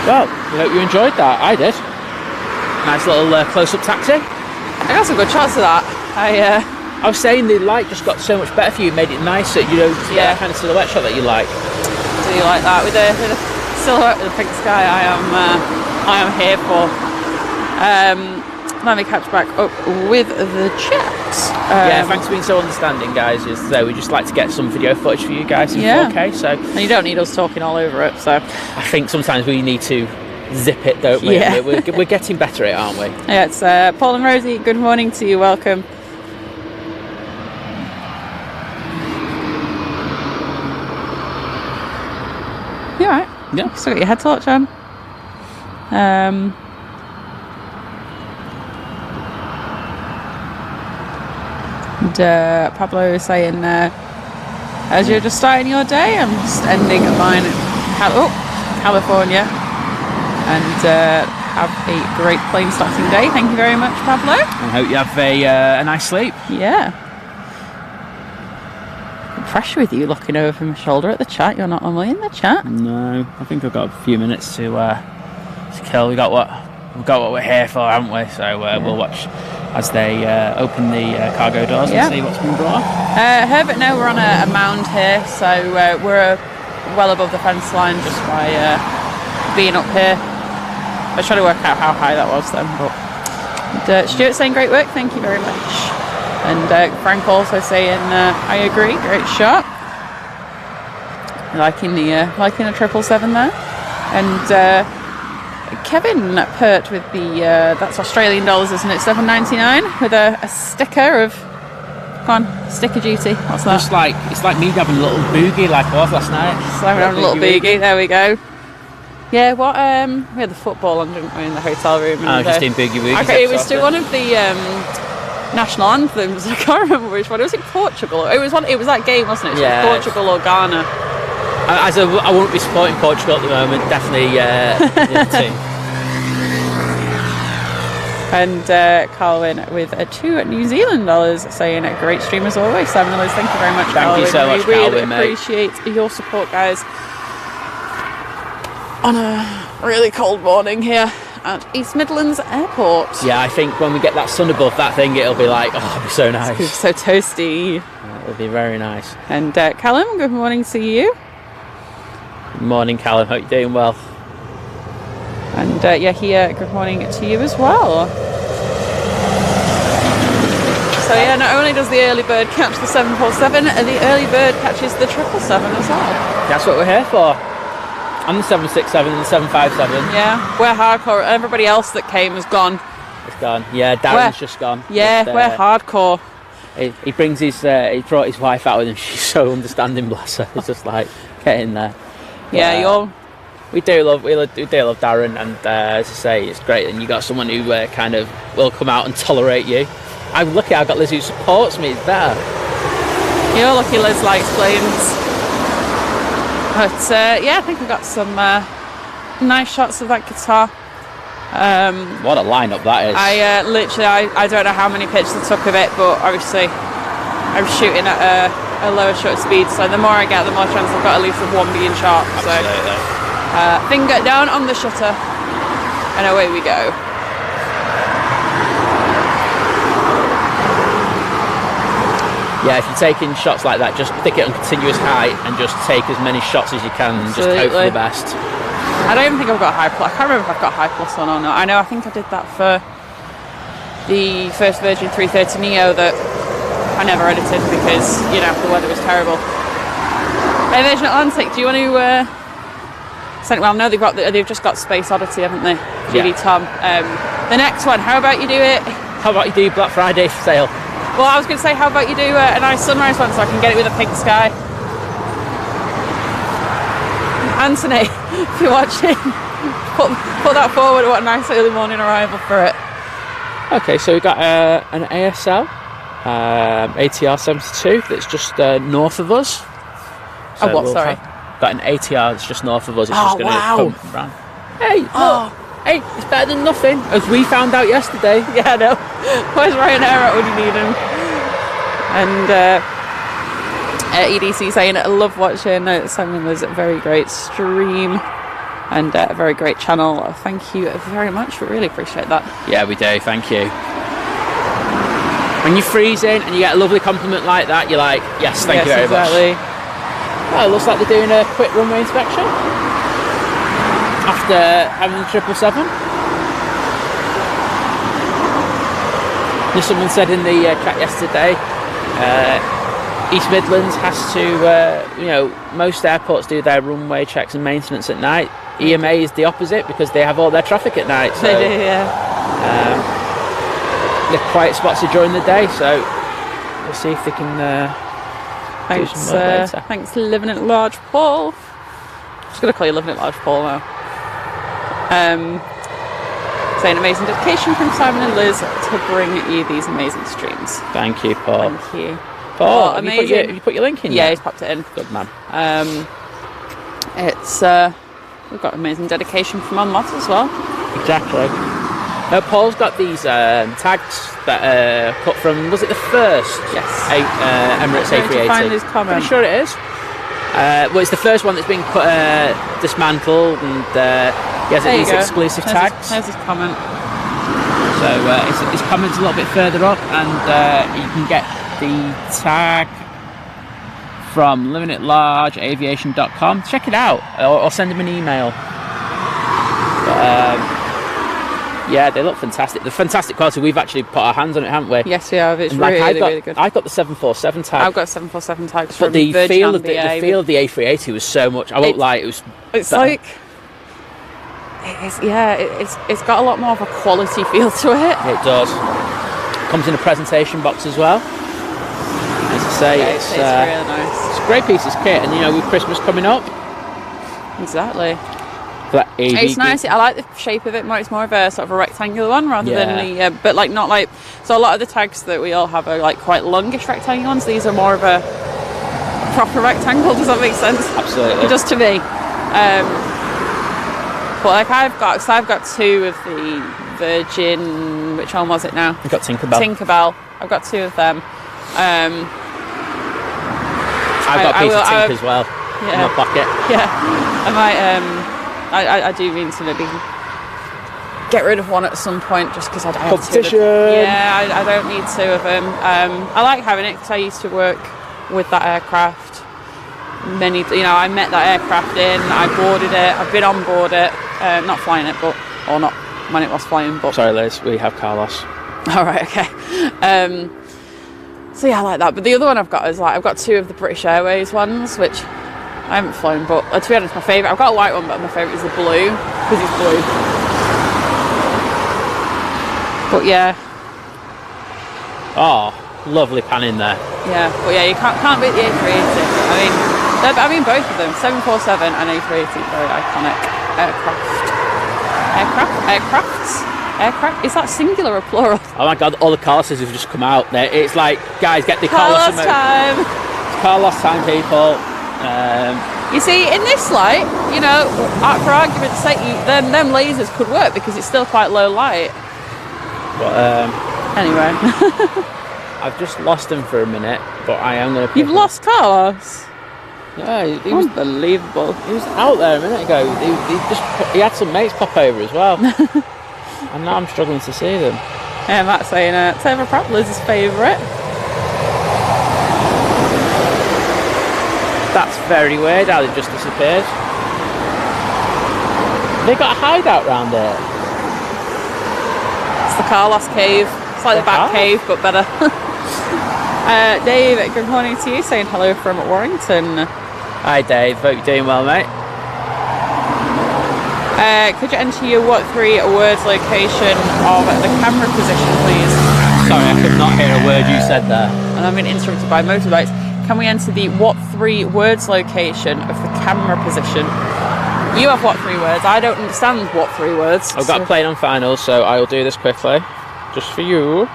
Well, we hope you enjoyed that. I did. Nice little close-up taxi. I got some good shots of that. I was saying the light just got so much better for you, made it nicer, you know, to get that kind of silhouette shot that you like. Do you like that? With a silhouette with a pink sky, I am here for. Let me catch back up with the chat. Yeah, thanks for being so understanding, guys. We just like to get some video footage for you guys in 4K. So, and you don't need us talking all over it. So I think sometimes we need to zip it, don't we? Yeah. We're getting better at it, aren't we? Yeah, it's Paul and Rosie. Good morning to you. Welcome. You all right? Yeah. Still got your head torch on. And Pablo is saying, as you're just starting your day, I'm just ending mine in California, and have a great Planespotting day. Thank you very much, Pablo. I hope you have a nice sleep. Yeah. Pressure with you looking over my shoulder at the chat. You're not normally in the chat. No, I think I've got a few minutes to kill. We've got what we're here for, haven't we? So we'll watch as they open the cargo doors and see what's been brought up. Herbert, no, we're on a mound here, so we're well above the fence line just by being up here. I was trying to work out how high that was then, but Stuart saying great work, thank you very much. And Frank also saying I agree, great shot. Liking the 777 there. And Kevin Pert with the that's Australian dollars, isn't it? $7.99 with a sticker of. Come on, sticker duty. What's that? Just like it's like me having a little boogie like I was last night. Just like having a little boogie. There we go. Yeah, what? We had the football on, didn't we, in the hotel room? I was just in boogie woogie. Okay, it was to one of the national anthems. I can't remember which one. It was in Portugal. It was that game, wasn't it? Yeah. Portugal or Ghana. I won't be supporting Portugal at the moment. Definitely the other team. And Carlin with $2 New Zealand saying a great stream as always. $7. Thank you very much, Carlin. Thank you so much, we really Carlin, appreciate your support, guys. On a really cold morning here. at East Midlands Airport. Yeah, I think when we get that sun above that thing, it'll be like, oh, it'll be so nice. It's so toasty. It'll be very nice. And Callum, good morning to you. Good morning, Callum. Hope you're doing well. And here, good morning to you as well. So yeah, not only does the early bird catch the 747, the early bird catches the 777 as well. That's what we're here for. And the 767 and the 757. Yeah, we're hardcore. Everybody else that came has gone. It's gone. Yeah, Darren's just gone. Yeah, we're hardcore. He brings his, he brought his wife out with him. She's so understanding, bless her. It's just like, get in there. Yeah, we do love Darren, and as I say, it's great. And you got someone who kind of will come out and tolerate you. I'm lucky I've got Lizz who supports me. It's better. You're lucky Lizz likes planes. But yeah, I think we got some nice shots of that Qatar. What a lineup that is. I don't know how many pictures I took of it, but obviously I'm shooting at a lower shutter speed, so the more I get, the more chance I've got at least of one being shot. Absolutely. So finger down on the shutter, and away we go. Yeah, if you're taking shots like that, just stick it on continuous height and just take as many shots as you can and just hope for the best. I don't even think I've got high plus. I can't remember if I've got high plus on or not. I think I did that for the first Virgin 330 Neo that I never edited because, you know, the weather was terrible. Aviation Atlantic, do you want to... well, no, they've just got Space Oddity, haven't they? GD Tom. The next one, how about you do it? How about you do Black Friday sale? Well, I was going to say, how about you do a nice sunrise one so I can get it with a pink sky? Anthony, if you're watching, put that forward. What a nice early morning arrival for it. Okay, so we've got an ASL ATR 72 that's just north of us. So sorry? Got an ATR that's just north of us. It's just going to come round. Hey, look. Hey, it's better than nothing, as we found out yesterday. Yeah, I know. Where's Ryanair at when you need him? And EDC saying, I love watching Simon Lizz, a very great stream and a very great channel. Thank you very much. We really appreciate that. Yeah, we do. Thank you. When you're freezing and you get a lovely compliment like that, you're like, yes, thank you very much. Well, it looks like they're doing a quick runway inspection after having the 777. As someone said in the chat yesterday, East Midlands has to, most airports do their runway checks and maintenance at night. EMA is the opposite because they have all their traffic at night. So, they do, yeah. The quiet spots are during the day, so we'll see if they can do some work later. Thanks, Living at Large Paul. I'm just going to call you Living at Large Paul now. Saying amazing dedication from Simon and Lizz to bring you these amazing streams. Thank you, Paul. Thank you. Paul, have you put your link in? Yeah, he's popped it in. Good man. It's we've got amazing dedication from our mods as well. Exactly. Now Paul's got these tags that are cut from, was it the first? Yes. Emirates A380. Find his comment. Pretty sure it is. Well, it's the first one that's been dismantled, and he has these exclusive tags. There's his comment. So his comment's a little bit further up, and you can get the tag from limitedlargeaviation.com. Check it out, or send him an email. But, yeah, they look fantastic. The fantastic quality. We've actually put our hands on it, haven't we? Yes, we have. It's really good. I've got the 747 tag. I've got 747 tags. But the feel of the A380 was so much. I won't lie, it was. It's better. Like. It's got a lot more of a quality feel to it. It does. Comes in a presentation box as well. As I say, it's really nice. It's a great piece of kit, and with Christmas coming up. Exactly. It's nice. I like the shape of it more. It's more of a sort of a rectangular one rather than the, but like not like. So a lot of the tags that we all have are like quite longish rectangular ones. These are more of a proper rectangle. Does that make sense? Absolutely. It does to me. But like I've got two of the Virgin. Which one was it now? You've got Tinkerbell. I've got two of them. I've got a piece of Tink as well in my pocket. Yeah, I might. I do mean to maybe get rid of one at some point just because I don't have Competition. Yeah, I don't need two of them. I like having it because I used to work with that aircraft. I met that aircraft in, I boarded it, I've been on board it, not flying it, or not when it was flying, but... Sorry, Liz, we have Carlos. All right, okay. So yeah, I like that. But the other one I've got is I've got two of the British Airways ones, which I haven't flown, but to be honest, my favourite, I've got a white one, but my favourite is the blue, because it's blue. But yeah. Oh, lovely pan in there. Yeah, but yeah, you can't beat the A380. I mean both of them, 747 and A380, very iconic aircraft. Is that singular or plural? Oh my god, all the Carloses have just come out there. It's like, guys, get the Carlos time. It's Carlos time, people. You see, in this light, for argument's sake, them lasers could work because it's still quite low light. But anyway, I've just lost him for a minute, but I am going to. You've lost Carlos? Yeah, he was unbelievable. He was out there a minute ago. He had some mates pop over as well. And now I'm struggling to see them. Yeah, Matt's saying Taylor Pratt, Lizz's favourite. That's very weird how they just disappeared. They got a hideout round there. It's the Carlos cave. It's like the Bat Cave, but better. Dave, good morning to you, saying hello from Warrington. Hi Dave, hope you're doing well, mate. Could you enter your what three words location of the camera position, please? Sorry, I could not hear a word you said there. And I've been interrupted by motorbikes. Can we enter the what three words location of the camera position? You have what three words? I don't understand what three words. I've got a plane on finals, so I'll do this quickly, just for you.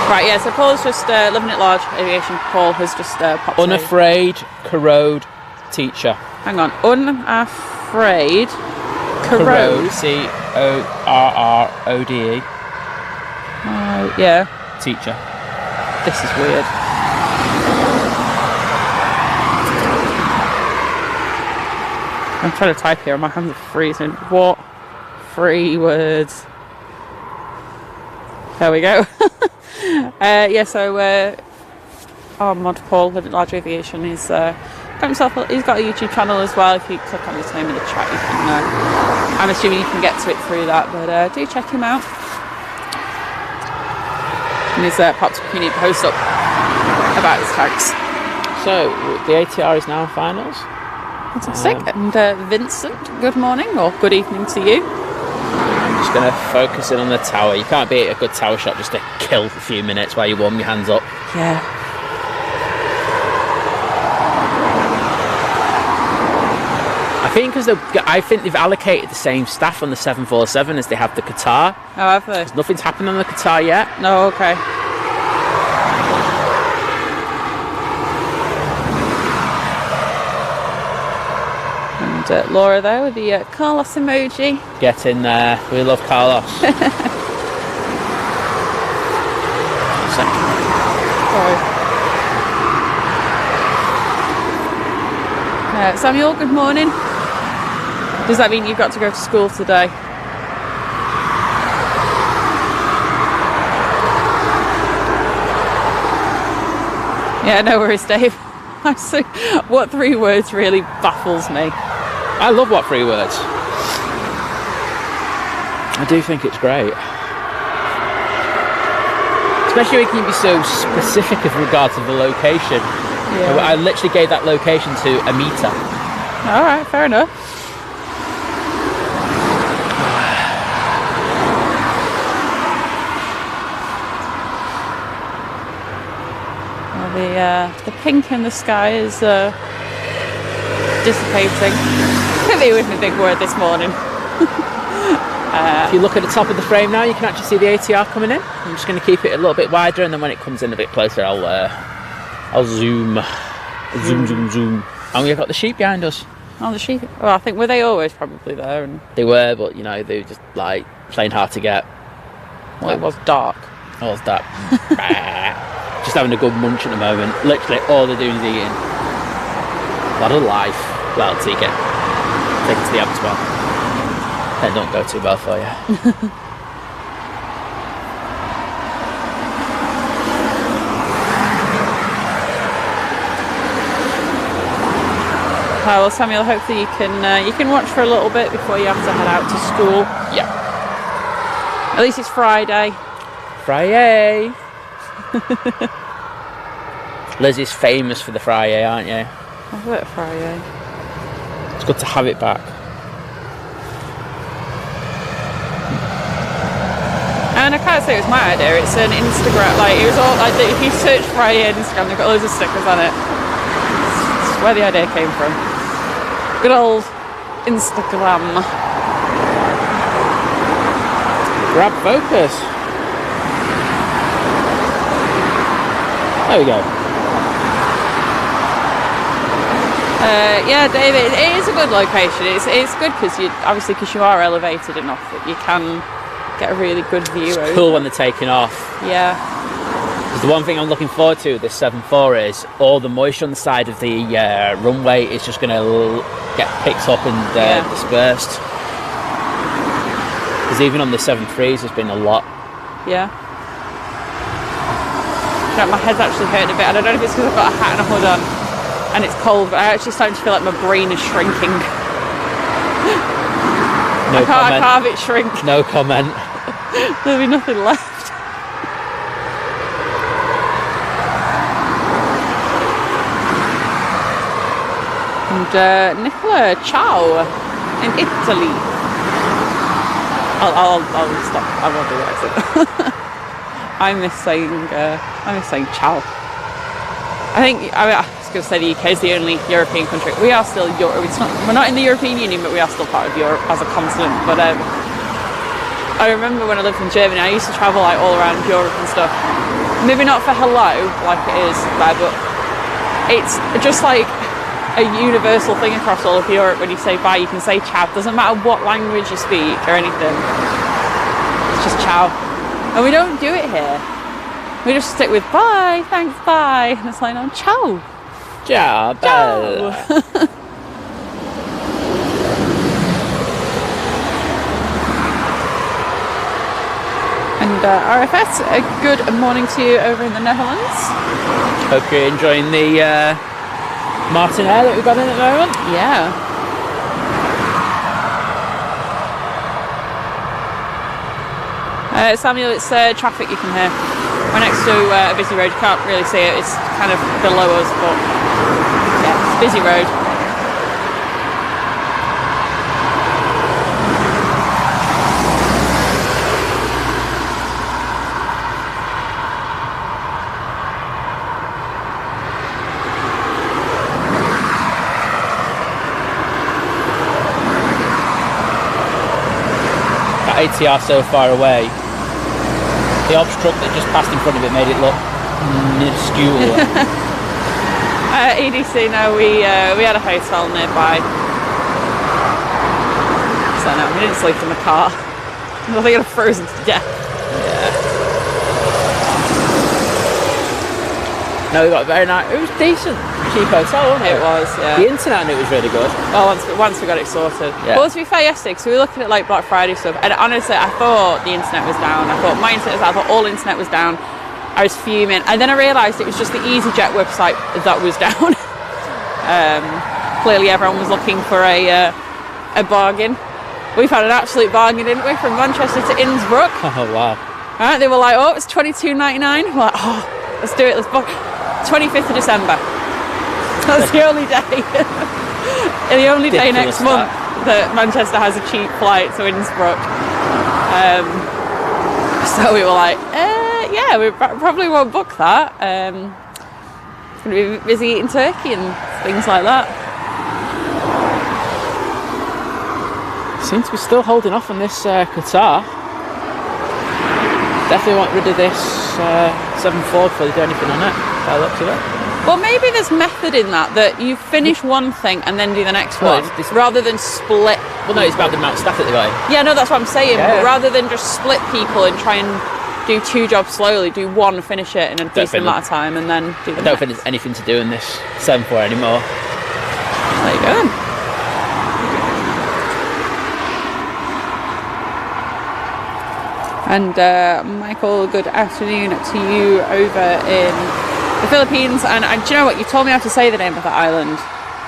Right, yeah, so Paul's just living at large. Aviation Paul has just popped Unafraid, corrode, teacher. Hang on. Unafraid, corrode. C-O-R-R-O-D-E. Yeah. Teacher. This is weird. I'm trying to type here and my hands are freezing. What three words? There we go. Yeah, so our mod Paul, living at large aviation, he's got a YouTube channel as well. If you click on his name in the chat, you can. I'm assuming you can get to it through that, but do check him out. And he's popped a community post up about his tags. So the ATR is now in finals. Fantastic. And Vincent, good morning or good evening to you. I'm just going to focus in on the tower. You can't beat a good tower shot just to kill for a few minutes while you warm your hands up. Yeah. I think they've allocated the same staff on the 747 as they have the Qatar. Oh, have they? Nothing's happened on the Qatar yet. No, okay. And Laura there with the Carlos emoji. Get in there. We love Carlos. Samuel, good morning. Does that mean you've got to go to school today? Yeah, no worries, Dave. What three words really baffles me? I love what three words. I do think it's great. Especially when you can be so specific with regard to the location. Yeah. I literally gave that location to a meter. Alright, fair enough. Well, the pink in the sky is dissipating. Hit me with my big word this morning. If you look at the top of the frame now, you can actually see the ATR coming in. I'm just going to keep it a little bit wider, and then when it comes in a bit closer, I'll zoom. Zoom. And we've got the sheep behind us. Oh, the sheep. Well, I think, were they always probably there? And they were, but they were just like playing hard to get. Well, it was dark. It was dark. Just having a good munch at the moment. Literally all they're doing is eating. lot of life. Well, till you get taken to the abattoir. They don't go too well for you. Well, Samuel, hopefully you can watch for a little bit before you have to head out to school. Yeah. At least it's Friday. Friday. Liz is famous for the Friday, aren't you? I've got Friday. It's good to have it back. And I can't say it was my idea. It's an Instagram. Like it was all like if you search Friday on Instagram, they've got loads of stickers on it. It's where the idea came from. Good old Instagram. Grab focus. There we go. Yeah, David, it is a good location. It's good because you are elevated enough that you can get a really good view. It's cool when they're taking off. Yeah. The one thing I'm looking forward to with this 7.4 is all the moisture on the side of the runway is just going to get picked up and dispersed. Because even on the 7.3s there's been a lot. Yeah. My head's actually hurting a bit. I don't know if it's because I've got a hat and a hood on and it's cold, but I actually starting to feel like my brain is shrinking. No comment. I can't have it shrink. No comment. There'll be nothing left. And Nicola, ciao, in Italy. I'll stop. I won't do the accent. I miss saying ciao. I was going to say the UK is the only European country. We are still Europe. We're not in the European Union, but we are still part of Europe as a continent. But I remember when I lived in Germany, I used to travel like all around Europe and stuff. Maybe not for hello like it is there, but it's just like a universal thing across all of Europe. When you say bye, you can say ciao. Doesn't matter what language you speak or anything. It's just ciao. And we don't do it here. We just stick with bye, thanks, bye. And it's like, no, ciao. Ciao, bella. And RFS, a good morning to you over in the Netherlands. Hope you're enjoying the Martinair that we've got in at the moment. Yeah. Samuel, it's traffic you can hear. We're next to a busy road. You can't really see it. It's kind of below us, but yeah, it's a busy road. That ATR so far away. The obs truck that just passed in front of it made it look minuscule. EDC, no, we had a hotel nearby. So no, we didn't sleep in the car. I think I'd have frozen to death. Yeah. No, we got a very nice. It was decent, cheap hotel, wasn't it? It was, yeah. The internet on it was really good. Well, once we got it sorted. Yeah. Well, to be fair, yesterday, because we were looking at like Black Friday stuff, and honestly, I thought the internet was down. I thought my internet was down. I thought all internet was down. I was fuming, and then I realised it was just the EasyJet website that was down. Clearly, everyone was looking for a bargain. We found an absolute bargain, didn't we, from Manchester to Innsbruck? Oh wow! All right, they were like, "Oh, it's $22.99." We're like, "Oh, let's do it. Let's book." 25th of December. That's the only day. The only day next month that Manchester has a cheap flight to Innsbruck. So we were like, yeah, we probably won't book that. It's going to be busy eating turkey and things like that. Seems to be still holding off on this Qatar. Definitely want rid of this 7.4 before they do anything on it, by the looks of it. Well, maybe there's method in that you finish one thing and then do the next Well, one, rather than split. Well, no, it's about the amount of staff that they got. Yeah, no, that's what I'm saying. Yeah. But rather than just split people and try and do two jobs slowly, do one, finish it in a decent amount of time, and then do the I don't think there's anything to do in this 7.4 anymore. Good. And Michael, good afternoon to you over in the Philippines. And do you know what? You told me how to say the name of that island,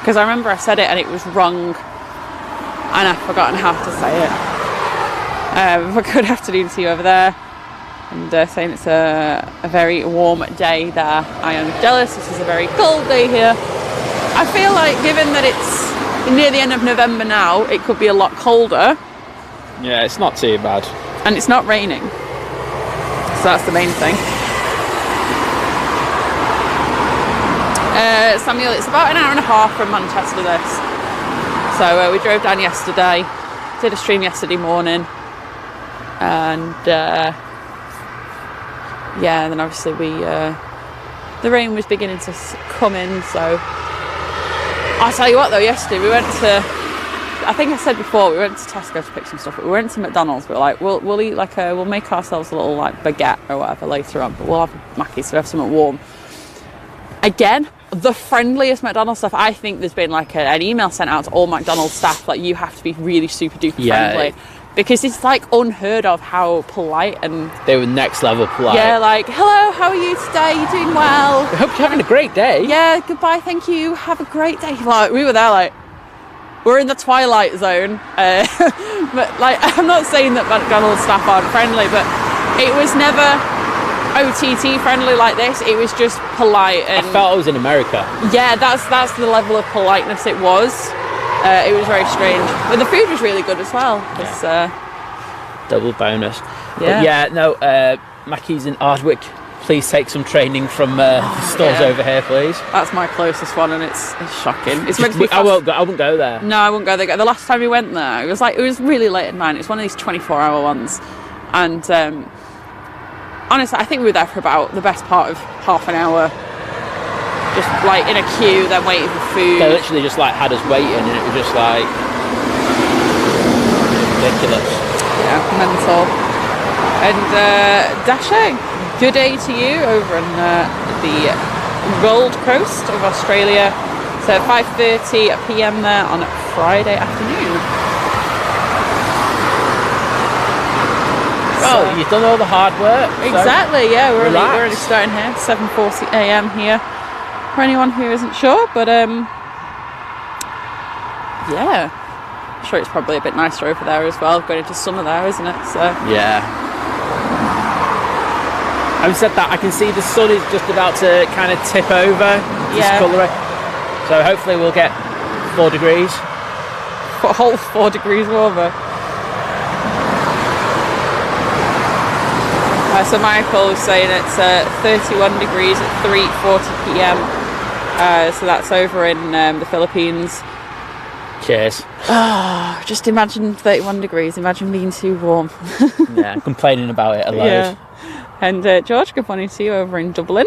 because I remember I said it and it was wrong, and I've forgotten how to say it. But good afternoon to you over there. And saying it's a very warm day there. I am jealous. This is a very cold day here. I feel like, given that it's near the end of November now, it could be a lot colder. Yeah, it's not too bad. And it's not raining. So that's the main thing. Samuel, it's about an hour and a half from Manchester, this. So we drove down yesterday, did a stream yesterday morning. And yeah, and then obviously the rain was beginning to come in, so I'll tell you what though, yesterday we went to, I think I said before, we went to Tesco to pick some stuff, but we went to McDonald's. We were like, we'll eat like we'll make ourselves a little like baguette or whatever later on, but we'll have Mackies, so we have something warm. Again, the friendliest McDonald's stuff. I think there's been like an email sent out to all McDonald's staff, like you have to be really super duper friendly. Because it's like unheard of how polite, and they were next level polite. Yeah, like, hello, how are you today? You doing well? I hope you're having a great day. Yeah, goodbye, thank you. Have a great day. Like, we were there like, we're in the twilight zone. But like, I'm not saying that McDonald's staff aren't friendly, but it was never OTT friendly like this. It was just polite. And I felt I was in America. Yeah, that's the level of politeness it was. It was very strange, but the food was really good as well. Double bonus. Yeah. But yeah, no, Mackie's in Ardwick. Please take some training from the stores over here, please. That's my closest one, and it's shocking. It's meant to be I won't go there. No, I won't go there. The last time we went there, it was really late at night. It's one of these 24-hour ones, and honestly, I think we were there for about the best part of half an hour. Just like in a queue, then waiting for food. They literally just like had us waiting, and it was just like ridiculous. Yeah, mental. And Dasha, good day to you over in the Gold Coast of Australia. So 5:30 p.m. there on Friday afternoon. Well, you've done all the hard work. Exactly. So yeah, we're already starting here. 7:40 a.m. here. For anyone who isn't sure, but yeah, I'm sure it's probably a bit nicer over there as well. Going into summer there, isn't it? So yeah. Having said that, I can see the sun is just about to kind of tip over, discolour it. So hopefully we'll get 4 degrees. A whole 4 degrees warmer. So Michael was saying it's 31 degrees at 3:40 p.m. So that's over in the Philippines. Cheers. Oh, just imagine 31 degrees. Imagine being too warm. Yeah, I'm complaining about it a load. Yeah. And George, good morning to you over in Dublin.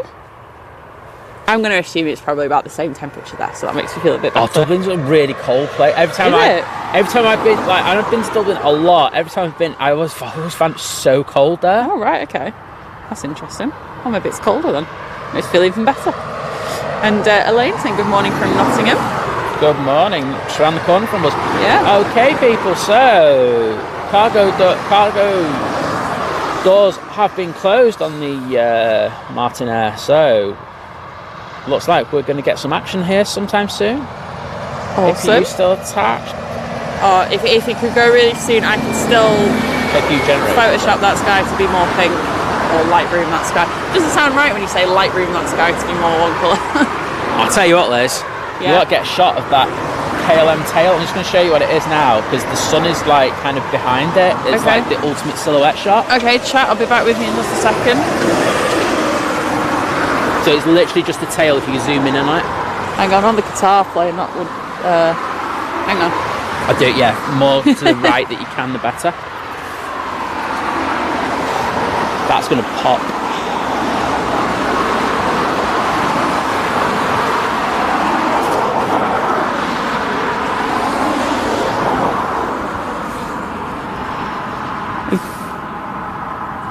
I'm going to assume it's probably about the same temperature there, so that makes me feel a bit better. Oh, Dublin's a really cold place. Every time I've been, like, I've been to Dublin a lot. Every time I've been, I always found it so cold there. Oh, right, okay. That's interesting. Oh, maybe it's colder then. Makes me feel even better. And Elaine saying good morning from Nottingham. Good morning. It's around the corner from us. Yeah. Okay, people. So cargo doors have been closed on the Martinair. So looks like we're going to get some action here sometime soon. Awesome. If you're still attached. Oh, if it could go really soon, I can still Photoshop that sky to be more pink. Or Lightroom that sky. Doesn't sound right when you say Lightroom that sky to be more one colour. I'll tell you what, Liz. You want to get a shot of that KLM tail. I'm just going to show you what it is now, because the sun is like kind of behind it. It's like the ultimate silhouette shot. Okay, chat. I'll be back with you in just a second. So it's literally just the tail if you zoom in on it. Hang on the Qatar plane. That would. Hang on. I do it. Yeah, more to the right that you can, the better. That's going to pop.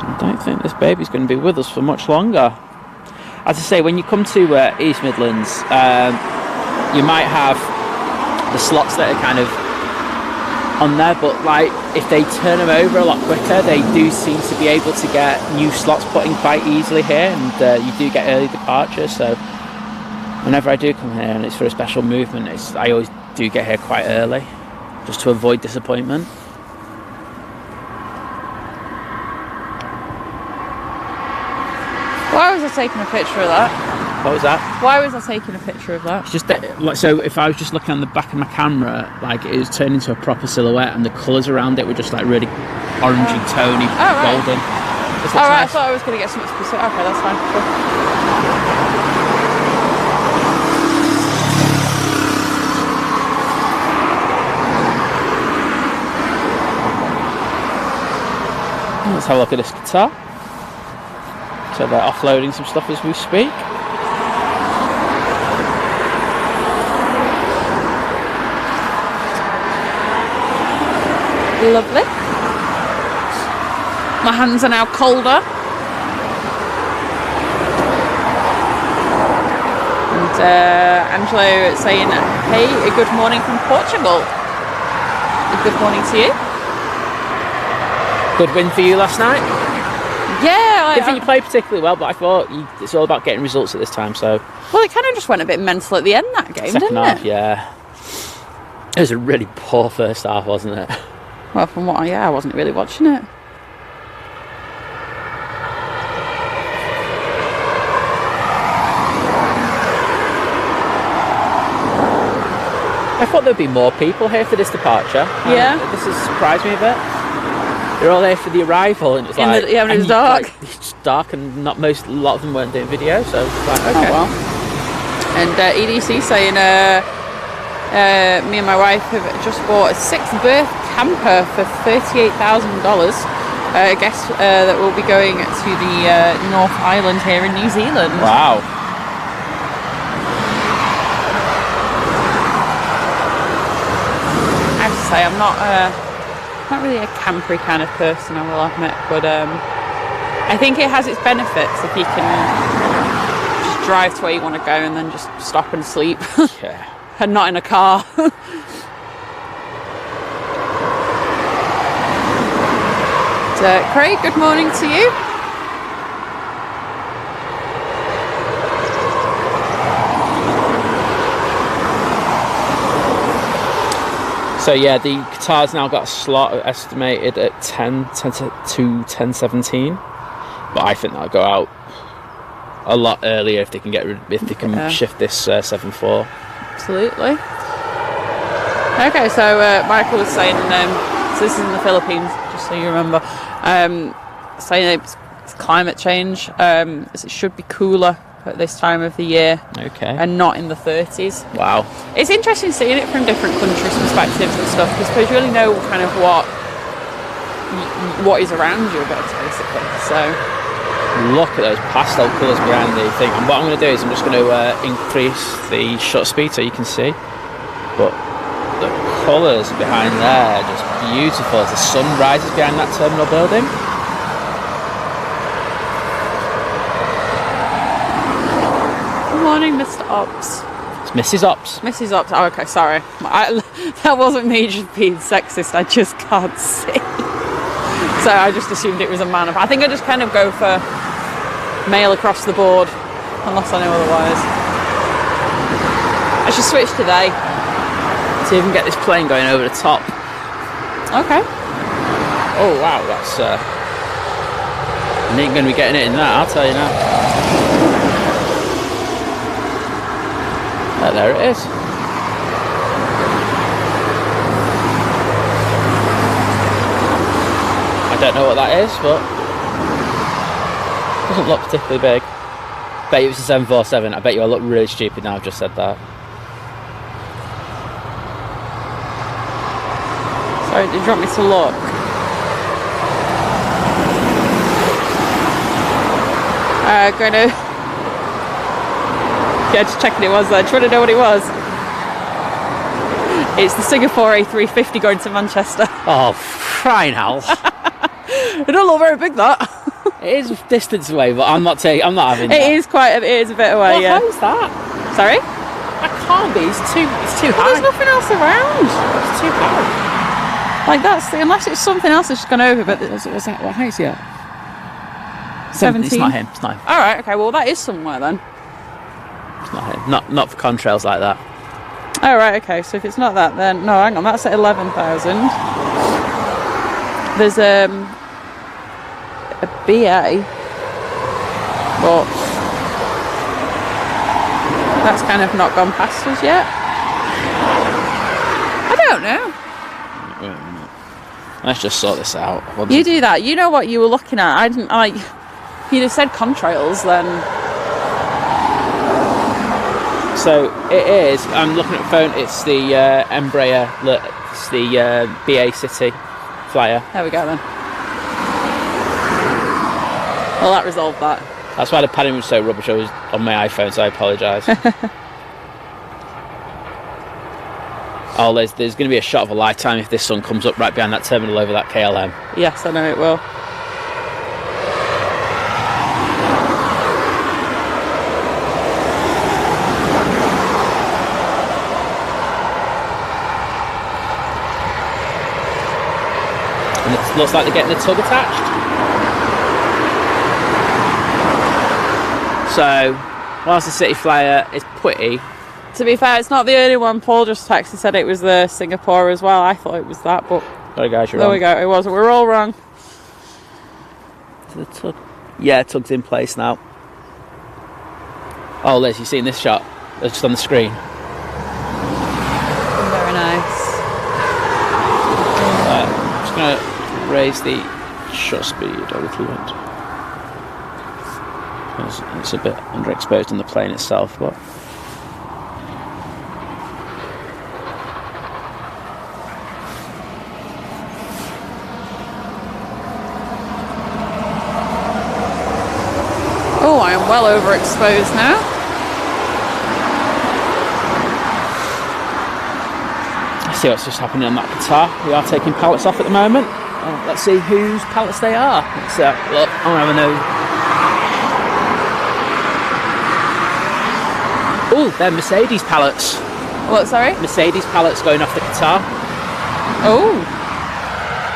I don't think this baby's going to be with us for much longer. As I say, when you come to East Midlands, you might have the slots that are kind of on there, but like if they turn them over a lot quicker, they do seem to be able to get new slots put in quite easily here, and you do get early departure. So whenever I do come here and it's for a special movement, I always do get here quite early, just to avoid disappointment. Why was I taking a picture of that? What was that? Why was I taking a picture of that? It's just that, like, so if I was just looking on the back of my camera, like it was turned into a proper silhouette, and the colours around it were just like really orangey, tony, golden. Oh right, I thought I was going to get something specific. Okay, that's fine. Cool. Let's have a look at this Qatar. So they're offloading some stuff as we speak. Lovely. My hands are now colder. And Angelo saying, hey, a good morning from Portugal. A good morning to you. Good win for you last night? Yeah. I didn't think you played particularly well, but I thought it's all about getting results at this time. So. Well, it kind of just went a bit mental at the end, that game, Second didn't half, it? yeah. It was a really poor first half, wasn't it? Well, from what I wasn't really watching it. I thought there'd be more people here for this departure. Yeah. This has surprised me a bit. They're all there for the arrival, and it's like when it was dark. Like, it's dark, and a lot of them weren't doing video, so it's like, okay. Oh, well. And EDC saying, me and my wife have just bought a 6-berth camper for $38,000. I guess that will be going to the North Island here in New Zealand. Wow. I have to say, I'm not really a campery kind of person, I will admit, but I think it has its benefits if you can just drive to where you want to go and then just stop and sleep. Yeah. And not in a car. Craig, good morning to you. So yeah, the Qatar's now got a slot estimated at 10 to 10:17, but I think that'll go out a lot earlier if they can shift this 7-4. Absolutely. Okay, so Michael was saying, so this is in the Philippines, just so you remember, saying it's climate change, it should be cooler at this time of the year. Okay. And not in the 30s. Wow. It's interesting seeing it from different countries' perspectives and stuff, because you really know kind of what is around you a bit, basically. So. Look at those pastel colours behind the thing. And what I'm going to do is I'm just going to increase the shutter speed so you can see. But the colours behind there are just beautiful as the sun rises behind that terminal building. Good morning, Mr. Ops. It's Mrs. Ops. Mrs. Ops. Oh, okay, sorry. That wasn't me just being sexist. I just can't see. So I just assumed it was a man. I think I just kind of go for male across the board, unless I know otherwise. I should switch today. To even get this plane going over the top. Okay. Oh wow, that's you ain't going to be getting it in that, I'll tell you now. There it is. I don't know what that is, but it doesn't look particularly big. Bet you it's a 747. I bet you I look really stupid now I've just said that. Sorry, did you want me to look? Going to... Yeah, just checking it was there. Do you want to know what it was? It's the Singapore A350 going to Manchester. Oh, crying out. It don't look very big, that. It is distance away, but I'm not having that. It is a bit away, What yeah. hell's that? Sorry? That can't be. It's too Well, high. there's nothing else around. It's too high. Like unless it's something else that's just gone over. But What's that? What height is he at? 17. It's not him. It's not him. All right. Okay. Well, that is somewhere then. It's not him. Not for contrails like that. Oh, right, okay, so if it's not that, then... No, hang on, that's at 11,000. There's a BA, but that's kind of not gone past us yet. I don't know. Wait a minute. Let's just sort this out. You do that. You know what you were looking at. I didn't, like... If you'd have said contrails, then... So it is. I'm looking at the phone. It's the Embraer. It's the BA City flyer. There we go then. Well, that resolved that. That's why the padding was so rubbish. I was on my iPhone, so I apologise. Oh, there's going to be a shot of a lifetime if this sun comes up right behind that terminal over that KLM. Yes, I know it will. And it looks like they're getting the tug attached. So, whilst the City Flyer is pretty... To be fair, it's not the only one. Paul just texted, said it was the Singapore as well. I thought it was that, but... Sorry guys, you're there wrong. we go, it was. We're all wrong. To the tug. Yeah, tug's in place now. Oh, Liz, you seen this shot? It's just on the screen. Very nice. I'm just going to raise the shutter speed a little bit. Because it's a bit underexposed on the plane itself, but... Oh, I am well overexposed now. Let's see what's just happening on that Qatar. We are taking pallets off at the moment. Let's see whose pallets they are. Let's look, I want to have a nose. Oh, they're Mercedes pallets. What, sorry? Mercedes pallets going off the Qatar. Oh.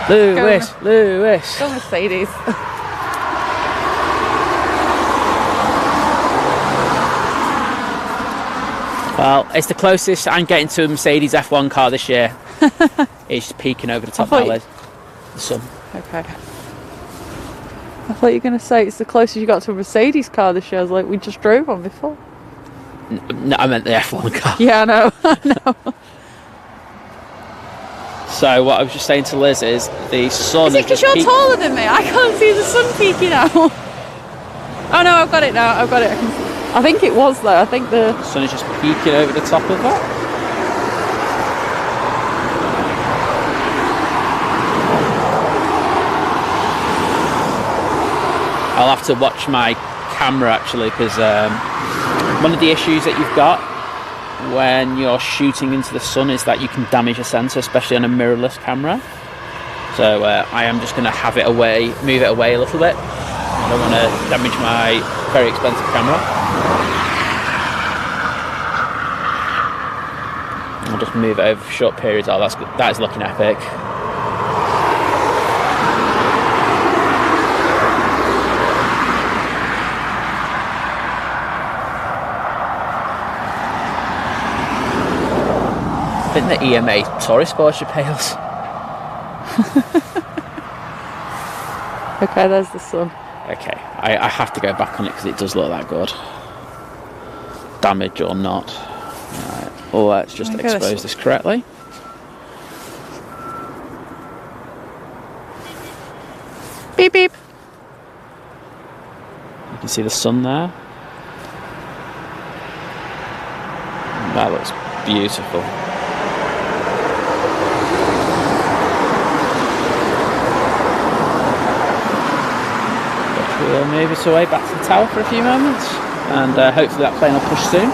Lewis. Go Mercedes. Well, it's the closest I'm getting to a Mercedes F1 car this year. It's peeking over the top of the sun. Okay. I thought you were going to say it's the closest you got to a Mercedes car this year. I was like, we just drove one before. No, I meant the F1 car. Yeah, I know. I know. So what I was just saying to Liz is the sun... Is it because you're taller than me? I can't see the sun peeking out. Oh no, I've got it now. I've got it. I think it was though. I think the sun is just peeking over the top of that. I'll have to watch my camera actually, because one of the issues that you've got when you're shooting into the sun is that you can damage a sensor, especially on a mirrorless camera. So I am just going to have it away, move it away a little bit. I don't want to damage my very expensive camera. I'll just move it over for short periods. Oh, that is looking epic. I think the EMA tourist board should pay us. Okay, there's the sun. Okay, I have to go back on it because it does look that good. Damage or not. Right. Oh, let's just expose this correctly. Beep beep. You can see the sun there. That looks beautiful. We'll move it away back to the tower for a few moments, and hopefully that plane will push soon.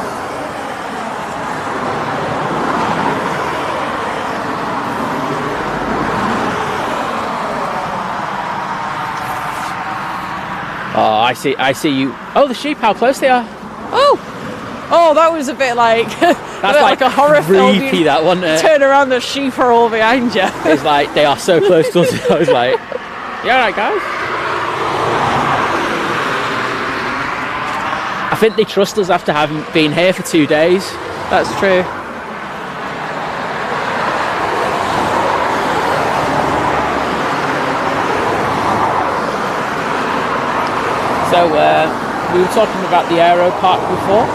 Oh, I see you. Oh, the sheep, how close they are. Oh, Oh, that was a bit like That's like a horror film. creepy, that, wasn't it? Turn around, the sheep are all behind you. It's like they are so close to us. I was like, "You alright, guys?" I think they trust us after having been here for 2 days. That's true. So we were talking about the aero park before,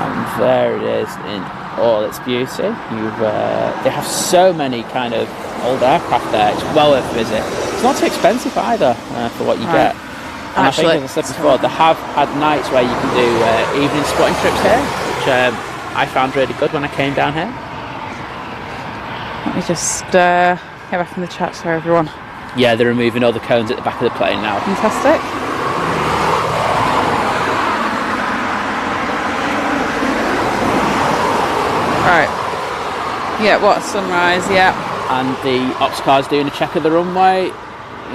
and there it is in all its beauty. They have so many kind of old aircraft there. It's well worth a visit. It's not too expensive either for what you get. And Actually, I think, as I said before, they have had nights where you can do evening spotting trips here, which I found really good when I came down here. Let me just get back in the chat for everyone. Yeah, they're removing all the cones at the back of the plane now. Fantastic. Right. Yeah, what, sunrise, yeah. And the ops car's doing a check of the runway.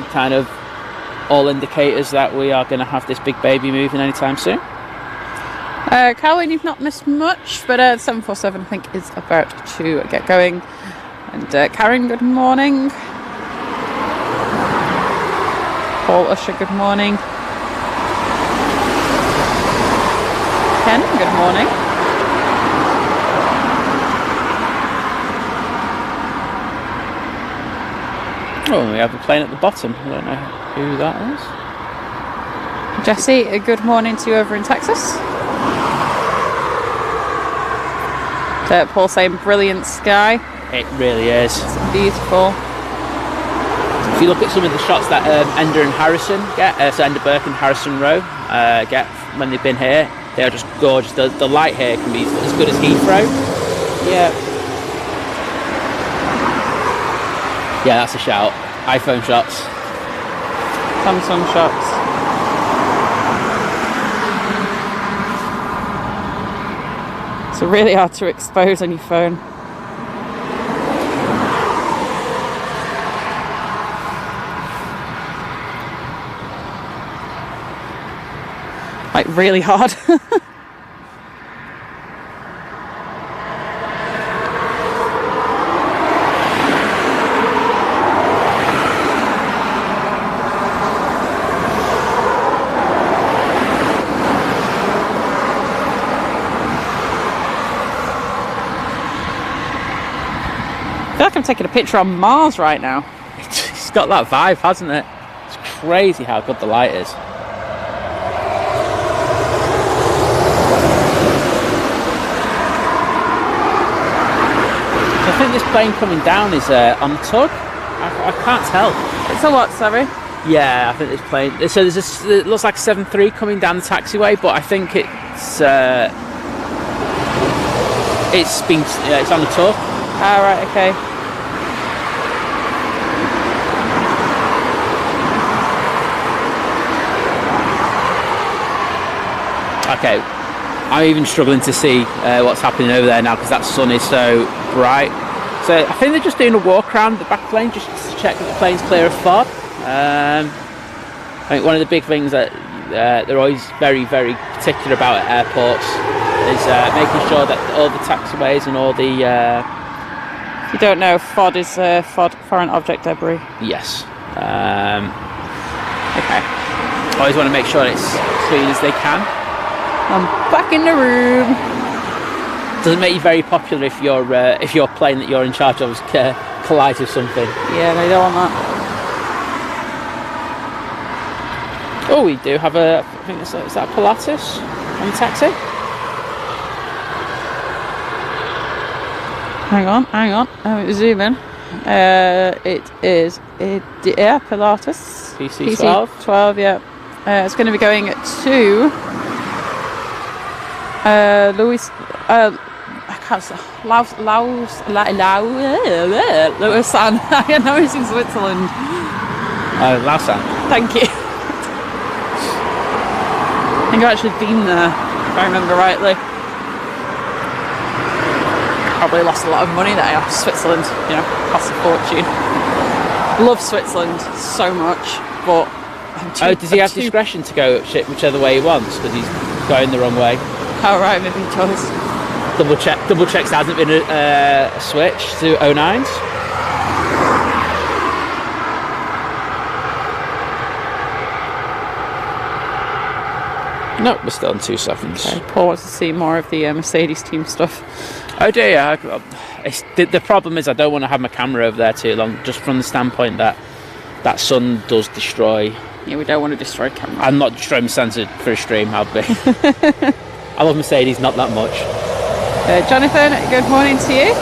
Kind of all indicators that we are going to have this big baby moving anytime soon. Caroline, you've not missed much, but 747 I think is about to get going. And Karen, good morning. Paul Usher, good morning. Ken, good morning. Oh, we have a plane at the bottom. I don't know who that is. Jesse, a good morning to you over in Texas. Paul saying brilliant sky. It really is. It's beautiful. If you look at some of the shots that Ender and Harrison get, so Ender Burke and Harrison Rowe get when they've been here, they are just gorgeous. The light here can be as good as Heathrow. Yeah. Yeah, that's a shout. iPhone shots. Samsung shots. So really hard to expose on your phone. Like really hard. I feel like I'm taking a picture on Mars right now. It's got that vibe, hasn't it? It's crazy how good the light is. I think this plane coming down is on tug. I can't tell. It's a what, sorry? Yeah, I think this plane. So there's it looks like a 7-3 coming down the taxiway, but I think it's on the tug. Ah, right, okay. Okay, I'm even struggling to see what's happening over there now because that sun is so bright. So I think they're just doing a walk around the back plane just to check that the plane's clear of fog. I think one of the big things that they're always very, very particular about at airports is making sure that all the taxiways and all the... If you don't know, FOD is foreign object debris. Yes. Okay. Always want to make sure it's clean as they can. I'm back in the room. Doesn't make you very popular if your plane that you're in charge of collides with something. Yeah, no, you don't want that. Oh, we do have a. I think is that Pilatus on the taxi? Hang on. Zoom in. It is. Yeah, Pilatus. PC12. PC12, yeah. It's going to be going to. Louis. I can't say. Lausanne. I know it's in Switzerland. Lausanne. Thank you. I think I've actually been there, if I remember rightly. Probably lost a lot of money there. Switzerland, costs a fortune. Love Switzerland so much, but Does he have discretion to go whichever way he wants because he's going the wrong way? Oh right, maybe he does. Double checks there hasn't been a switch to 09s. No, we're still on 2 seconds. Okay. Paul wants to see more of the Mercedes team stuff. Oh dear, the problem is I don't want to have my camera over there too long, just from the standpoint that that sun does destroy. Yeah, we don't want to destroy camera. I'm not destroying my sensor for a stream, I'll be. I love Mercedes, not that much. Jonathan, good morning to you.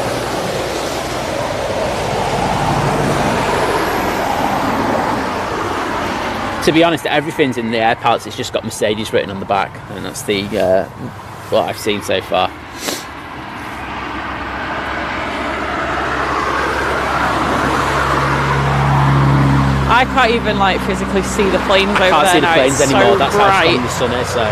To be honest, everything's in the air parts. It's just got Mercedes written on the back, and that's the what I've seen so far. I can't even like physically see the planes over there. I can't see the planes anymore. So that's bright. how strong the sun is. So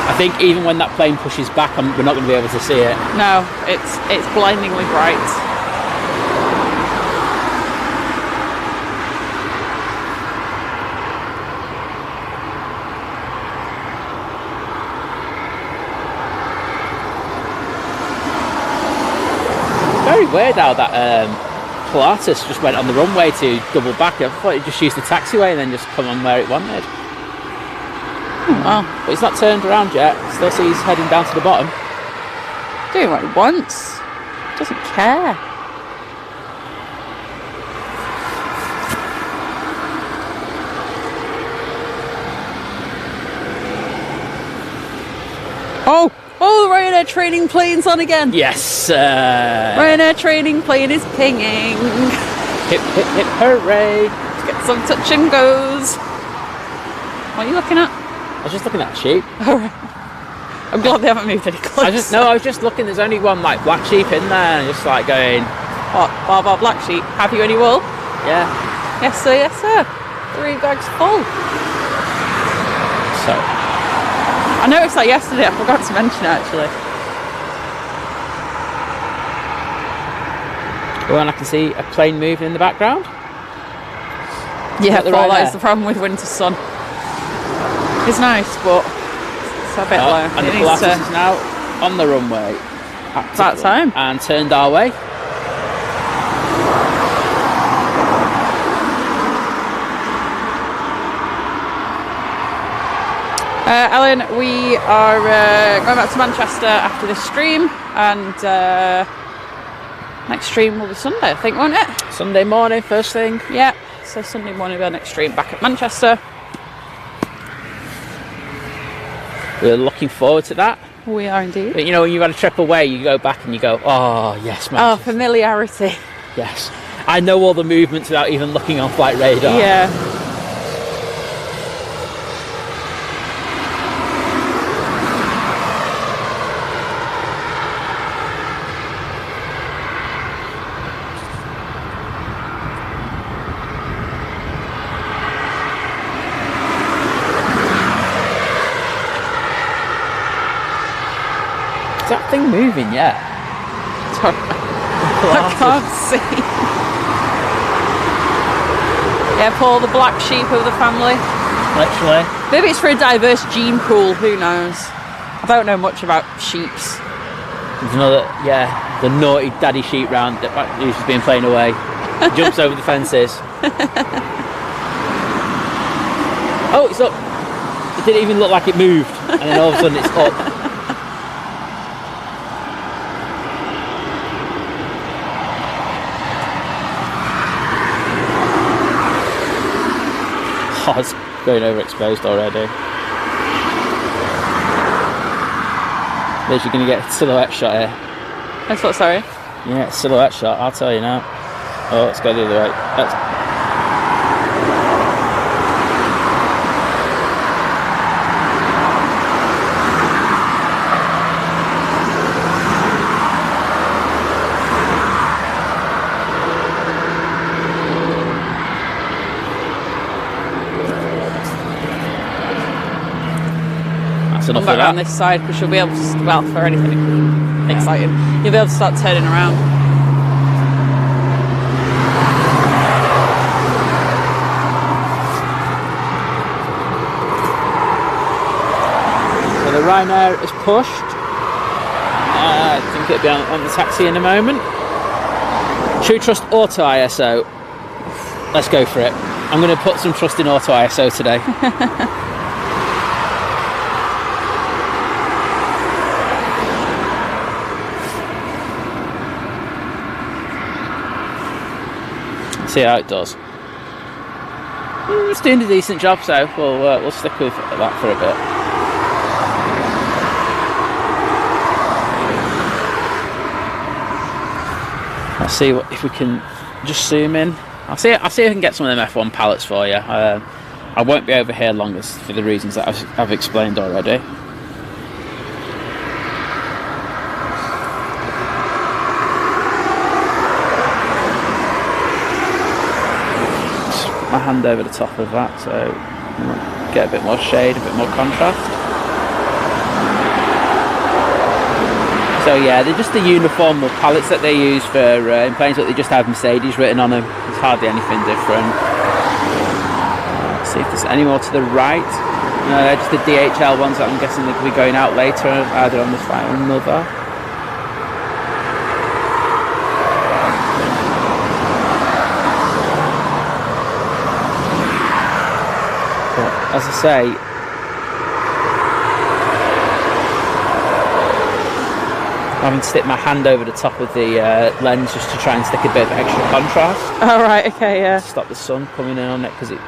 I think even when that plane pushes back, we're not going to be able to see it. No, it's blindingly bright. Very weird how that Pilatus just went on the runway to double back. I thought it just used the taxiway and then just come on where it wanted. Well, but it's not turned around yet. Still see he's heading down to the bottom. Doing what he wants. Doesn't care. Oh, the Ryanair training plane's on again. Yes. Ryanair training plane is pinging. Hip, hip, hip, hooray. Let's get some touch and goes. What are you looking at? I was just looking at sheep. Alright. I'm glad they haven't moved any closer. I was just looking. There's only one like black sheep in there, and just like going. What? Bar black sheep. Have you any wool? Yeah. Yes sir. Yes sir. 3 bags full. So. I noticed that yesterday. I forgot to mention it actually. Well, and I can see a plane moving in the background. Yeah, that is the problem with winter sun. It's nice, but it's a bit low. And the Pilatus is now on the runway. It's that time. And turned our way. Ellen, we are going back to Manchester after this stream, and next stream will be Sunday, I think, won't it? Sunday morning, first thing. Yeah, so Sunday morning, our next stream back at Manchester. We're looking forward to that. We are indeed. But you know, when you've had a trip away, you go back and you go, oh, yes, Manchester. Oh, familiarity. Yes. I know all the movements without even looking on flight radar. Yeah. Is that thing moving yet? I can't see. Yeah, Paul, the black sheep of the family. Literally. Maybe it's for a diverse gene pool, who knows? I don't know much about sheeps. There's another, the naughty daddy sheep round that who's just been playing away. Jumps over the fences. Oh, it's up. It didn't even look like it moved. And then all of a sudden it's up. Oh, it's going overexposed already. There's you're going to get a silhouette shot here. That's what, sorry? Yeah, silhouette shot, I'll tell you now. Oh, let's go the other way. Come back around this side because you'll be able to, well, for anything exciting, you'll be able to start turning around. Ryanair is pushed. I think it'll be on the taxi in a moment. Should we trust Auto ISO? Let's go for it. I'm going to put some trust in Auto ISO today. See how it does. It's doing a decent job, so we'll stick with that for a bit. I'll see if we can just zoom in. I'll see if I can get some of them F1 pallets for you. I won't be over here long for the reasons that I've explained already. My hand over the top of that, so get a bit more shade, a bit more contrast. So yeah, they're just the uniform pallets that they use for in planes, but they just have Mercedes written on them. There's hardly anything different. See if there's any more to the right. No, they're just the DHL ones that I'm guessing they could be going out later, either on this flight or another. As I say, I'm having to stick my hand over the top of the lens just to try and stick a bit of extra contrast. Oh right, okay, yeah. Stop the sun coming in on it because it.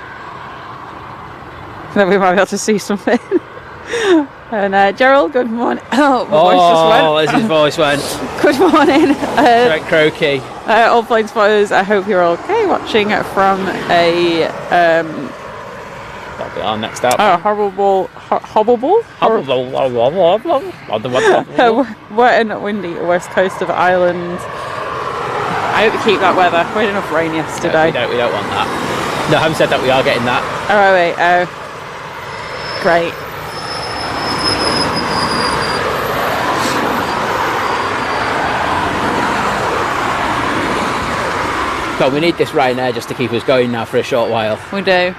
Then we might be able to see something. And Gerald, good morning. Oh, my voice just went. Oh, as his voice went. Good morning. Right, croaky. All Planespotters, I hope you're okay. Watching from a That'll be our next out. horrible. Wet and windy west coast of Ireland. I hope you keep that weather. We had enough rain yesterday. No, we don't want that. No, having said that, we are getting that. Oh wait, great. But we need this Ryanair just to keep us going now for a short while. We do.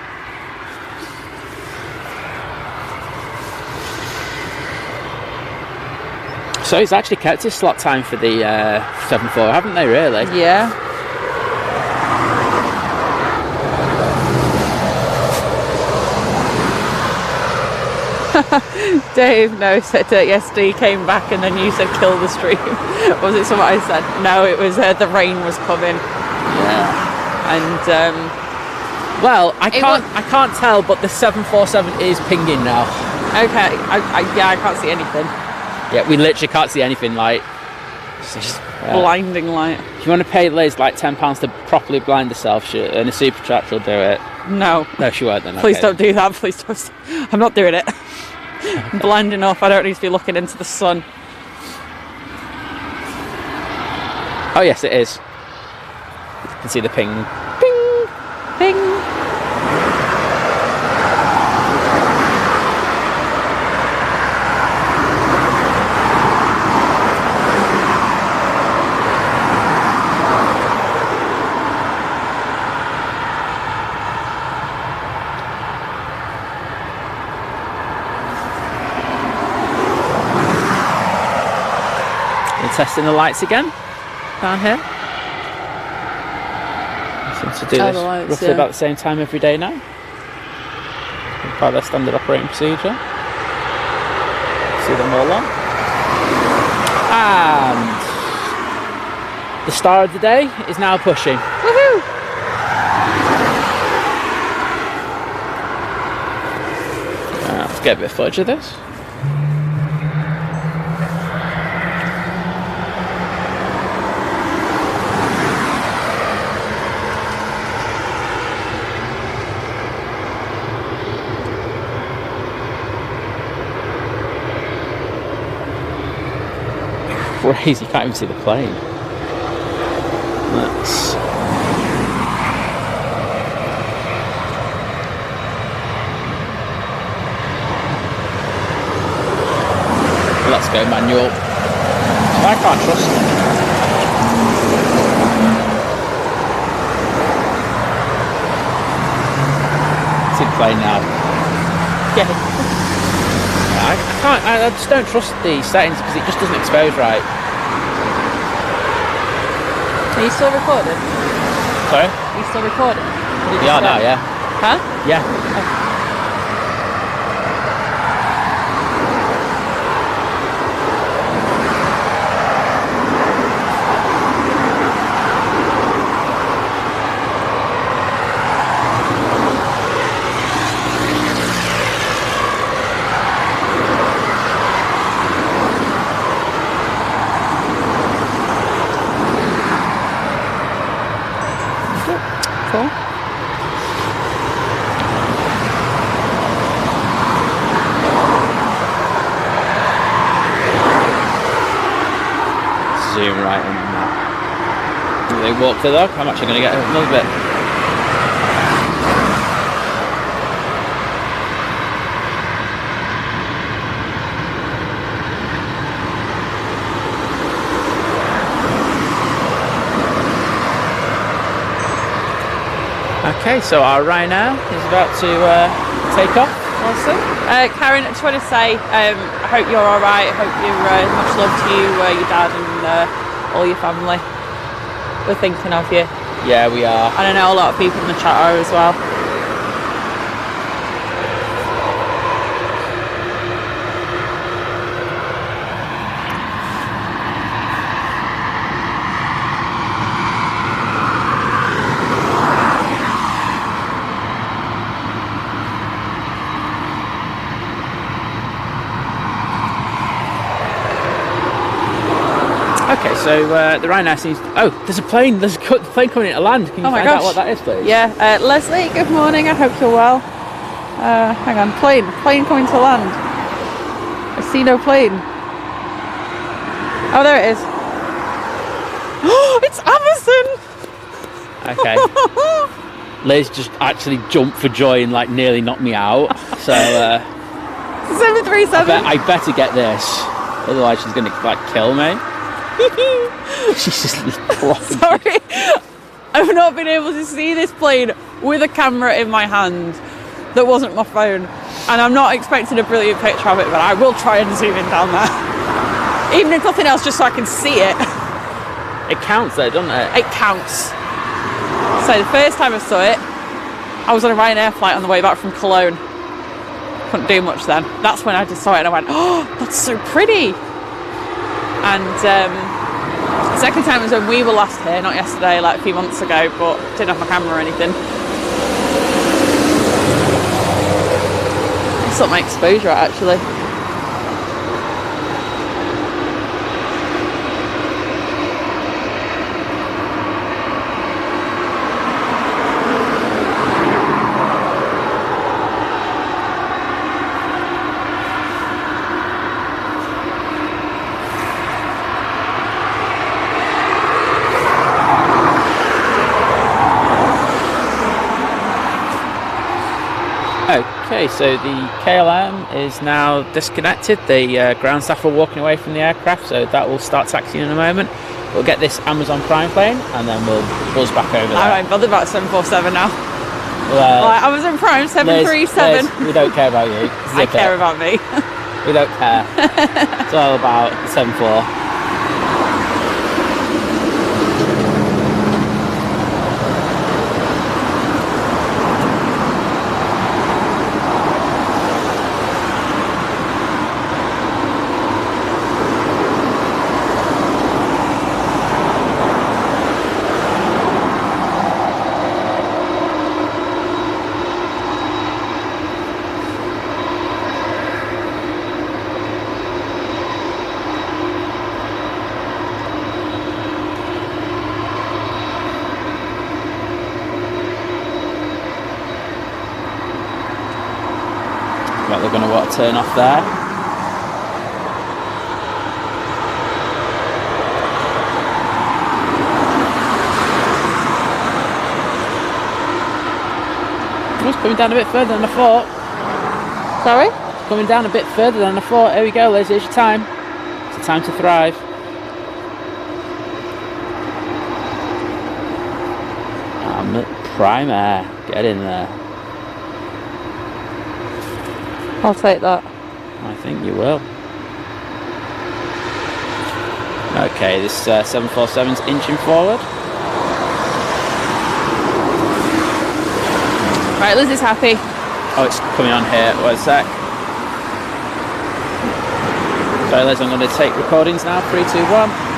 So it's actually kept his slot time for the 7.4, haven't they, really? Yeah. Dave, no, said yesterday he came back and then you said kill the stream. Was it something I said? No, it was the rain was coming. Yeah. And well, I can't tell, but the 747 is pinging now. okay, I can't see anything. Yeah, we literally can't see anything. Like, it's just, Blinding light. If you want to pay Liz like £10 to properly blind herself, and a super chat, she'll do it. No. No, she won't then. Please okay. don't do that. Please don't. I'm not doing it. I'm blind enough. I don't need to be looking into the sun. Oh yes, it is. You can see the ping. Ping, ping. Testing the lights again down here. I seem to do this lights, roughly about the same time every day now. By their standard operating procedure. See them all on. And the star of the day is now pushing. Woohoo! Let's get a bit of footage of this. Crazy, you can't even see the plane. Let's go manual. I can't trust it. See the plane now. Yeah. I can't. I just don't trust the settings because it just doesn't expose right. Are you still recording? Sorry? Are you still recording? We are now, yeah. Huh? Yeah. Oh. Cool. Zoom right in on that. They walk the dog. I'm actually going to get a little bit. Okay, so our Ryanair is about to take off. Awesome. Karen, I just want to say, I hope you're all right. I hope you're much love to you, your dad, and all your family. We're thinking of you. Yeah, we are. And I know a lot of people in the chat are as well. Okay, so the Ryanair seems. Oh, there's a plane. There's a plane coming in to land. Can you find out what that is, please? Yeah, Leslie, good morning. I hope you're well. Hang on, plane coming to land. I see no plane. Oh, there it is. Oh, it's Amazon. Okay. Liz just actually jumped for joy and like nearly knocked me out. So 737. I better get this, otherwise she's gonna like kill me. She's just sorry, I've not been able to see this plane with a camera in my hand that wasn't my phone, and I'm not expecting a brilliant picture of it, but I will try and zoom in down there, even if nothing else, just so I can see it. It counts though, doesn't it? It counts. So the first time I saw it, I was on a Ryanair flight on the way back from Cologne. Couldn't do much then. That's when I just saw it and I went, oh, that's so pretty. And second time was when we were last here, not yesterday, like a few months ago, but didn't have my camera or anything. It's up my exposure actually. Okay, so the KLM is now disconnected. The ground staff are walking away from the aircraft, so that will start taxiing in a moment. We'll get this Amazon Prime plane and then we'll buzz back over there. I don't bother about 747 now. Well, like, Amazon Prime 737. Liz, we don't care about you. I care about me. We don't care. It's all about 74. They're going to want to turn off there. It's coming down a bit further than I thought. Sorry? It's coming down a bit further than I thought. Here we go, Liz. Here's your time. It's a time to thrive. I'm at Prime Air. Get in there. I'll take that. I think you will. Okay, this 747's inching forward. Right, Liz is happy. Oh, it's coming on here. Wait a sec. So Liz, I'm going to take recordings now. 3, 2, 1.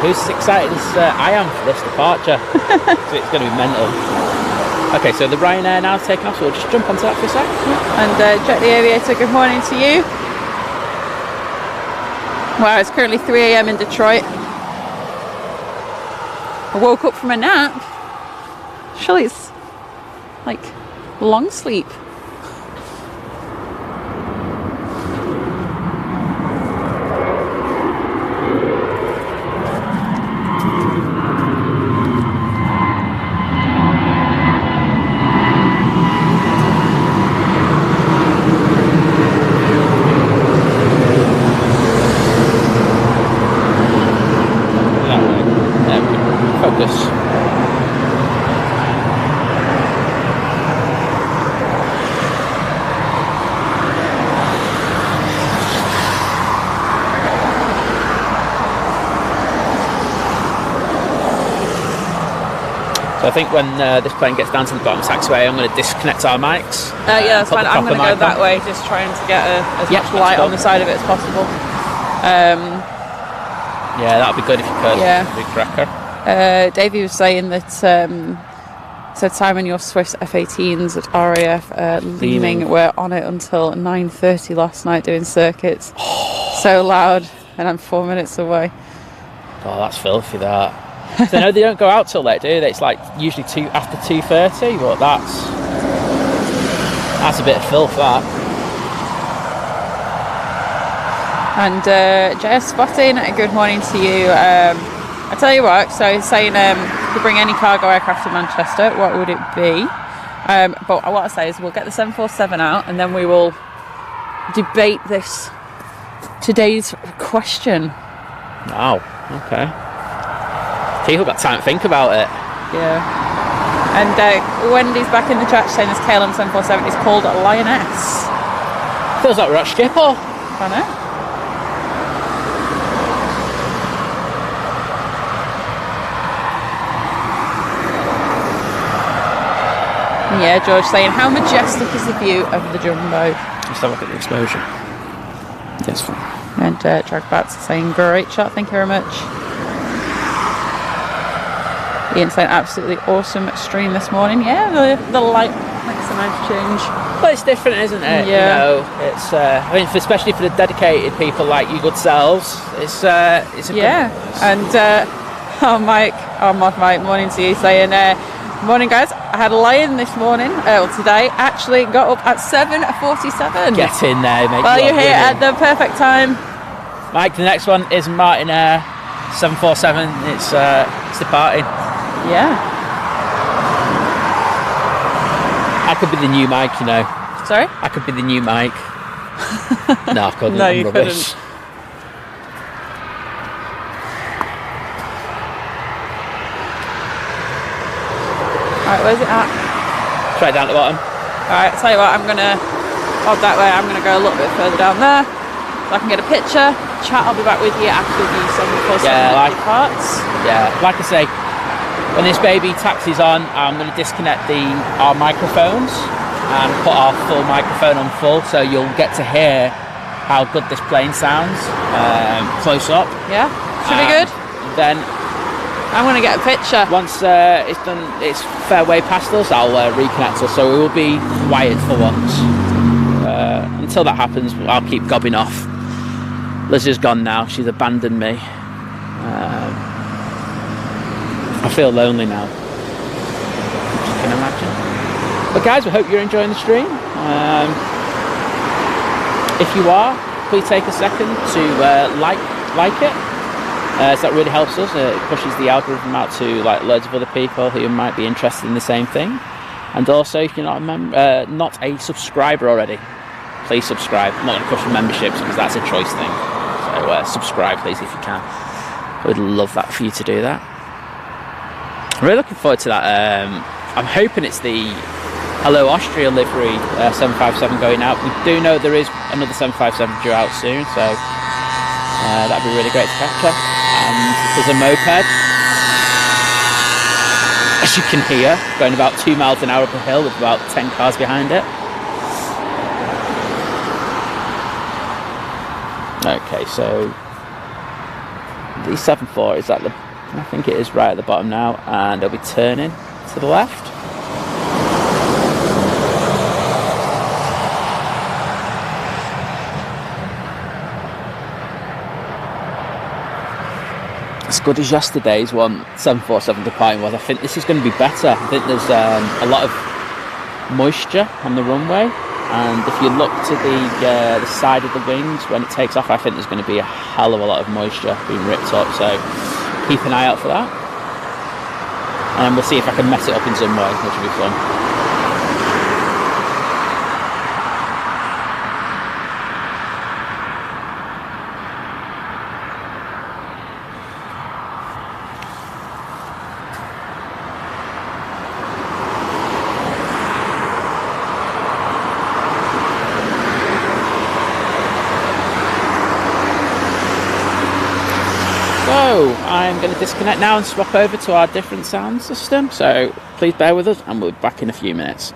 Who's as excited as I am for this departure? So it's going to be mental. Okay, so the Ryanair now taking off, so we'll just jump onto that for a sec. And Jet the Aviator, good morning to you. Wow, it's currently 3 a.m. in Detroit. I woke up from a nap. Surely it's like long sleep. So I think when this plane gets down to the bottom taxiway, I'm going to disconnect our mics. Yeah, that's fine. I'm going to go that way, just trying to get as much light on the side of it as possible. Yeah, that would be good if you could. Yeah. Big cracker. Davey was saying that said Simon, your Swiss F-18s at RAF Leeming were on it until 9:30 last night doing circuits. So loud, and I'm 4 minutes away. Oh, that's filthy, that. So no, they don't go out till late, do they? It's like usually after 2:30, but that's a bit of filth, that. And JS Spotting, good morning to you. I tell you what, so he's saying if you bring any cargo aircraft to Manchester, what would it be? But what I say is we'll get the 747 out and then we will debate today's question. Wow, okay. People got time to think about it. Yeah. And Wendy's back in the chat saying this KLM 747 is called a Lioness. Feels like we're at Schiphol. I know. Yeah, George saying, how majestic is the view of the Jumbo? Just have a look at the exposure. Yes, fine. And Dragbats saying, great shot, thank you very much. Ian saying, absolutely awesome stream this morning. Yeah, the light makes a nice change. But it's different, isn't it? Yeah. You know, it's I mean, especially for the dedicated people like you good selves, it's a yeah. Good... And Mike, morning to you, saying, morning guys, I had a lie-in this morning, today, actually got up at 7:47. Get in there, mate. Well, you're here at the perfect time. Mike, the next one is Martinair 747. It's departing. Yeah. I could be the new Mike, you know. Sorry? I could be the new Mike. No, I couldn't. No, I'm you rubbish. couldn't. Alright, where's it at? It's right down at the bottom. Alright, tell you what, I'm gonna bob that way. I'm gonna go a little bit further down there so I can get a picture. Chat, I'll be back with you after the 747 departs. Yeah, like I say, when this baby taxis on, I'm going to disconnect our microphones and put our full microphone on full, so you'll get to hear how good this plane sounds close up. Yeah, should be good. Then I'm going to get a picture. Once it's done, it's fair way past us, I'll reconnect us, so we will be wired for once. until that happens, I'll keep gobbing off. Lizz is gone now. She's abandoned me. I feel lonely now. You can imagine. But guys, we hope you're enjoying the stream. If you are, please take a second to like it. So that really helps us. It pushes the algorithm out to like loads of other people who might be interested in the same thing. And also, if you're not a subscriber already, please subscribe. I'm not going to push for memberships because that's a choice thing. So subscribe, please, if you can. I would love that for you to do that. I'm really looking forward to that. I'm hoping it's the Hello Austria livery 757 going out. We do know there is another 757 due out soon, so that'd be really great to capture. And there's a moped, as you can hear, going about 2 miles an hour up a hill with about 10 cars behind it. Okay, so the 74 is at the, I think it is right at the bottom now, and it'll be turning to the left. As good as yesterday's 747 departing was, I think this is going to be better. I think there's a lot of moisture on the runway, and if you look to the side of the wings when it takes off, I think there's going to be a hell of a lot of moisture being ripped up, so keep an eye out for that. And then we'll see if I can mess it up in some way, which will be fun. So I'm going to disconnect now and swap over to our different sound system, so please bear with us and we'll be back in a few minutes.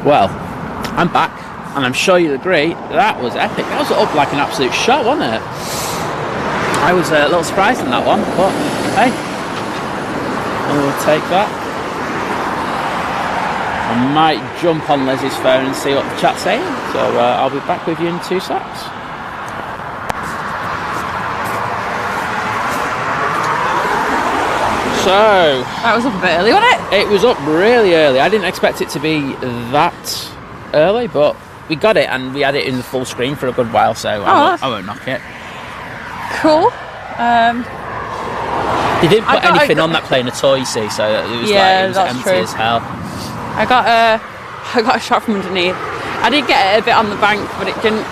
Well, I'm back, and I'm sure you'll agree, that was epic. That was up like an absolute shot, wasn't it? I was a little surprised in that one, but hey, we'll take that. I might jump on Lizz's phone and see what the chat's saying, so I'll be back with you in 2 secs. So that was up a bit early, wasn't it? It was up really early. I didn't expect it to be that early, but we got it, and we had it in the full screen for a good while, so I won't knock it. Cool. They didn't put anything on that plane at all, you see, so it was, it was empty as hell. I I got a shot from underneath. I did get it a bit on the bank, but it didn't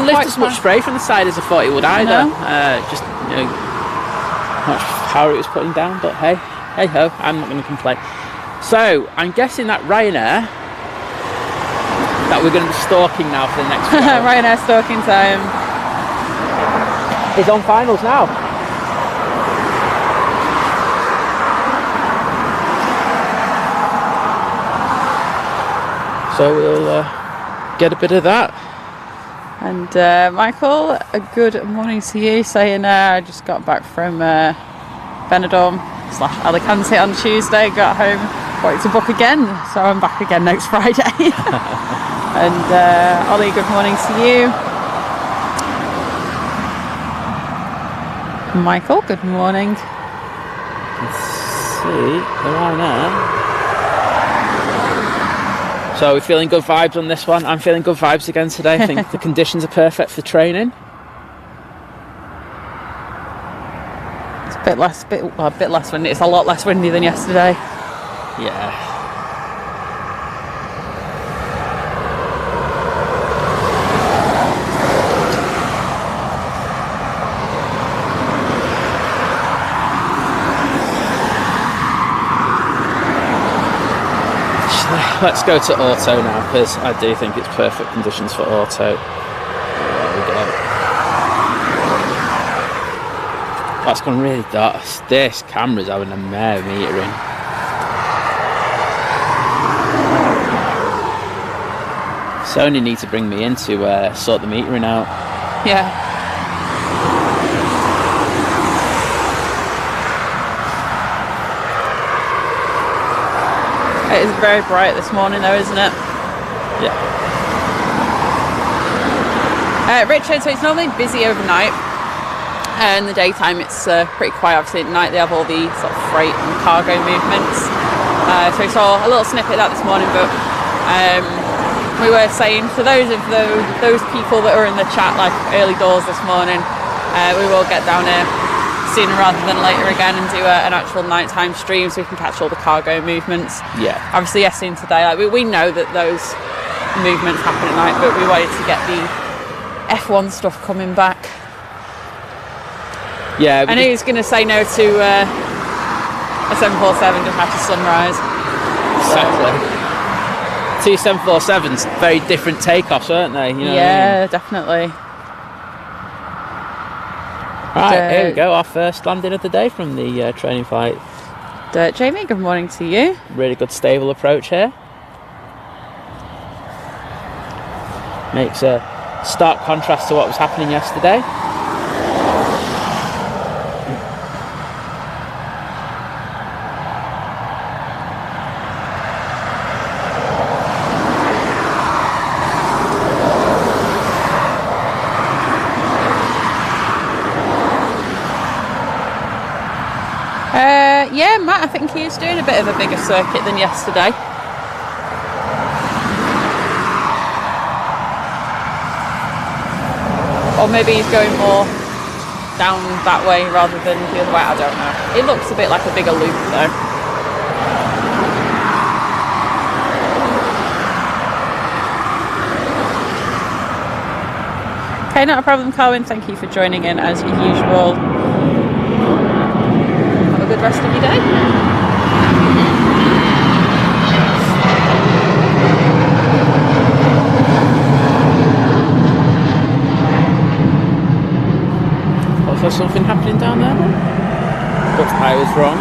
lift as much spray from the side as I thought it would either. Just how much power it was putting down, but hey ho, I'm not going to complain. So I'm guessing that Ryanair that we're going to be stalking now for the next few hours. Ryanair stalking time is on finals now. So we'll get a bit of that. And Michael, a good morning to you, saying I just got back from Benidorm/Alicante on Tuesday, got home, wanted to book again, so I'm back again next Friday. And Ollie, good morning to you. Michael, good morning. Let's see, the Ryanair. So we're feeling good vibes on this one. I'm feeling good vibes again today. I think the conditions are perfect for training. It's a bit less windy. It's a lot less windy than yesterday. Yeah. Let's go to auto now, because I do think it's perfect conditions for auto. There we go. That's gone really dark. This camera's having a mare metering. Sony need to bring me in to sort the metering out. Yeah. It is very bright this morning though, isn't it? Yeah. Richard, so it's normally busy overnight. In the daytime it's pretty quiet. Obviously at night they have all the sort of freight and cargo movements. So we saw a little snippet of that this morning, but we were saying for those people that were in the chat like early doors this morning, we will get down here sooner rather than later again and do an actual nighttime stream so we can catch all the cargo movements. Yeah. Obviously yesterday and today, like we know that those movements happen at night, but we wanted to get the F1 stuff coming back. Yeah. I knew he was going to say no to a 747 just after sunrise. Exactly. Two 747s, very different takeoffs, aren't they? You know yeah, what I mean? Definitely. Right, here we go, our first landing of the day from the training flight. Jamie, good morning to you. Really good stable approach here. Makes a stark contrast to what was happening yesterday. Yeah, Matt, I think he's doing a bit of a bigger circuit than yesterday. Or maybe he's going more down that way rather than the other way, I don't know. It looks a bit like a bigger loop though. Okay, not a problem, Colin. Thank you for joining in as usual. Have a good rest of your day. Was there something happening down there then? But I was wrong.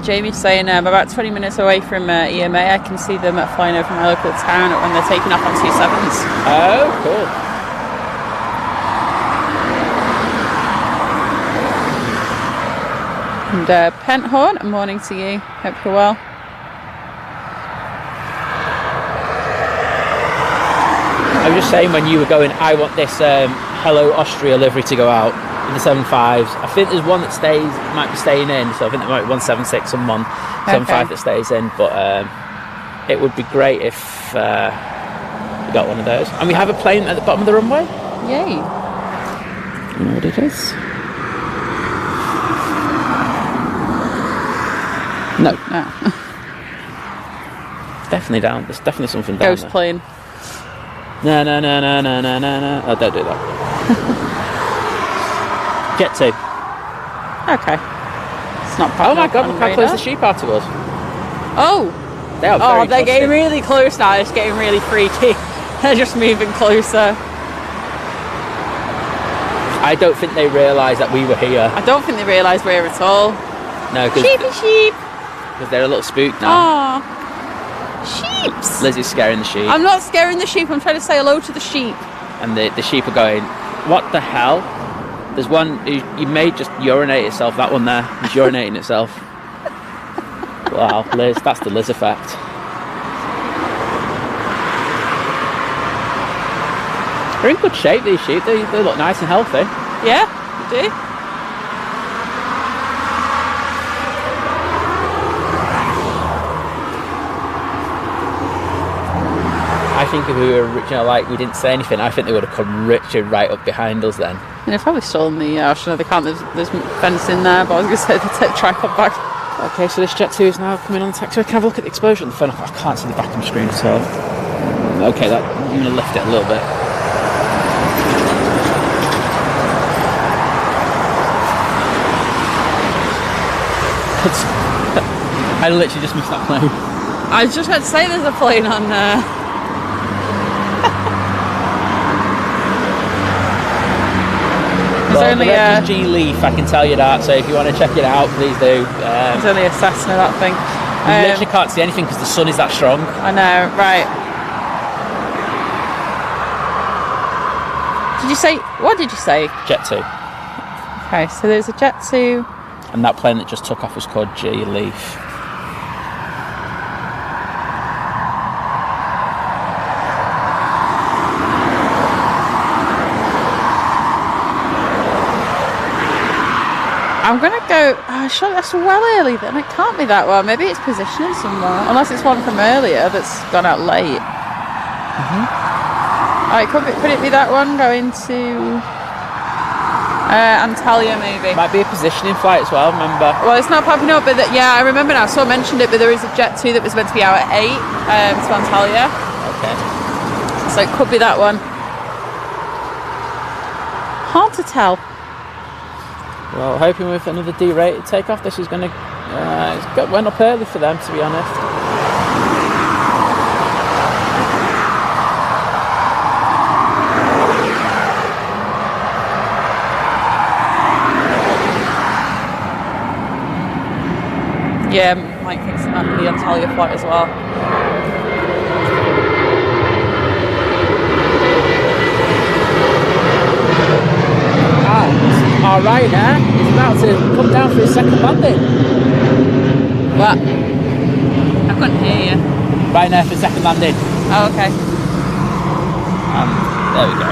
Jamie's saying I'm about 20 minutes away from EMA. I can see them flying over my local town when they're taking off on 27s. Oh, cool. And Penthorn, morning to you. Hope you're well. I was just saying when you were going, I want this Hello Austria livery to go out in the 75s. I think there's one that might be staying in, so I think there might be 176 and 175 that stays in, but it would be great if we got one of those. And we have a plane at the bottom of the runway. Yay. You know what it is? No. No. Definitely down. There's definitely something down Ghost there. plane. No. Oh, don't do that. Jet 2. Okay. It's not. Oh my god, look how close the sheep are to us. Oh. They are very they're getting trusting. really close now. It's getting really freaky. They're just moving closer. I don't think they realise that we were here. I don't think they realise we're at all. No, Sheepy sheep. because they're a little spooked now. Oh. Sheeps. Liz is scaring the sheep, I'm not scaring the sheep. I'm trying to say hello to the sheep. and the sheep are going, what the hell? There's one, you may just urinate itself, that one there. It's urinating itself. Wow, Liz, that's the Liz effect. They're in good shape, these sheep. They look nice and healthy. Yeah, you do. I think if we were, like we didn't say anything, I think they would have come richard right up behind us then. And they've probably stolen the ocean. No, they can't. There's fence in there, but I was going to say they take the tripod back. Okay, so this Jet 2 is now coming on the taxi. Can I have a look at the exposure on the phone? I can't see the back of the screen, so... Okay, I'm going to lift it a little bit. I literally just missed that plane. I was just about to say there's a plane on there. Well, the rest is G Leaf, I can tell you that, so if you want to check it out, please do. There's only a Cessna, that thing. You literally can't see anything because the sun is that strong. I know, right. What did you say? Jet 2. Okay, so there's a Jet 2. And that plane that just took off was called G Leaf. I'm going to go... Oh, sure, that's well early then. It can't be that one. Maybe it's positioning somewhere. Unless it's one from earlier that's gone out late. Alright, could it be that one going to Antalya maybe? Might be a positioning flight as well, remember? Well, it's not popping up, but yeah, I remember now. So I mentioned it, but there is a Jet 2 that was meant to be out at 8 to Antalya. Okay. So it could be that one. Hard to tell. Well, hoping with another D-rated takeoff, this is going to... went up early for them, to be honest. Yeah, Mike thinks it might be the Antalya flight as well. Our Ryanair is about to come down for his second landing. What? I couldn't hear you. Ryanair for his second landing. Oh, okay. There we go.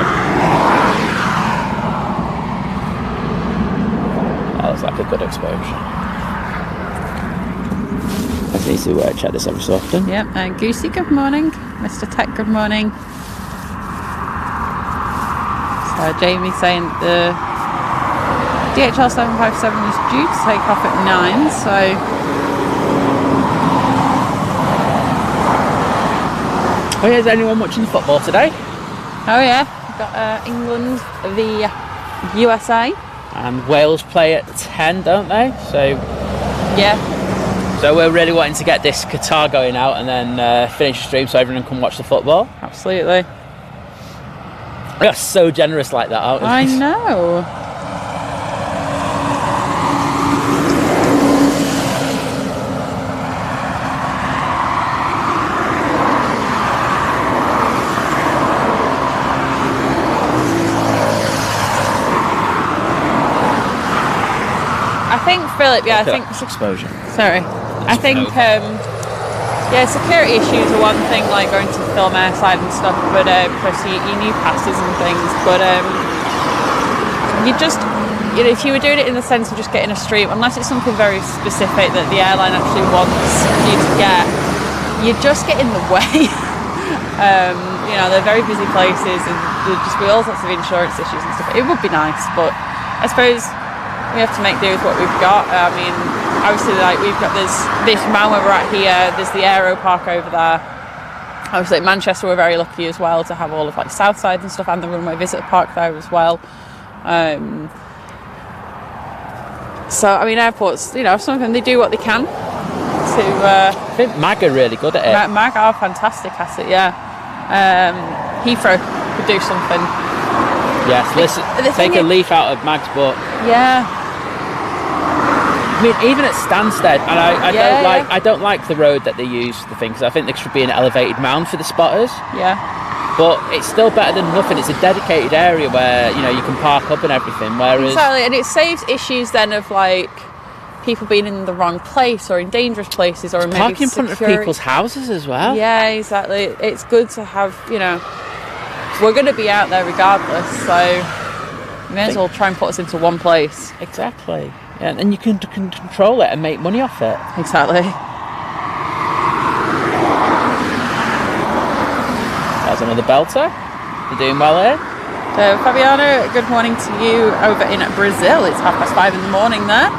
That looks like a good exposure. I need to check this every so often. Yep, Goosey, good morning. Mr. Tech, good morning. So Jamie saying the DHL 757 is due to take off at 9, so... Oh yeah, is anyone watching the football today? Oh yeah, we've got England v USA. And Wales play at 10, don't they? So Yeah. So we're really wanting to get this Qatar going out and then finish the stream so everyone can watch the football. Absolutely. We are so generous like that, aren't we? I know. I think Philip, yeah, I think exposure. Sorry. I think yeah, security issues are one thing, like going to film airside and stuff, but because you need passes and things, but you just, you know, if you were doing it in the sense of just getting a stream, unless it's something very specific that the airline actually wants you to get, you just get in the way. You know, they're very busy places and there'd just be all sorts of insurance issues and stuff. It would be nice, but I suppose we have to make do with what we've got. I mean, obviously, like we've got this mountain where we're at here. There's the aero park over there. Obviously, at Manchester, we're very lucky as well to have all of like Southside and stuff, and the Runway visitor park there as well. So I mean, airports, you know, some of them they do what they can. I think MAG are really good at it. MAG are fantastic at it, yeah. Heathrow could do something. Yes, listen, take a leaf out of MAG's book. Yeah. I mean, even at Stansted, and I don't like the road that they use for the thing, because I think there should be an elevated mound for the spotters. Yeah. But it's still better than nothing. It's a dedicated area where, you know, you can park up and everything. Whereas exactly, and it saves issues then of like people being in the wrong place or in dangerous places, or maybe parking in front of people's houses as well. Yeah, exactly. It's good to have, you know, we're going to be out there regardless, so you may as well try and put us into one place. Exactly. Yeah, and you can control it and make money off it. Exactly. There's another belter. You're doing well here. So Fabiano, good morning to you over in Brazil. It's 5:30 in the morning there.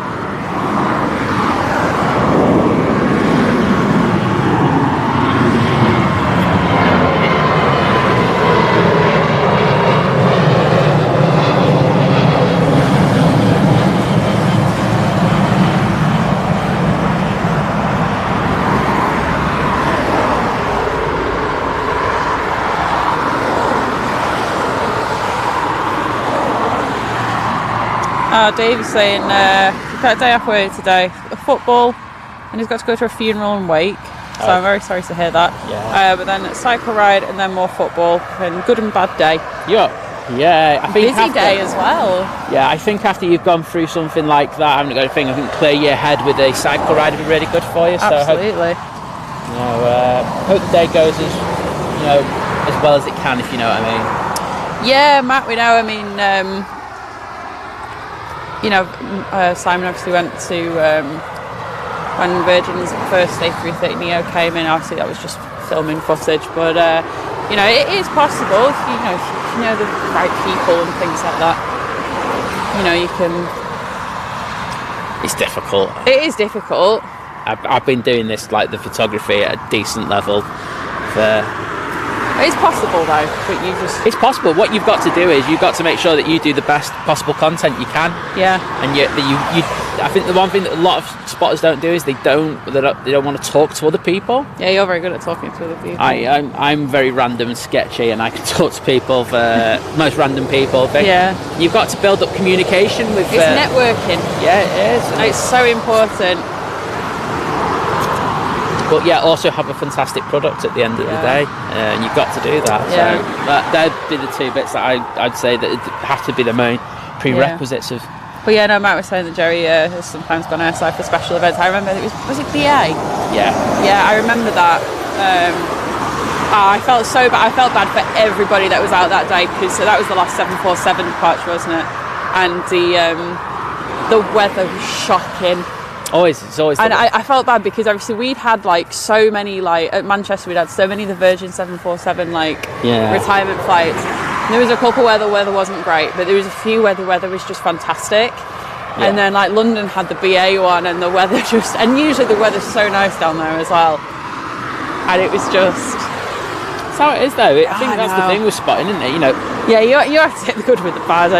Dave's saying he's got a day off work today, football, and he's got to go to a funeral and wake. So I'm very sorry to hear that. Yeah. But then cycle ride and then more football, and good and bad day. Yeah. I think busy day as well. Yeah, I think after you've gone through something like that, I haven't got a thing. I think clear your head with a cycle ride would be really good for you. So absolutely. Hope the day goes as well as it can, if you know what I mean. Yeah, Matt, we know. I mean. Simon obviously went to when Virgin's first A330neo came in. Obviously, that was just filming footage, but it is possible if you know the right people and things like that. You can. It's difficult. It is difficult. I've been doing this, like the photography, at a decent level for. It's possible though, but it's possible. What you've got to do is you've got to make sure that you do the best possible content you can. Yeah. And I think the one thing that a lot of spotters don't do is they don't want to talk to other people. Yeah, you're very good at talking to other people. I'm very random and sketchy, and I can talk to people, for most random people. Yeah. You've got to build up communication with. It's networking. Yeah, it is. It's so important. But yeah, also have a fantastic product at the end of the day, and you've got to do that. Yeah. So that'd be the two bits that I'd say that have to be the main prerequisites of. But yeah, no, Matt was saying that Jerry has sometimes gone airside for special events. I remember was it BA? Yeah. Yeah, I remember that. I felt so bad. I felt bad for everybody that was out that day, because that was the last 747 departure, wasn't it? And the weather was shocking. It's always. And I felt bad because obviously we'd had like so many, like at Manchester we'd had so many of the Virgin 747 retirement flights. And there was a couple where the weather wasn't great, but there was a few where the weather was just fantastic. Yeah. And then like London had the BA one, and the weather and usually the weather's so nice down there as well. And it was just. That's how it is though. I think that's the thing with spotting, isn't it? Yeah, you have to take the good with the bad.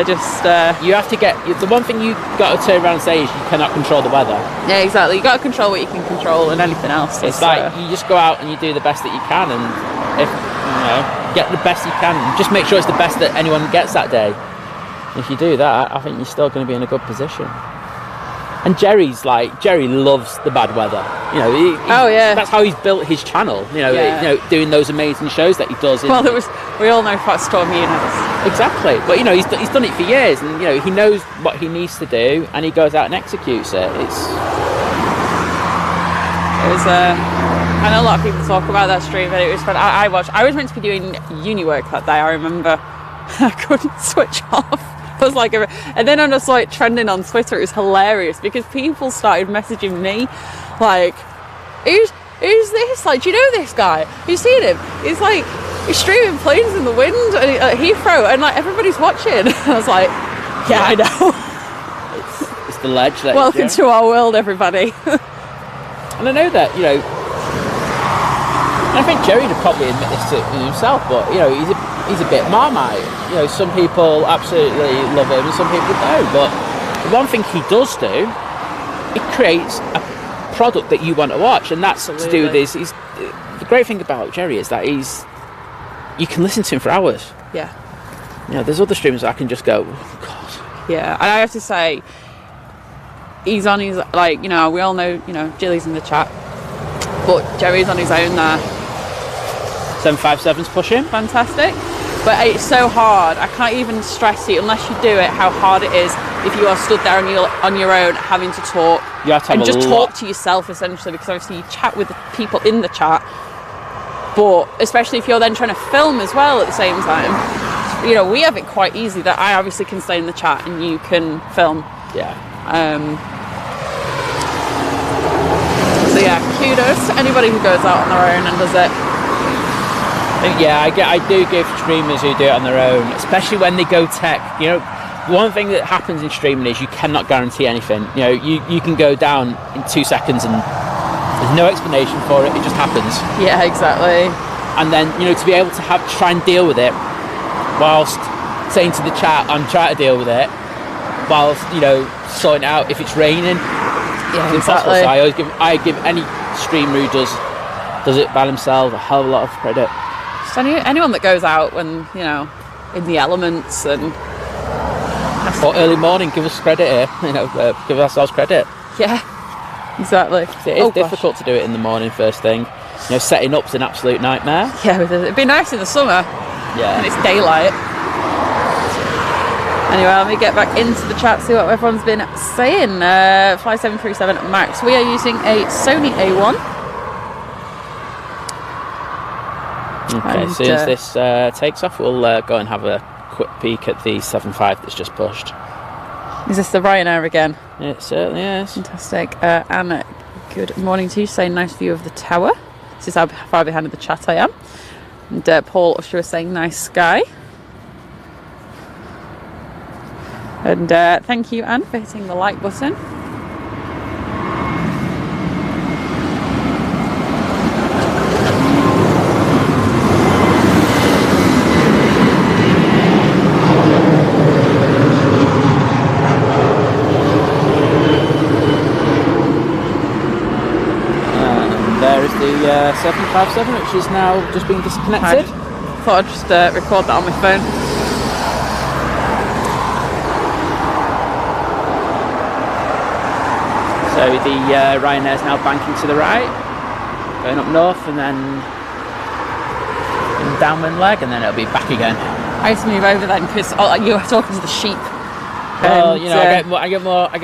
You have to get the one thing you got to turn around and say is you cannot control the weather. Yeah, exactly. You got to control what you can control, and anything else. It's like you just go out and you do the best that you can, and if get the best you can. Just make sure it's the best that anyone gets that day. If you do that, I think you're still going to be in a good position. And Jerry loves the bad weather. That's how he's built his channel. Doing those amazing shows that he does. We all know what Storm Eunice. Exactly, but he's done it for years, and he knows what he needs to do, and he goes out and executes it. I know a lot of people talk about that stream, but it was fun. I was meant to be doing uni work that day. I remember I couldn't switch off. I was like, and then I was like trending on Twitter. It was hilarious because people started messaging me, like, "Who's this? Like, do you know this guy? Have you seen him? He's like, he's streaming Planes in the Wind at Heathrow, and like everybody's watching." I was like, "Yeah, I know." the ledge. Welcome to our world, everybody. And I know that, you know, and I think Jerry would probably admit this to himself, but, you know, he's a bit Marmite. You know, some people absolutely love him and some people don't. But the one thing he does do, it creates a product that you want to watch, and that's to do with this. The great thing about Jerry is that you can listen to him for hours. Yeah. You know, there's other streamers that I can just go, oh, God. Yeah. And I have to say, he's on his, like, you know, we all know, you know, Jilly's in the chat, but Jerry's on his own there. 757's pushing. Fantastic. But it's so hard. I can't even stress it unless you do it, how hard it is if you are stood there on your own having to talk. You have to have and just talk to yourself, essentially, because obviously you chat with the people in the chat. But especially if you're then trying to film as well at the same time, you know, we have it quite easy that I obviously can stay in the chat and you can film. Yeah. So yeah, kudos to anybody who goes out on their own and does it. Yeah, I do give streamers who do it on their own, especially when they go tech. You know, one thing that happens in streaming is you cannot guarantee anything. You know, you can go down in 2 seconds and there's no explanation for it. It just happens. Yeah, exactly. And then, you know, to be able to try and deal with it whilst saying to the chat, I'm trying to deal with it, whilst, you know, sorting out if it's raining. Yeah, it's impossible. So I give any streamer who does it by themselves a hell of a lot of credit. Just anyone that goes out when, you know, in the elements and... Or early morning, give us credit here. You know, give ourselves credit. Yeah, exactly. It is difficult to do it in the morning first thing. You know, setting up's an absolute nightmare. Yeah, it'd be nice in the summer. Yeah. And it's daylight. Anyway, let me get back into the chat, see what everyone's been saying. Fly 737 Max. We are using a Sony A1. Okay, as soon as this takes off, we'll go and have a quick peek at the 75 that's just pushed. Is this the Ryanair again? It certainly is. Fantastic. And good morning to you. Saying nice view of the tower. This is how far behind the chat I am. And Paul Usher was saying nice sky. And thank you, Anne, for hitting the like button. There is the 757, which is now just being disconnected. Thought I'd just record that on my phone. So the Ryanair is now banking to the right, going up north, and then in downwind leg, and then it'll be back again. I used to move over then because you were talking to the sheep. Well, you know, I get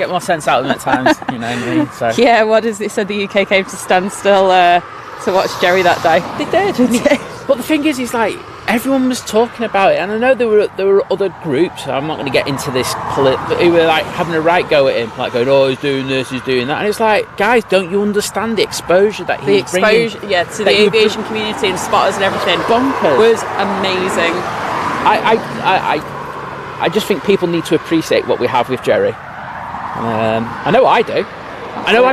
more sense out of them at times. You know what I mean? So. Yeah, what is it? Said the UK came to standstill to watch Jerry that day. They did. But the thing is, like, everyone was talking about it, and I know there were other groups. I'm not going to get into this, who were like having a right go at him, like going, "Oh, he's doing this, he's doing that," and it's like, guys, don't you understand the exposure that he's bringing? Yeah, to the aviation community and spotters and everything. Bonkers. Was amazing. I just think people need to appreciate what we have with Jerry. I know I do. Absolutely. I know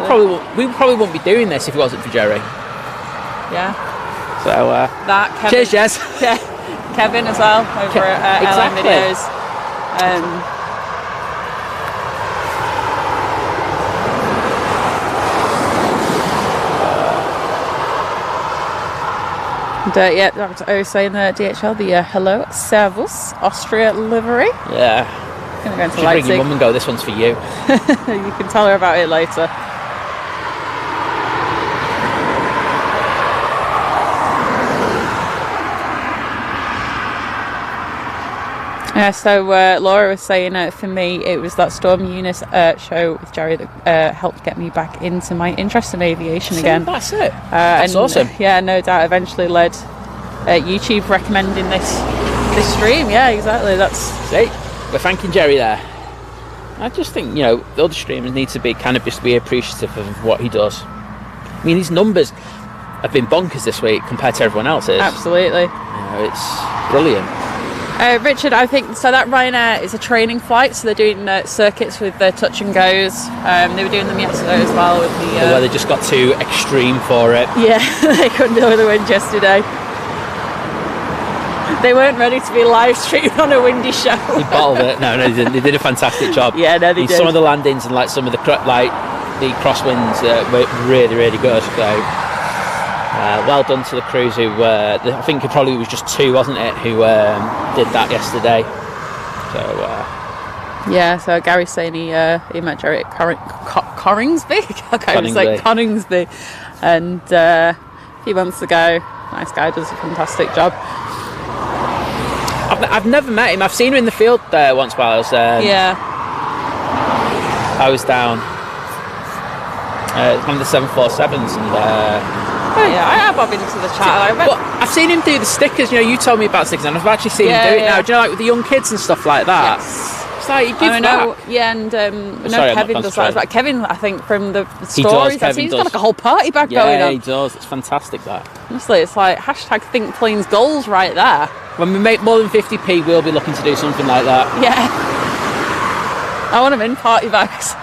we probably wouldn't be doing this if it wasn't for Jerry. Yeah. So that Kevin, cheers, Jess. Yeah, Kevin as well over at exactly. LM Videos. Yeah, I was saying the DHL, the Hello Servus Austria livery. Yeah. Gonna go into Should bring your mum and go, this one's for you. You can tell her about it later. Yeah, so Laura was saying for me it was that Storm Eunice show with Jerry that helped get me back into my interest in aviation again. That's it. That's awesome. Yeah, no doubt eventually led YouTube recommending this stream. Yeah, exactly. That's it. We're thanking Jerry there. I just think, you know, the other streamers need to be just be appreciative of what he does. I mean, his numbers have been bonkers this week compared to everyone else's. Absolutely. You know, it's brilliant. Richard, I think so. That Ryanair is a training flight, so they're doing circuits with the touch and goes. They were doing them yesterday as well with the. Where they just got too extreme for it. Yeah, they couldn't deal with the wind yesterday. They weren't ready to be live streamed on a windy show. They bottled it. No, they didn't. They did a fantastic job. Yeah, no, they did. Some of the landings and like some of the crosswinds were really, really good. So. Well done to the crews who I think it probably was just 2, wasn't it, who did that yesterday. So yeah, so Gary's saying he met Jerry at Coningsby. Coningsby, and a few months ago. Nice guy, does a fantastic job. I've never met him. I've seen him in the field once while I was I was down on the 747s and. Yeah, I have bobbed into the chat. I've seen him do the stickers. You talld me about stickers, and I've actually seen him do it now. Do you know, like with the young kids and stuff like that? Yes. It's like he gives back. Yeah, and Kevin does that as well. Kevin, I think from the stories I've seen, he's got like a whole party bag going on. Yeah, he does. It's fantastic that. Honestly, it's like hashtag Think Planes goals right there. When we make more than 50p, we'll be looking to do something like that. Yeah. I want them in party bags.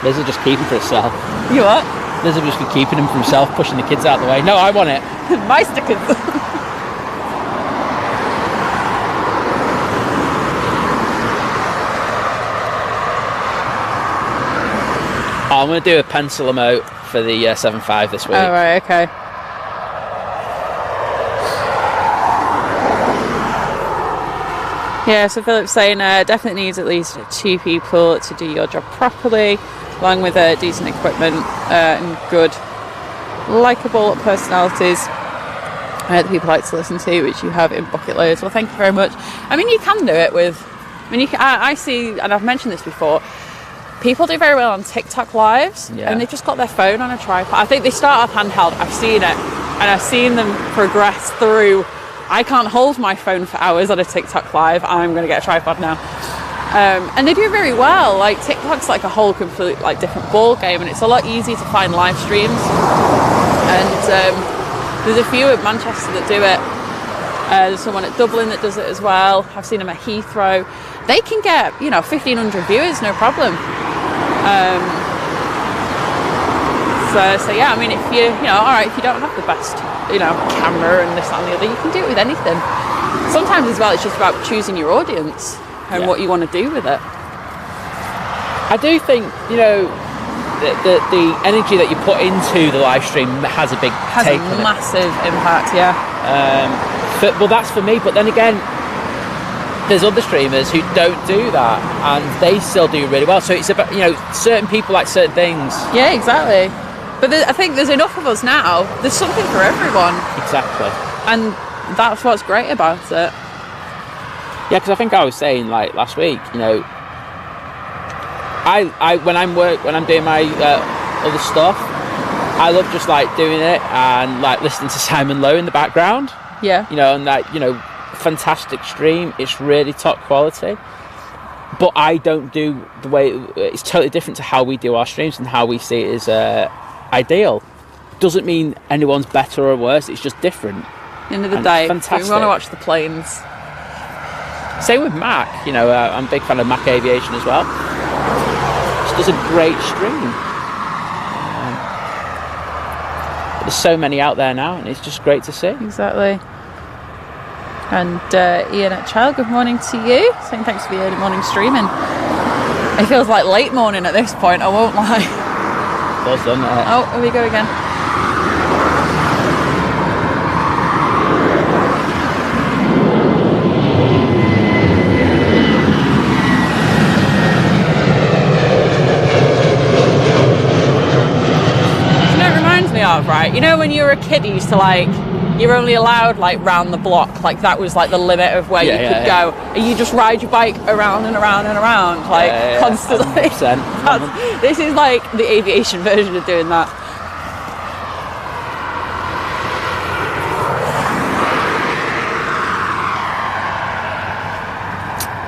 Lizz will just keep them for herself. You what? Lizz will just be keeping them for himself, pushing the kids out of the way. No, I want it. My stickers. I'm going to do a pencil emote for the 7.5 this week. Oh, right, okay. Yeah, so Philip's saying definitely needs at least 2 people to do your job properly, along with decent equipment and good, likeable personalities that people like to listen to, which you have in bucket loads. Well, thank you very much. I mean, you can do it with... I see, and I've mentioned this before, people do very well on TikTok lives, and they've just got their phone on a tripod. I think they start off handheld. I've seen it, and I've seen them progress through... I can't hold my phone for hours on a TikTok live. I'm going to get a tripod now. And they do very well. Like TikTok's like a whole complete different ball game, and it's a lot easier to find live streams. And there's a few at Manchester that do it. There's someone at Dublin that does it as well. I've seen them at Heathrow. They can get 1,500 viewers, no problem. So yeah, I mean, if you alright, if you don't have the best camera and this that and the other, you can do it with anything. Sometimes as well, it's just about choosing your audience and what you want to do with it. I do think the energy that you put into the live stream has a massive impact. Yeah. Well, that's for me. But then again, there's other streamers who don't do that, and they still do really well. So it's about certain people like certain things. Yeah, exactly. But I think there's enough of us now. There's something for everyone. Exactly. And that's what's great about it. Yeah, because I think I was saying last week, I when I'm doing my other stuff, I love just doing it and listening to Simon Lowe in the background. Yeah. And fantastic stream. It's really top quality. But I don't do the way. It's totally different to how we do our streams and how we see it as ideal. Doesn't mean anyone's better or worse. It's just different. At the end of the day, we want to watch the planes. Same with Mac. I'm a big fan of Mac Aviation as well. Just does a great stream. But there's so many out there now, and it's just great to see. Exactly. And Ian at Child, good morning to you. Saying thanks for the early morning streaming. It feels like late morning at this point, I won't lie. It does, doesn't it? Oh, here we go again. Right, when you were a kid, you used to you're only allowed round the block, that was the limit of where you could go, and you just ride your bike around and around and around constantly. 100%. This is the aviation version of doing that.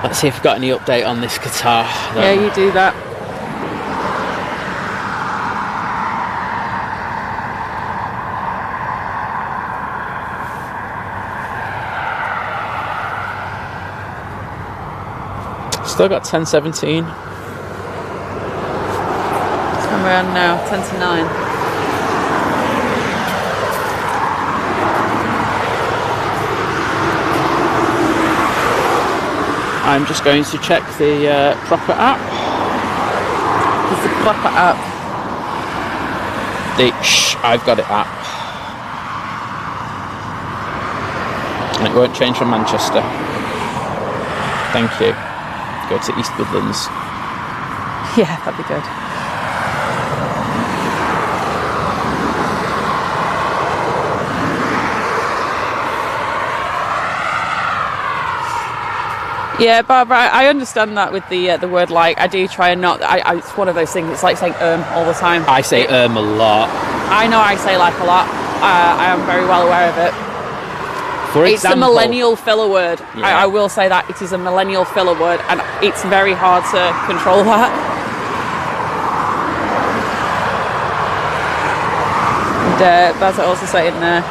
Let's see if we've got any update on this Qatar. Yeah, you do that. Still got 10:17. We're on now, 10 to 9. I'm just going to check the proper app. It's the proper app. The I've got it app. And it won't change from Manchester. Thank you. Go to East Midlands. Yeah, that'd be good. Yeah, Barbara, I understand that with the word like. I do try and not. It's one of those things. It's like saying all the time. I say a lot. I know I say like a lot. I am very well aware of it. For example, it's a millennial filler word. Yeah. I will say that it is a millennial filler word, and it's very hard to control that. And that's also saying there.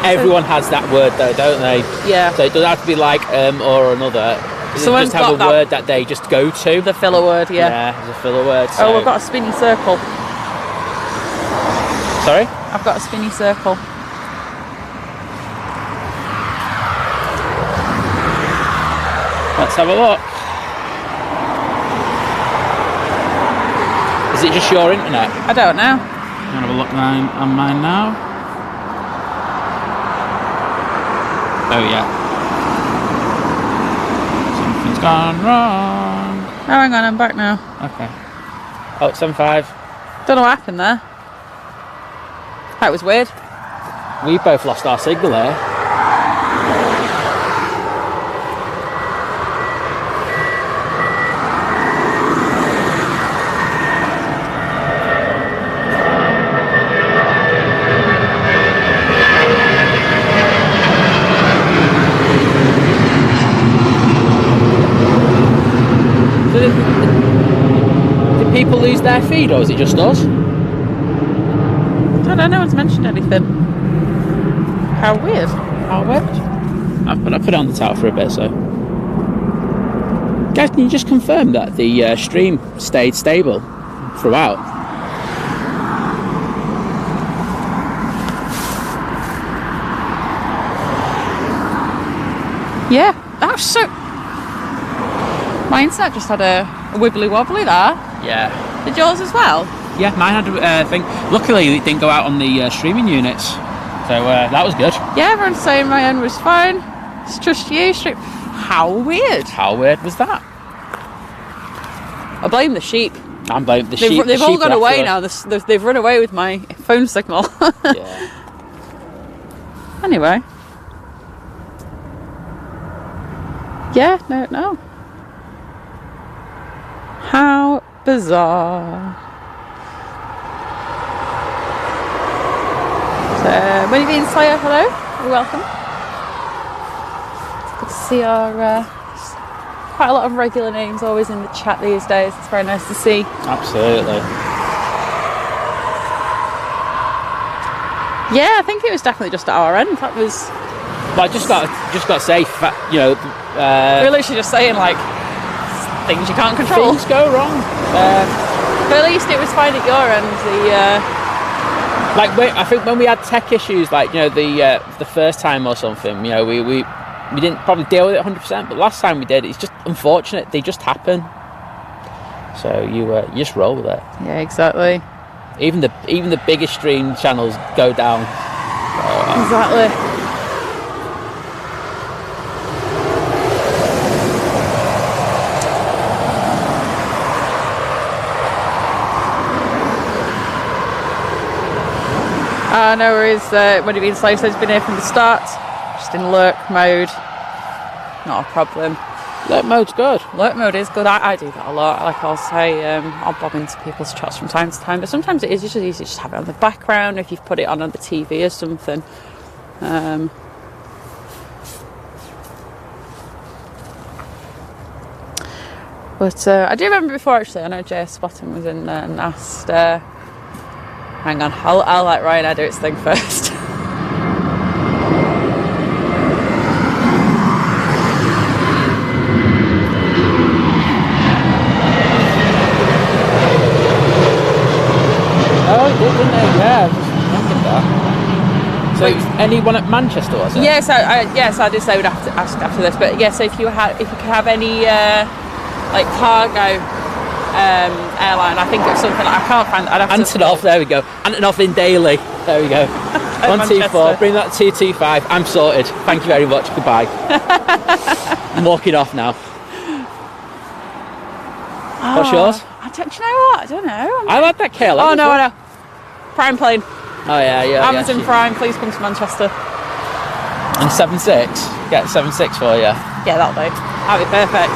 Everyone has that word though, don't they? Yeah. So it doesn't have to be like or another. Someone's just have a word that they just go to. The filler word, yeah. Yeah, it's a filler word. So. Oh, we've got a spinny circle. Sorry? I've got a spinny circle. Let's have a look. Is it just your internet? I don't know. I'm gonna have a look on mine now. Oh yeah. Something's gone wrong. Oh, hang on, I'm back now. Okay. Oh, 7.5. Don't know what happened there. That was weird. We both lost our signal there. Did people lose their feed, or is it just us? I don't know, no one's mentioned anything. How weird. How weird. I put it on the tower for a bit, so. Guys, can you just confirm that the stream stayed stable throughout? Yeah, that was so... My internet just had a wibbly wobbly there. Yeah. Did yours as well? Yeah, mine had a thing. Luckily, it didn't go out on the streaming units, so that was good. Yeah, everyone's saying my end was fine. It's just you. How weird. How weird was that? I blame the sheep. I'm blaming the sheep. They've all gone away now. They've run away with my phone signal. Yeah. Anyway. Yeah, no. How bizarre. So, when you've been Slayer, hello, you're welcome. It's good to see our quite a lot of regular names always in the chat these days. It's very nice to see. Absolutely. Yeah, I think it was definitely just at our end. That was. But I just got to say, you know, we're literally just saying like things you can't control. Things go wrong. But at least it was fine at your end. I think when we had tech issues, like, you know, the first time or something, you know, we didn't probably deal with it 100%. But last time we did, it's just unfortunate. They just happen. So you just roll with it. Yeah, exactly. Even the biggest stream channels go down. Exactly. No worries. When you've been slow, so it's been here from the start. Just in lurk mode. Not a problem. Lurk mode's good. Lurk mode is good. I do that a lot. Like I'll say, I'll bob into people's chats from time to time, but sometimes it is just easy to just have it on the background if you've put it on the TV or something. But I do remember before, actually, I know JS Spotting was in there and asked, hang on, I'll let Ryanair do its thing first. So anyone at Manchester, was it? Yes, I did say we'd have to ask after this, but yeah. So if you could have any like cargo airline, I think it's something I can't find. I'd have Antonov, there we go. Antonov in Daily. There we go. 124. Bring that 225. I'm sorted. Thank you very much. Goodbye. I'm walking off now. What's yours? Do you know what? I don't know. I like that KLM. Oh no, I know. Prime plane. Oh yeah. Amazon Prime, please come to Manchester. And 7.6. Get 7.6 for you. Yeah, that'll do. That'll be perfect.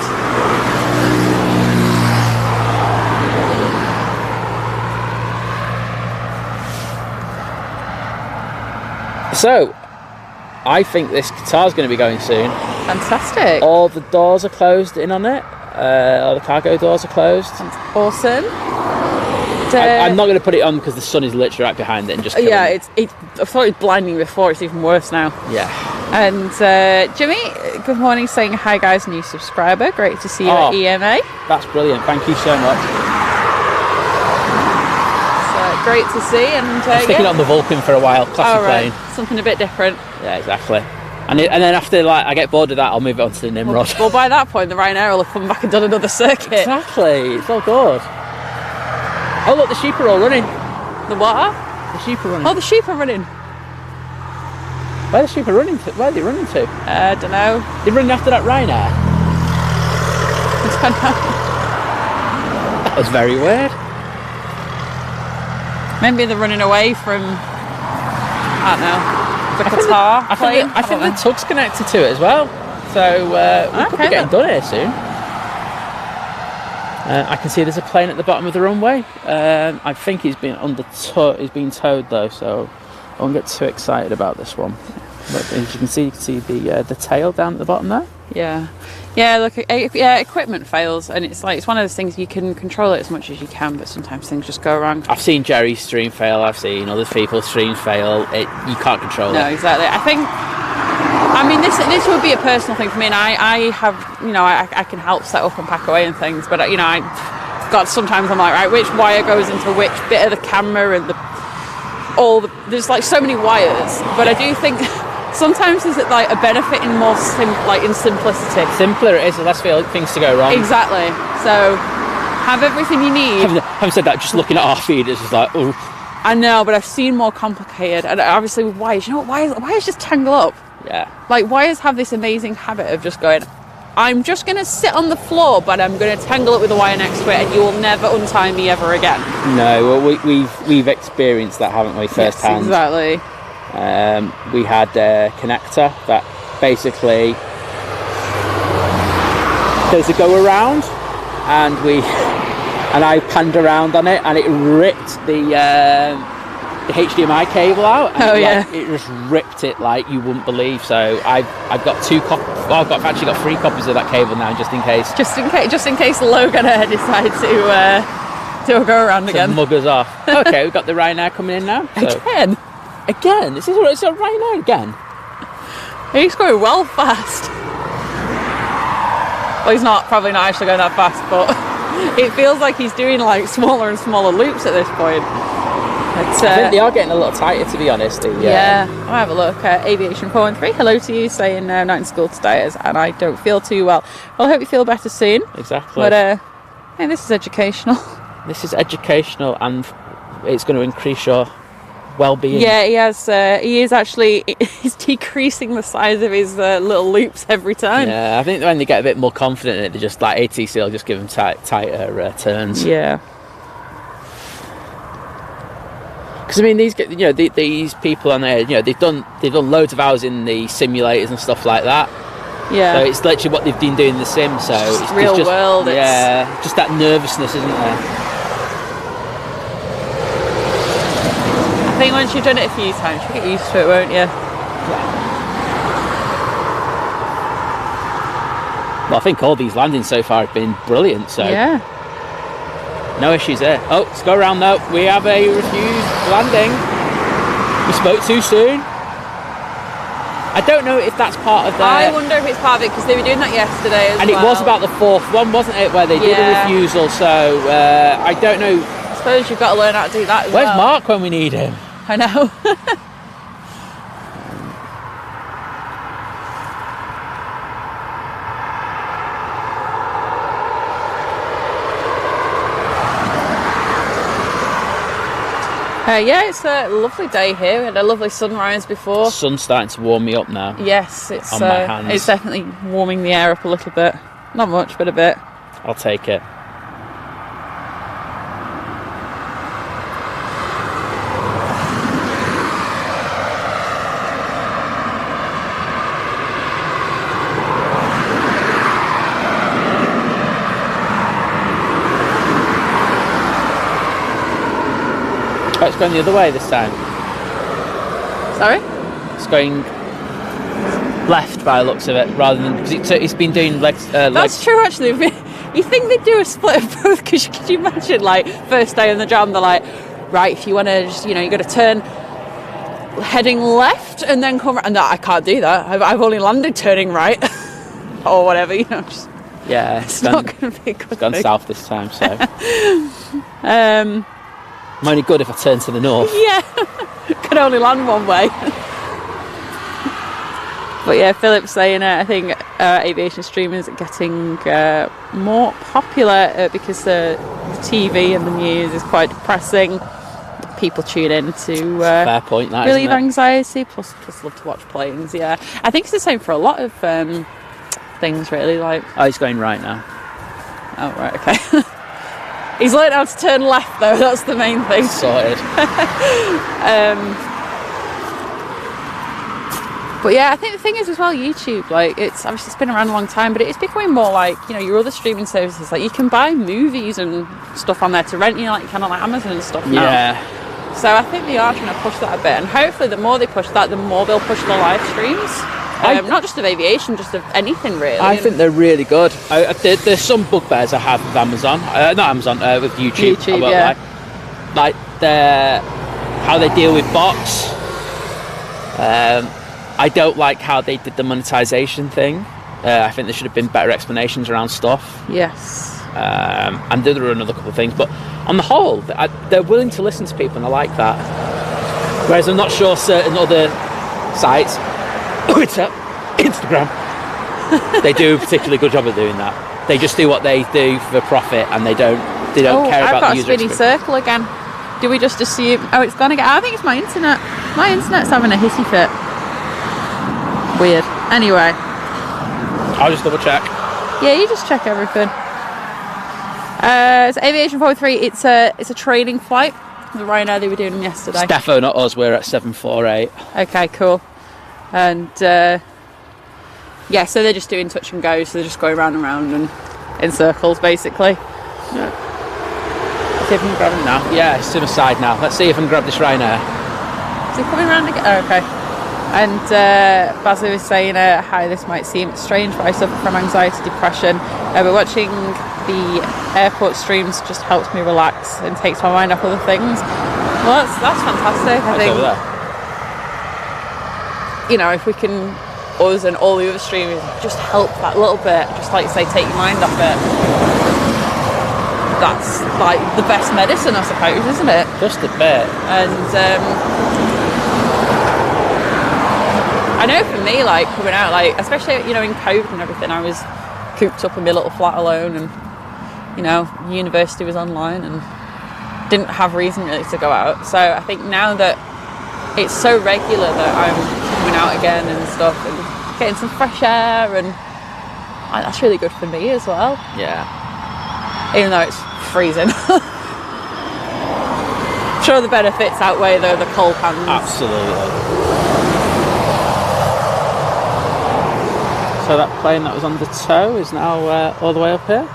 So, I think this Qatar's going to be going soon. Fantastic. All the doors are closed in on it. All the cargo doors are closed. That's awesome. I'm not going to put it on because the sun is literally right behind it and just yeah, I thought it was blinding before. It's even worse now. Yeah. And Jimmy, good morning, saying hi guys, new subscriber. Great to see you at EMA. That's brilliant. Thank you so much. Great to see, and I'm sticking on the Vulcan for a while. Classic plane. Something a bit different. Yeah, exactly. And then after I get bored of that, I'll move it on to the Nimrod. Well, by that point, the Ryanair will have come back and done another circuit. Exactly. It's all good. Oh look, the sheep are all running. The what? The sheep are running. Oh, the sheep are running. Where the sheep are running to? Where are they running to? I don't know. They're running after that Ryanair. I don't know. That was very weird. Maybe they're running away from, I don't know, the Qatar plane. I think the tug's connected to it as well. So we could be getting done here soon. I can see there's a plane at the bottom of the runway. I think he's been he's been towed though, so I won't get too excited about this one. But as you can see the tail down at the bottom there. Yeah. Look, equipment fails, and it's one of those things you can control it as much as you can, but sometimes things just go wrong. I've seen Jerry's stream fail. I've seen other people's streams fail. You can't control it. No, exactly. I mean, this would be a personal thing for me, and I have, I can help set up and pack away and things, but sometimes I'm like, right, which wire goes into which bit of the camera, and there's like so many wires, but I do think. Sometimes there's like a benefit in more in simplicity. Simpler it is, the less things to go wrong. Exactly. So have everything you need. Having said that, just looking at our feed, it's just like, oh. I know, but I've seen more complicated, and obviously with wires, wires just tangle up. Yeah. Like wires have this amazing habit of just going, I'm just going to sit on the floor, but I'm going to tangle it with a wire next to it, and you will never untie me ever again. No, well, we've experienced that, haven't we, firsthand? Yes, exactly. We had a connector that basically there's a go around, and I panned around on it, and it ripped the HDMI cable out. And it just ripped it like you wouldn't believe. So I've got I've actually got 3 copies of that cable now, just in case. Just in case Logan decide to go around again. Mug us off. Okay, we've got the Ryanair coming in now. So. Again? This is it's a Ryanair again. He's going well fast. Well, he's probably not actually going that fast, but it feels like he's doing like smaller and smaller loops at this point. I think they are getting a little tighter, to be honest. I'll have a look. Aviation 413, hello to you, saying not in school today, and I don't feel too well. Well, I hope you feel better soon. Exactly. But this is educational. This is educational, and it's going to increase your well-being. Yeah, he has. He is actually. He's decreasing the size of his little loops every time. Yeah, I think when they get a bit more confident in it, they just like ATC will just give them tighter turns. Yeah. Because I mean, these people on there, they've done loads of hours in the simulators and stuff like that. Yeah. So it's literally what they've been doing in the sim. So it's real world. Yeah, just that nervousness, isn't there? I think once you've done it a few times, you'll get used to it, won't you? Yeah. Well, I think all these landings so far have been brilliant, so... Yeah. No issues there. Oh, let's go around though. We have a refused landing. We spoke too soon. I don't know if that's part of the... I wonder if it's part of it, because they were doing that yesterday as well. And it was about the 4th one, wasn't it, where they did a refusal, so I don't know... I suppose you've got to learn how to do that as Where's Mark when we need him? I know. Yeah, it's a lovely day here. We had a lovely sunrise before. The sun's starting to warm me up now. Yes, it's on my hands. It's definitely warming the air up a little bit. Not much, but a bit. I'll take it. Oh, it's going the other way this time. Sorry? It's going left by the looks of it, rather than because it's been doing legs. That's true, actually. You think they'd do a split of both? Because could you imagine, like, first day on the job, they're like, right, if you want to just, you got to turn heading left and then come right. And I can't do that. I've only landed turning right or whatever, just. Yeah, it's not going to be a good. It's gone south this time, so. I'm only good if I turn to the north. Yeah, can only land one way. But yeah, Philip's saying I think aviation streaming is getting more popular because the TV and the news is quite depressing. People tune in to fair point, that, relieve anxiety. Plus love to watch planes. Yeah, I think it's the same for a lot of things, really. Like, oh, he's going right now. Oh, right, okay. He's learned how to turn left, though. That's the main thing. Sorted. But yeah, I think the thing is as well, YouTube, like, it's obviously it's been around a long time, but it's becoming more like, your other streaming services. Like, you can buy movies and stuff on there to rent, like kind of like Amazon and stuff now. Yeah. So I think they are trying to push that a bit, and hopefully the more they push that, the more they'll push the live streams. Not just of aviation, just of anything really. I think they're really good. There's some bugbears I have with Amazon, not Amazon, with YouTube. Yeah. Like how they deal with bots. I don't like how they did the monetization thing. I think there should have been better explanations around stuff. Yes. And there were another couple of things, but on the whole, they're willing to listen to people, and I like that. Whereas I'm not sure certain other sites, Twitter, Instagram, they do a particularly good job of doing that. They just do what they do for profit, and they don't care about the user experience. I've got a spinny circle again. Do we just assume? Oh, it's gone again. I think it's my internet. My internet's having a hissy fit. Weird. Anyway, I'll just double check. Yeah, you just check everything. It's Aviation 403. It's a training flight. The Ryanair, they were doing them yesterday. It's defo not us. We're at 748. Okay, cool. And yeah, so they're just doing touch and go. So they're just going round and round and in circles, basically. Yeah. Let's see if I can grab him now. Yeah, it's to the side now. Let's see if I can grab this Ryanair. Is he coming round again? Oh, okay. And Basil was saying how this might seem strange, but I suffer from anxiety, depression. But watching the airport streams just helps me relax and takes my mind off other things. Well, that's fantastic. I think, if we can, us and all the other streamers, just help that little bit, just like say, take your mind off it. That's like the best medicine, I suppose, isn't it? Just a bit. And I know for me, like, coming out, like, especially, in COVID and everything, I was cooped up in my little flat alone, and, university was online and didn't have reason really to go out. So I think now that it's so regular that I'm coming out again and stuff and getting some fresh air, and that's really good for me as well. Yeah. Even though it's freezing. I'm sure the benefits outweigh the cold hands. Absolutely. So that plane that was on the tow is now all the way up here.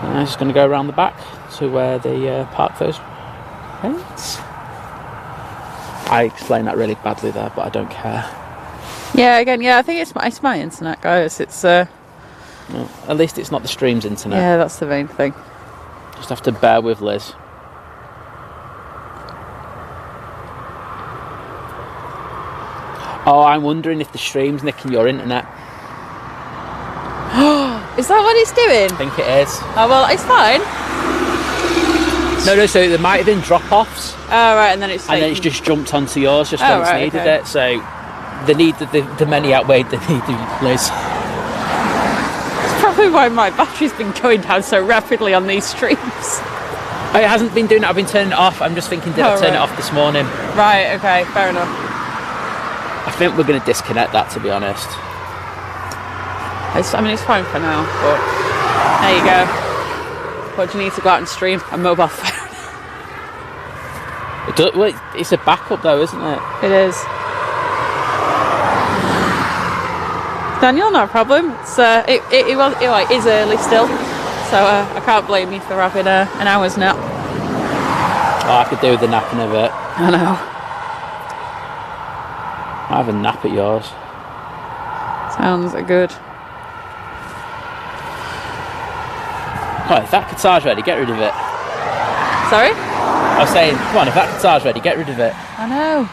I'm just going to go around the back to where they park those planes. I explained that really badly there, but I don't care. Yeah, again, I think it's my internet, guys. It's well, at least it's not the stream's internet. Yeah, that's the main thing. Just have to bear with Liz. Oh, I'm wondering if the stream's nicking your internet. Is that what it's doing? I think it is. Oh, well, it's fine. No, so there might have been drop-offs. Oh, right, and then it's just jumped onto yours just when it's needed it. So the need of the many outweighed the need of Liz. It's probably why my battery's been going down so rapidly on these streams. It hasn't been doing it. I've been turning it off. I'm just thinking, did I turn it off this morning? Right. Okay. Fair enough. I think we're going to disconnect that, to be honest. It's fine for now, but there you go. What do you need to go out and stream? A mobile phone. It's a backup though, isn't it? It is. Daniel, no problem. It's it is early still, so I can't blame you for having an hour's nap. Oh, I could do with the napping a bit. I know. I have a nap at yours. Sounds good. Oh, if that Qatar's ready, get rid of it. Sorry? I was saying, come on, if that Qatar's ready, get rid of it. I know.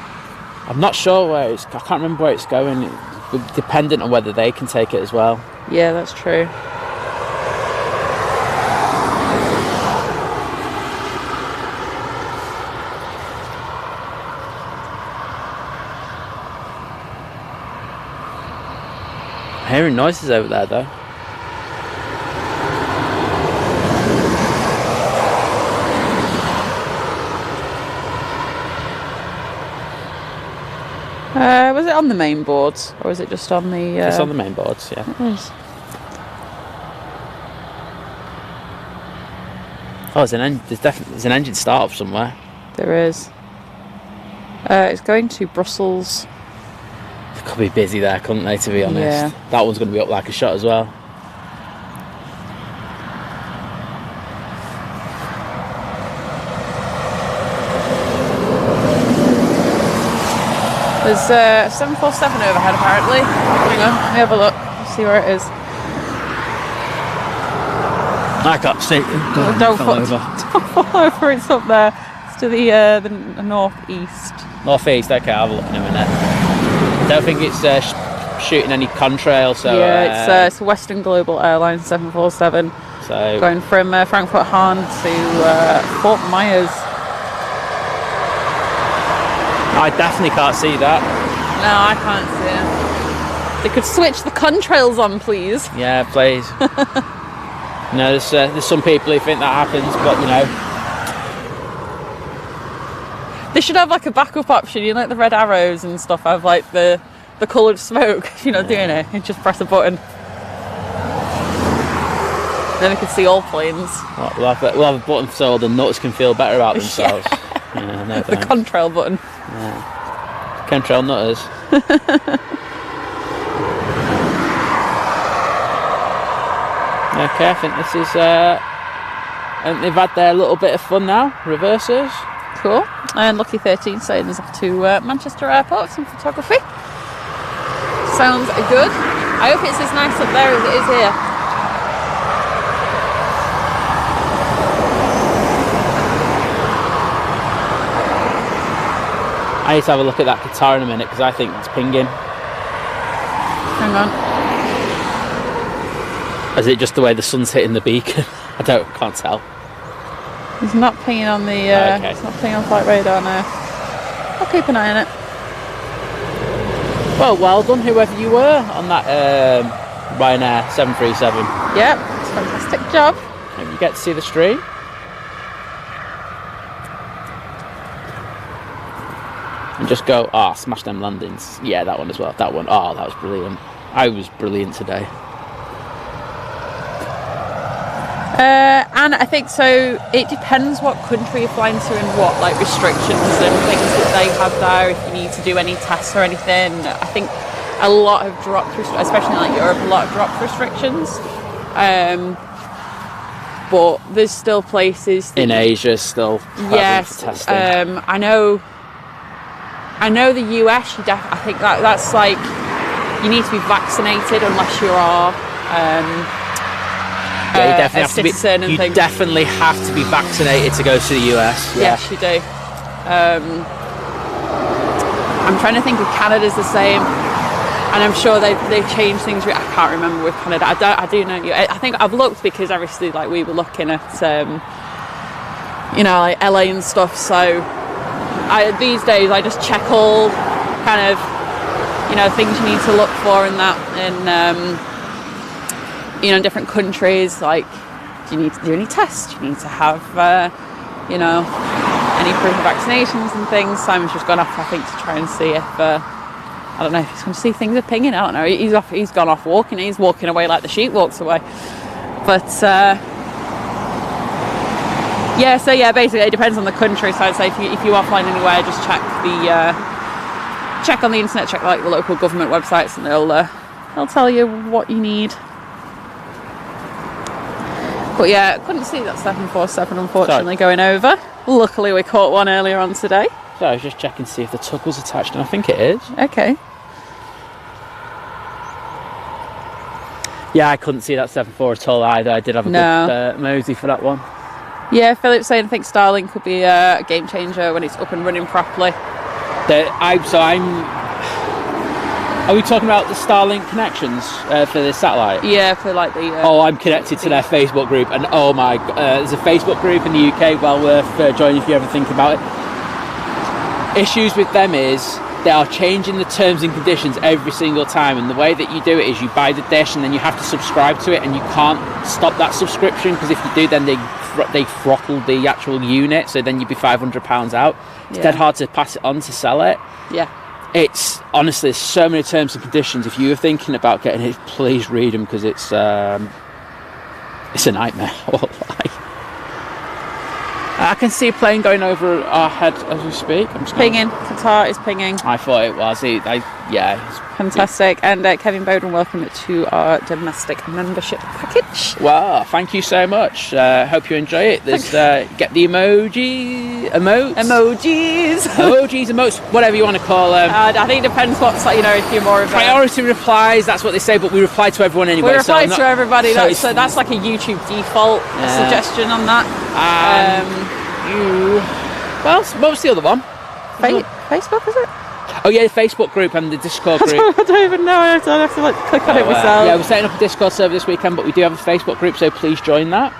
I'm not sure where it's... I can't remember where it's going. It's dependent on whether they can take it as well. Yeah, that's true. I'm hearing noises over there, though. Was it on the main boards, or was it just on the... It's on the main boards, yeah. It is. Oh, there's an engine start-up somewhere. There is. It's going to Brussels. They could be busy there, couldn't they, to be honest? Yeah. That one's going to be up like a shot as well. There's a 747 overhead apparently. Hang on, let me have a look. See where it is. I can't see. Don't fall over. It's up there. It's to the northeast. Northeast. Okay, I'll have a look in a minute. I don't think it's shooting any contrail. So yeah, it's Western Global Airlines 747. So going from Frankfurt Hahn to Fort Myers. I definitely can't see that. No, I can't see it. They could switch the contrails on, please. Yeah, please. No, there's some people who think that happens, but you know. They should have like a backup option, you know, like the red arrows and stuff have like the coloured smoke, doing it. You just press a button. Then we can see all planes. We'll have a button so the nuts can feel better about themselves. Yeah, no the contrail button. Yeah. Contrail nutters. Okay, I think this is and they've had their little bit of fun now. Reversers. Cool. And Lucky 13 saying he's off to Manchester Airport for some photography. Sounds good. I hope it's as nice up there as it is here. I need to have a look at that Qatar in a minute because I think it's pinging. Hang on. Is it just the way the sun's hitting the beacon? I can't tell. It's not pinging on the. Okay. It's not pinging on flight radar now. I'll keep an eye on it. Well done, whoever you were on that Ryanair 737. Yep, it's a fantastic job. Hope you get to see the stream. And just go, smash them landings. Yeah, that one as well. That one. Oh, that was brilliant. I was brilliant today. And I think so. It depends what country you're flying to and what like restrictions and things that they have there. If you need to do any tests or anything, I think a lot have dropped, especially in like Europe. A lot have dropped restrictions. But there's still places in Asia still. Yes, testing. I know the US. I think that's like you need to be vaccinated unless you are. Yeah, you definitely definitely have to be vaccinated to go to the US. Yeah. Yes, you do. I'm trying to think if Canada's the same, and I'm sure they've changed things. I can't remember with Canada. I do know you. I think I've looked because obviously, like we were looking at, like LA and stuff. So these days I just check all kind of, things you need to look for in that in different countries. Like, do you need to do any tests? Do you need to have you know, any proof of vaccinations and things. Simon's just gone off, I think, to try and see if, I don't know if he's going to see things are pinging. I don't know. He's gone off walking. He's walking away like the sheep walks away. But, yeah, so yeah, basically it depends on the country. So I'd say if you are flying anywhere, just check on the internet, check like the local government websites, and they'll tell you what you need. But yeah, couldn't see that 747 unfortunately going over. Luckily we caught one earlier on today. So I was just checking to see if the tuggle's attached, and I think it is. Okay. Yeah, I couldn't see that 74 at all either. I did have a good mosey for that one. Yeah, Philip's saying I think Starlink could be a game changer when it's up and running properly. Are we talking about the Starlink connections for the satellite? Yeah, for like the... I'm connected to their Facebook group, and oh my... there's a Facebook group in the UK, well worth joining if you ever think about it. Issues with them is they are changing the terms and conditions every single time, and the way that you do it is you buy the dish and then you have to subscribe to it, and you can't stop that subscription, because if you do, then they throttle the actual unit, so then you'd be £500 out. It's dead hard to pass it on to sell it. Yeah. It's honestly, there's so many terms and conditions. If you were thinking about getting it, please read them, because it's a nightmare. I can see a plane going over our head as we speak. I'm just pinging. Qatar is pinging. I thought it was. It's fantastic. And Kevin Bowden, welcome to our domestic membership package. Well, thank you so much. Hope you enjoy it. There's get the emojis, emotes, whatever you want to call them. I think it depends what's like. You know, if you're more of priority replies. That's what they say, but we reply to everyone anyway. We reply to everybody. So that's like a YouTube default suggestion on that. What was the other one? Facebook, is it? Oh yeah, the Facebook group and the Discord group. I don't even know. I have to like click on it myself. Yeah, we're setting up a Discord server this weekend, but we do have a Facebook group, so please join that.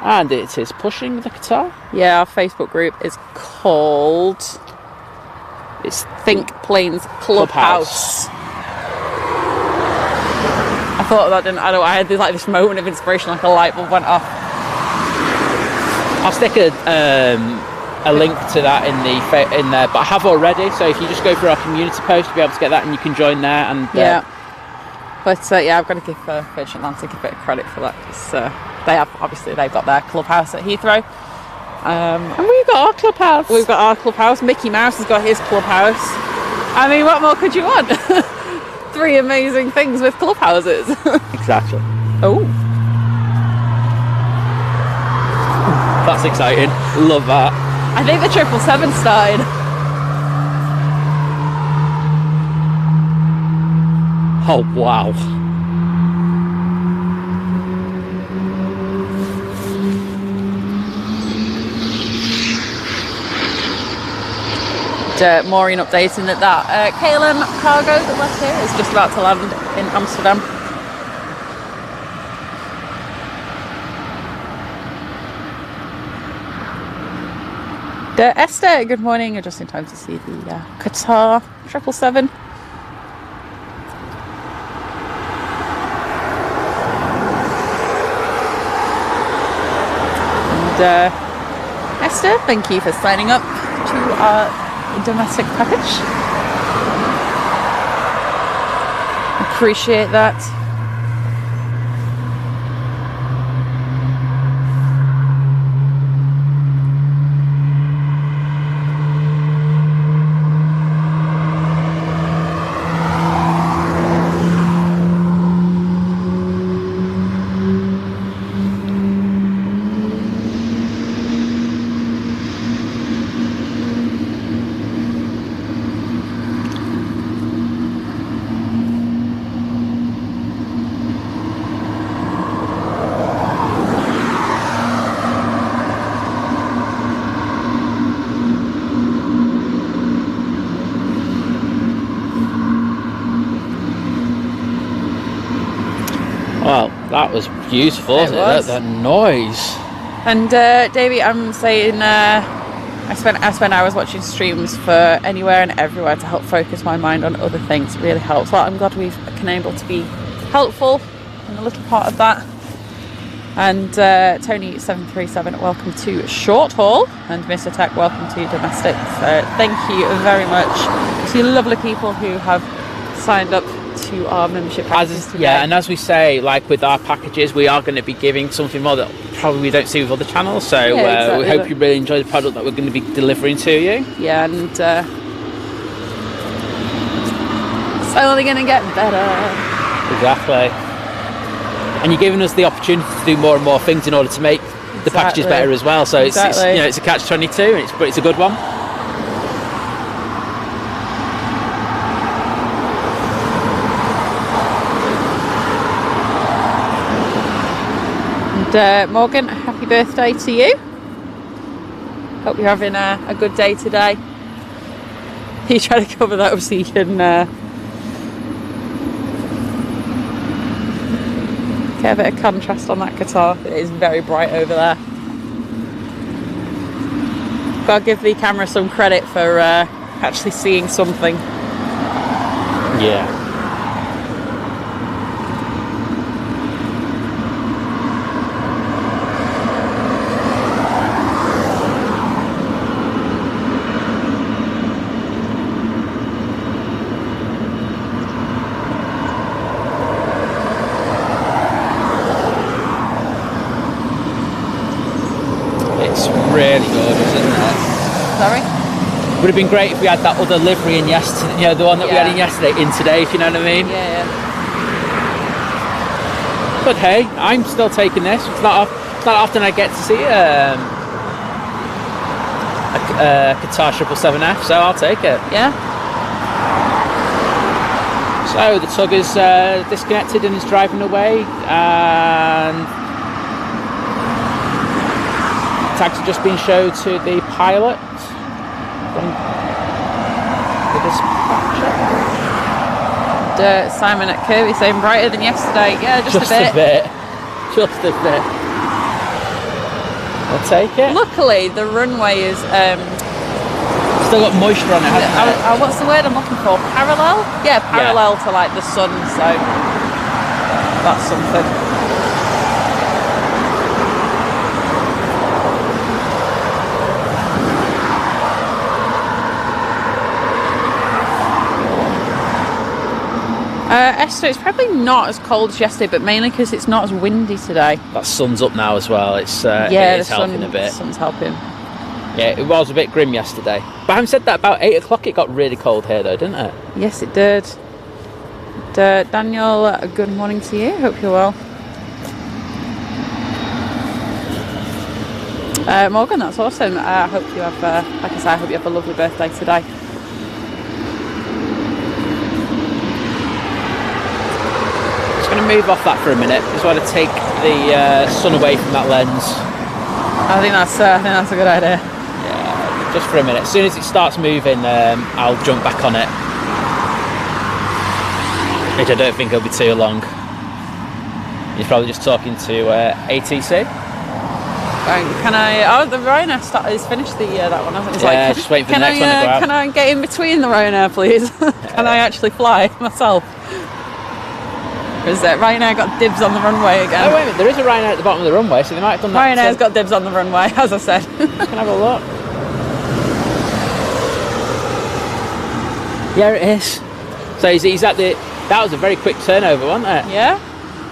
And it is pushing the Qatar. Yeah, our Facebook group is called Think Planes Clubhouse. I thought that didn't. I had this moment of inspiration, like a light bulb went off. I'll stick a link to that in there, but I have already. So if you just go through our community post, you'll be able to get that, and you can join there. And I've got to give Virgin Atlantic a bit of credit for that, because they've got their clubhouse at Heathrow, and we've got our clubhouse. We've got our clubhouse. Mickey Mouse has got his clubhouse. I mean, what more could you want? 3 amazing things with clubhouses. Exactly. Oh. That's exciting. Love that. I think the 777 started. Oh, wow. Maureen updating that KLM cargo that left here is just about to land in Amsterdam. Esther, good morning. You're just in time to see the Qatar 777. And Esther, thank you for signing up to our domestic package. Appreciate that. Well, that was beautiful, wasn't it? That noise. And Davey, I'm saying I spent hours watching streams for anywhere and everywhere to help focus my mind on other things. It really helps. Well, I'm glad we've been able to be helpful in a little part of that. And Tony737, welcome to short haul, and Mr. Tech, welcome to domestic. So thank you very much to lovely people who have signed up to our membership packages today. Yeah, and as we say, like with our packages, we are going to be giving something more that probably we don't see with other channels. So exactly. We hope you really enjoy the product that we're going to be delivering to you. Yeah, and it's only going to get better. Exactly. And you're giving us the opportunity to do more and more things in order to make the packages better as well. So it's you know, it's a catch-22, but it's a good one. And Morgan, happy birthday to you. Hope you're having a good day today. You try to cover that up so you can get a bit of contrast on that Qatar. It is very bright over there. Gotta give the camera some credit for actually seeing something. Yeah. Really gorgeous, isn't it? Sorry? Would have been great if we had that other livery in yesterday, you know, the one that we had in yesterday in today, if you know what I mean. Yeah. But hey, I'm still taking this. It's not often I get to see a Qatar 777F, so I'll take it. Yeah. So the tug is disconnected and is driving away, and tags have just been showed to the pilot from the dispatcher. Simon at Kirby saying brighter than yesterday. Yeah, just a bit. Just a bit. I'll take it. Luckily, the runway is still got moisture on it, hasn't it? What's the word I'm looking for? Parallel? Yeah, parallel to like the sun. So that's something. Esther, it's probably not as cold as yesterday, but mainly because it's not as windy today. That sun's up now as well. It's it is helping a bit. The sun's helping. Yeah, it was a bit grim yesterday. But having said that, about 8 o'clock it got really cold here though, didn't it? Yes, it did. Daniel, good morning to you. Hope you're well. Morgan, that's awesome. I hope you have, like I say, I hope you have a lovely birthday today. Going to move off that for a minute. Just want to take the sun away from that lens. I think that's a good idea. Yeah, just for a minute. As soon as it starts moving, I'll jump back on it. Which I don't think will be too long. He's probably just talking to ATC. Can I? Oh, the Ryanair is finished that one, hasn't it? Yeah, just waiting for the next one to go out. Can I get in between the Ryanair, please? Can I actually fly myself? Because Ryanair got dibs on the runway again. Oh wait a minute, there is a Ryanair at the bottom of the runway, so they might have done that. Ryanair's got dibs on the runway, as I said. Can have a look. Yeah, it is. So he's at the. That was a very quick turnover, wasn't it? Yeah.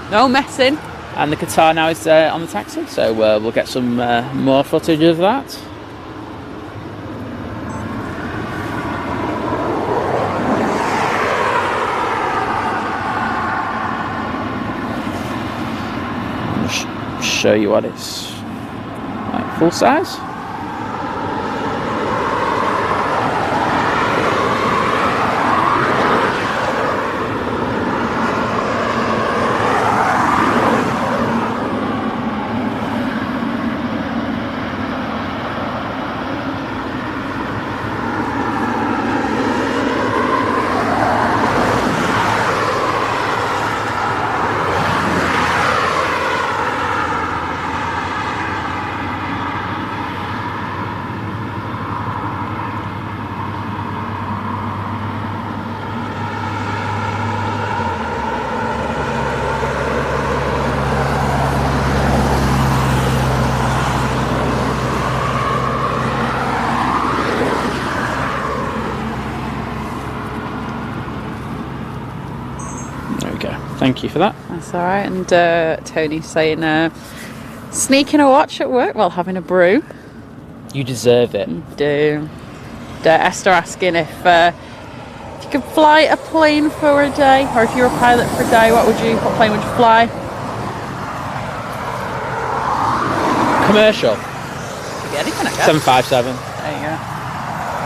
No messing. And the Qatar now is on the taxi, so we'll get some more footage of that. Show you what it's like full size. Thank you for that. That's all right. And Tony's saying, sneaking a watch at work while having a brew. You deserve it. You do. Esther asking if you could fly a plane for a day, or if you were a pilot for a day, what plane would you fly? Commercial. Could be anything, I guess. 757. There you go.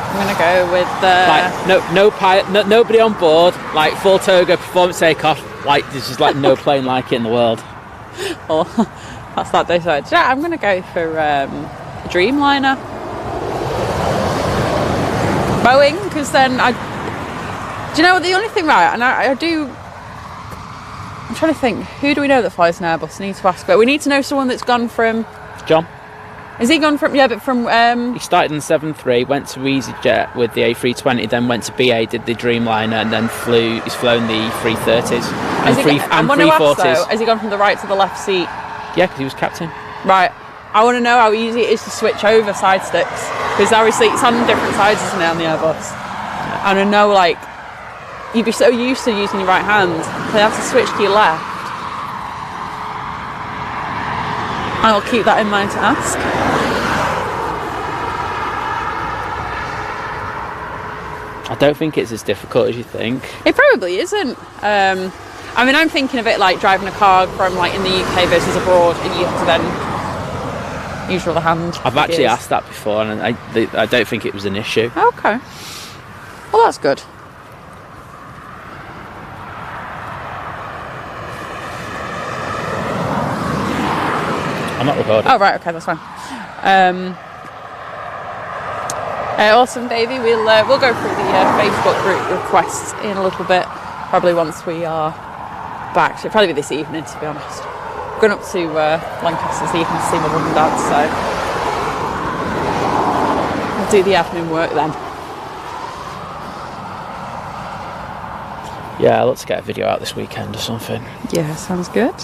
I'm gonna go with like no pilot, nobody on board, like full toga performance takeoff. Like there's just like no plane like it in the world. Well, that's that day. So yeah, I'm gonna go for Dreamliner, Boeing, because then do you know what the only thing, right? And I'm trying to think, who do we know that flies an Airbus? I need to ask, but we need to know someone that's gone from. John. Is he gone from? Yeah, but from. He started in the 7.3, went to EasyJet with the A320, then went to BA, did the Dreamliner, and then he's flown the 330s and 340s. Has he gone from the right to the left seat? Yeah, because he was captain. Right. I want to know how easy it is to switch over side sticks, because obviously it's on different sides, isn't it, on the Airbus? Yeah. And I know, like, you'd be so used to using your right hand, so you have to switch to your left. I will keep that in mind to ask. I don't think it's as difficult as you think. It probably isn't. I mean, I'm thinking of it like driving a car from like in the UK versus abroad, and you have to then use your other hand. I've actually asked that before, and I don't think it was an issue. Okay. Well, that's good. I'm not recording. Oh, right, okay, that's fine. Awesome, Davey. We'll go through the Facebook group requests in a little bit, probably once we are back. It'll probably be this evening, to be honest. I'm going up to Lancaster this evening to see my mum and dad, so I'll do the admin work then. Yeah, let's get a video out this weekend or something. Yeah, sounds good.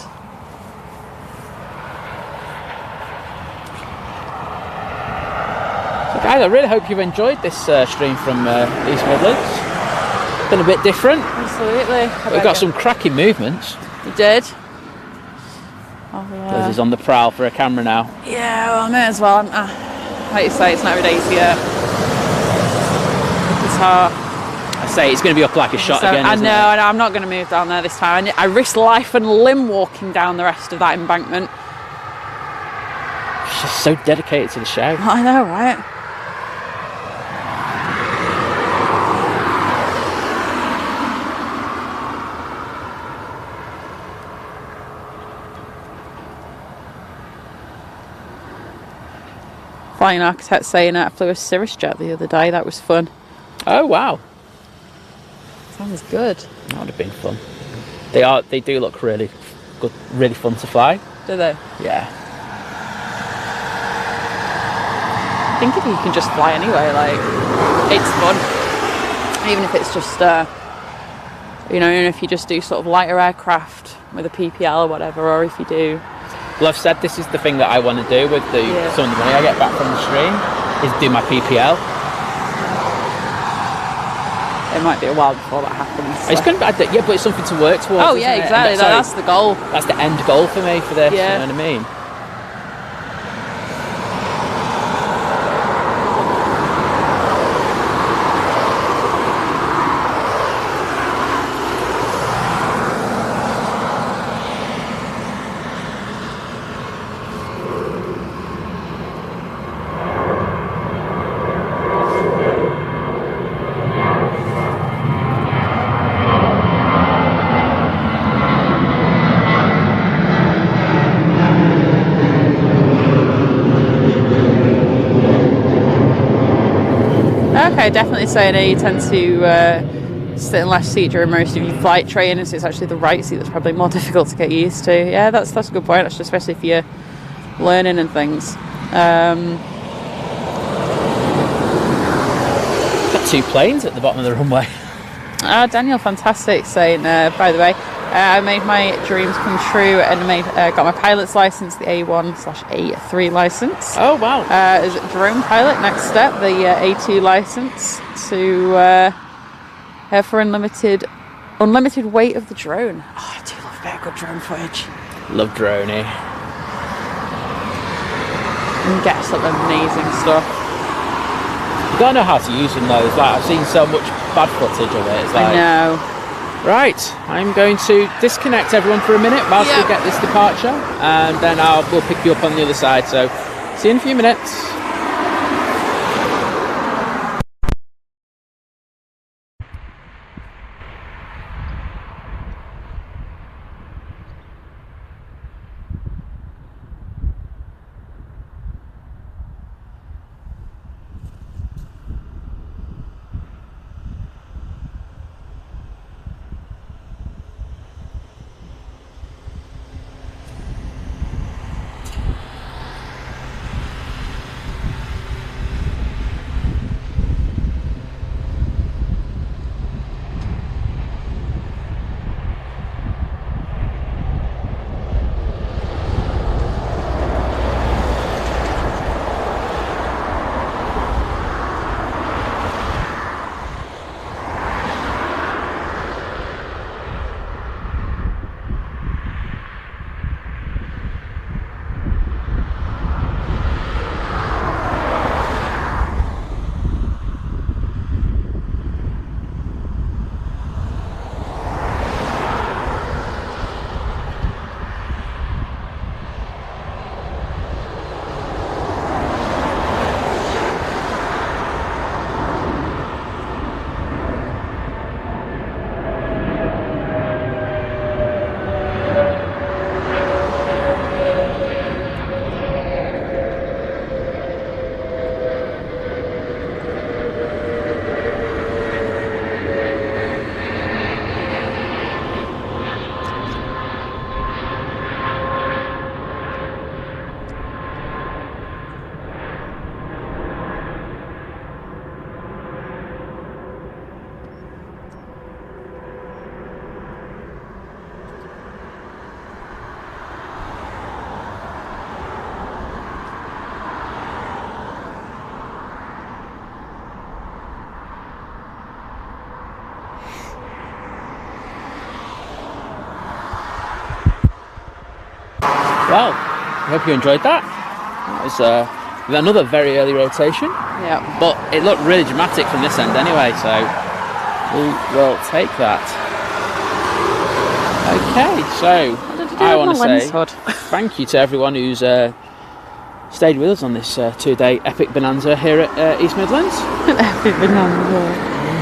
Guys, I really hope you've enjoyed this stream from East Midlands. Been a bit different. Absolutely. We've got some cracking movements. You did? Liz is on the prowl for a camera now. Yeah, well, I may as well. Like you say, it's not every day you see a guitar. I say it's going to be up like a shot again. I know, I'm not going to move down there this time. I risk life and limb walking down the rest of that embankment. She's just so dedicated to the show. I know, right? Flying Architect saying I flew a EASYJET the other day. That was fun. Oh wow! Sounds good. That would have been fun. They do look really good, really fun to fly. Do they? Yeah. I think if you can just fly anyway, like it's fun. Even if it's just even if you just do sort of lighter aircraft with a PPL or whatever, or if you do. Well, I've said this is the thing that I want to do with some of the money I get back from the stream, is do my PPL. It might be a while before that happens. So. It's going to be, yeah, but it's something to work towards. Oh yeah, exactly. That's the goal. That's the end goal for me for this. Yeah. You know what I mean? Okay, definitely saying you tend to sit in left seat during most of your flight training, so it's actually the right seat that's probably more difficult to get used to. Yeah, that's a good point, actually, especially if you're learning and things. Got two planes at the bottom of the runway. Daniel, fantastic, saying, by the way, I made my dreams come true and got my pilot's license, the A1/A3 license. Oh wow! Is it drone pilot? Next step, the A2 license to for unlimited weight of the drone. Oh, I do love get good drone footage. Love droney. And get some amazing stuff. You gotta know how to use them though. It's like I've seen so much bad footage of it. It's like, I know. Right, I'm going to disconnect everyone for a minute whilst we get this departure, and then we'll pick you up on the other side. So, see you in a few minutes. Well, I hope you enjoyed that. It was another very early rotation. Yeah. But it looked really dramatic from this end anyway, so we will take that. Okay, so I want to say thank you to everyone who's stayed with us on this 2-day epic bonanza here at East Midlands. Epic bonanza.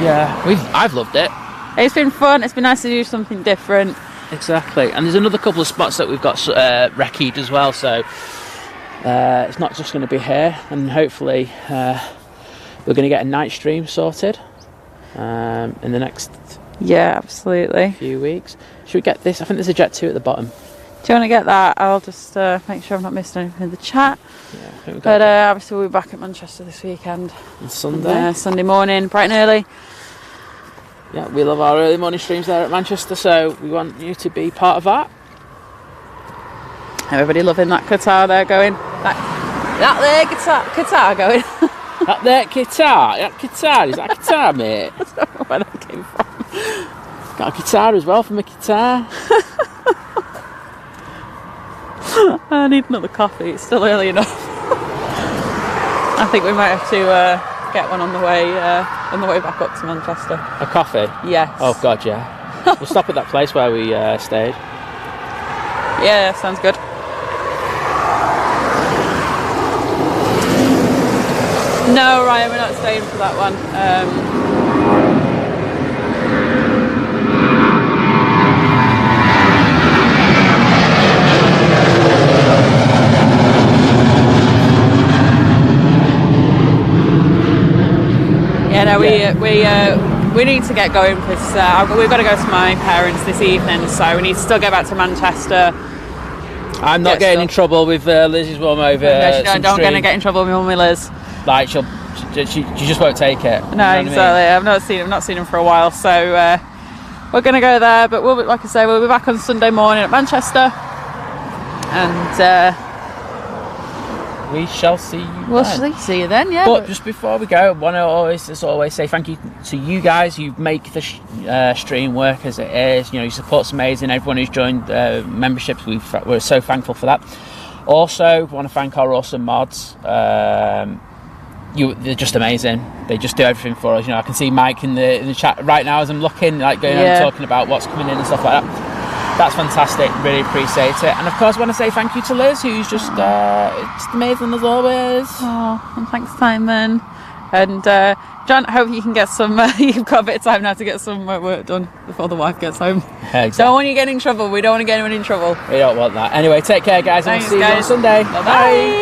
Yeah, I've loved it. It's been fun. It's been nice to do something different. Exactly, and there's another couple of spots that we've got recce'd as well, so it's not just going to be here, and hopefully we're going to get a night stream sorted in the next absolutely few weeks. Should we get this? I think there's a Jet 2 at the bottom. Do you want to get that? I'll just make sure I've not missed anything in the chat. Yeah, I think but obviously we'll be back at Manchester this weekend. On Sunday? Sunday morning, bright and early. Yeah, we love our early morning streams there at Manchester, so we want you to be part of that. Everybody loving that Qatar there going. That there Qatar going. That there Qatar? That Qatar? Is that Qatar, mate? I don't know where that came from. Got a guitar as well from a guitar. I need another coffee. It's still early enough. I think we might have to get one on the way back up to Manchester. A coffee? Yes. Oh God, yeah. We'll stop at that place where we stayed. Yeah, sounds good. No, Ryan, we're not staying for that one. We need to get going because we've got to go to my parents this evening, so we need to still get back to Manchester. I'm not getting in trouble with Lizz's mum over. No, don't going to get in trouble with mummy Liz. Like she just won't take it. No, exactly. I've not seen him for a while, so we're going to go there. But like I say, we'll be back on Sunday morning at Manchester, and we shall see you We'll then. see you then, yeah. But just before we go, I want to always say thank you to you guys. You make the stream work as it is. You know, your support's amazing. Everyone who's joined memberships, we're so thankful for that. Also, want to thank our awesome mods. They're just amazing. They just do everything for us. You know, I can see Mike in the chat right now as I'm looking, like going and talking about what's coming in and stuff like that. That's fantastic. Really appreciate it. And of course, I want to say thank you to Liz, who's just amazing as always. Oh, and thanks, Simon. And John, I hope you can get some. You've got a bit of time now to get some work done before the wife gets home. Exactly. Don't want you getting in trouble. We don't want to get anyone in trouble. We don't want that. Anyway, take care, guys. And we'll see you on Sunday. Bye-bye. Bye.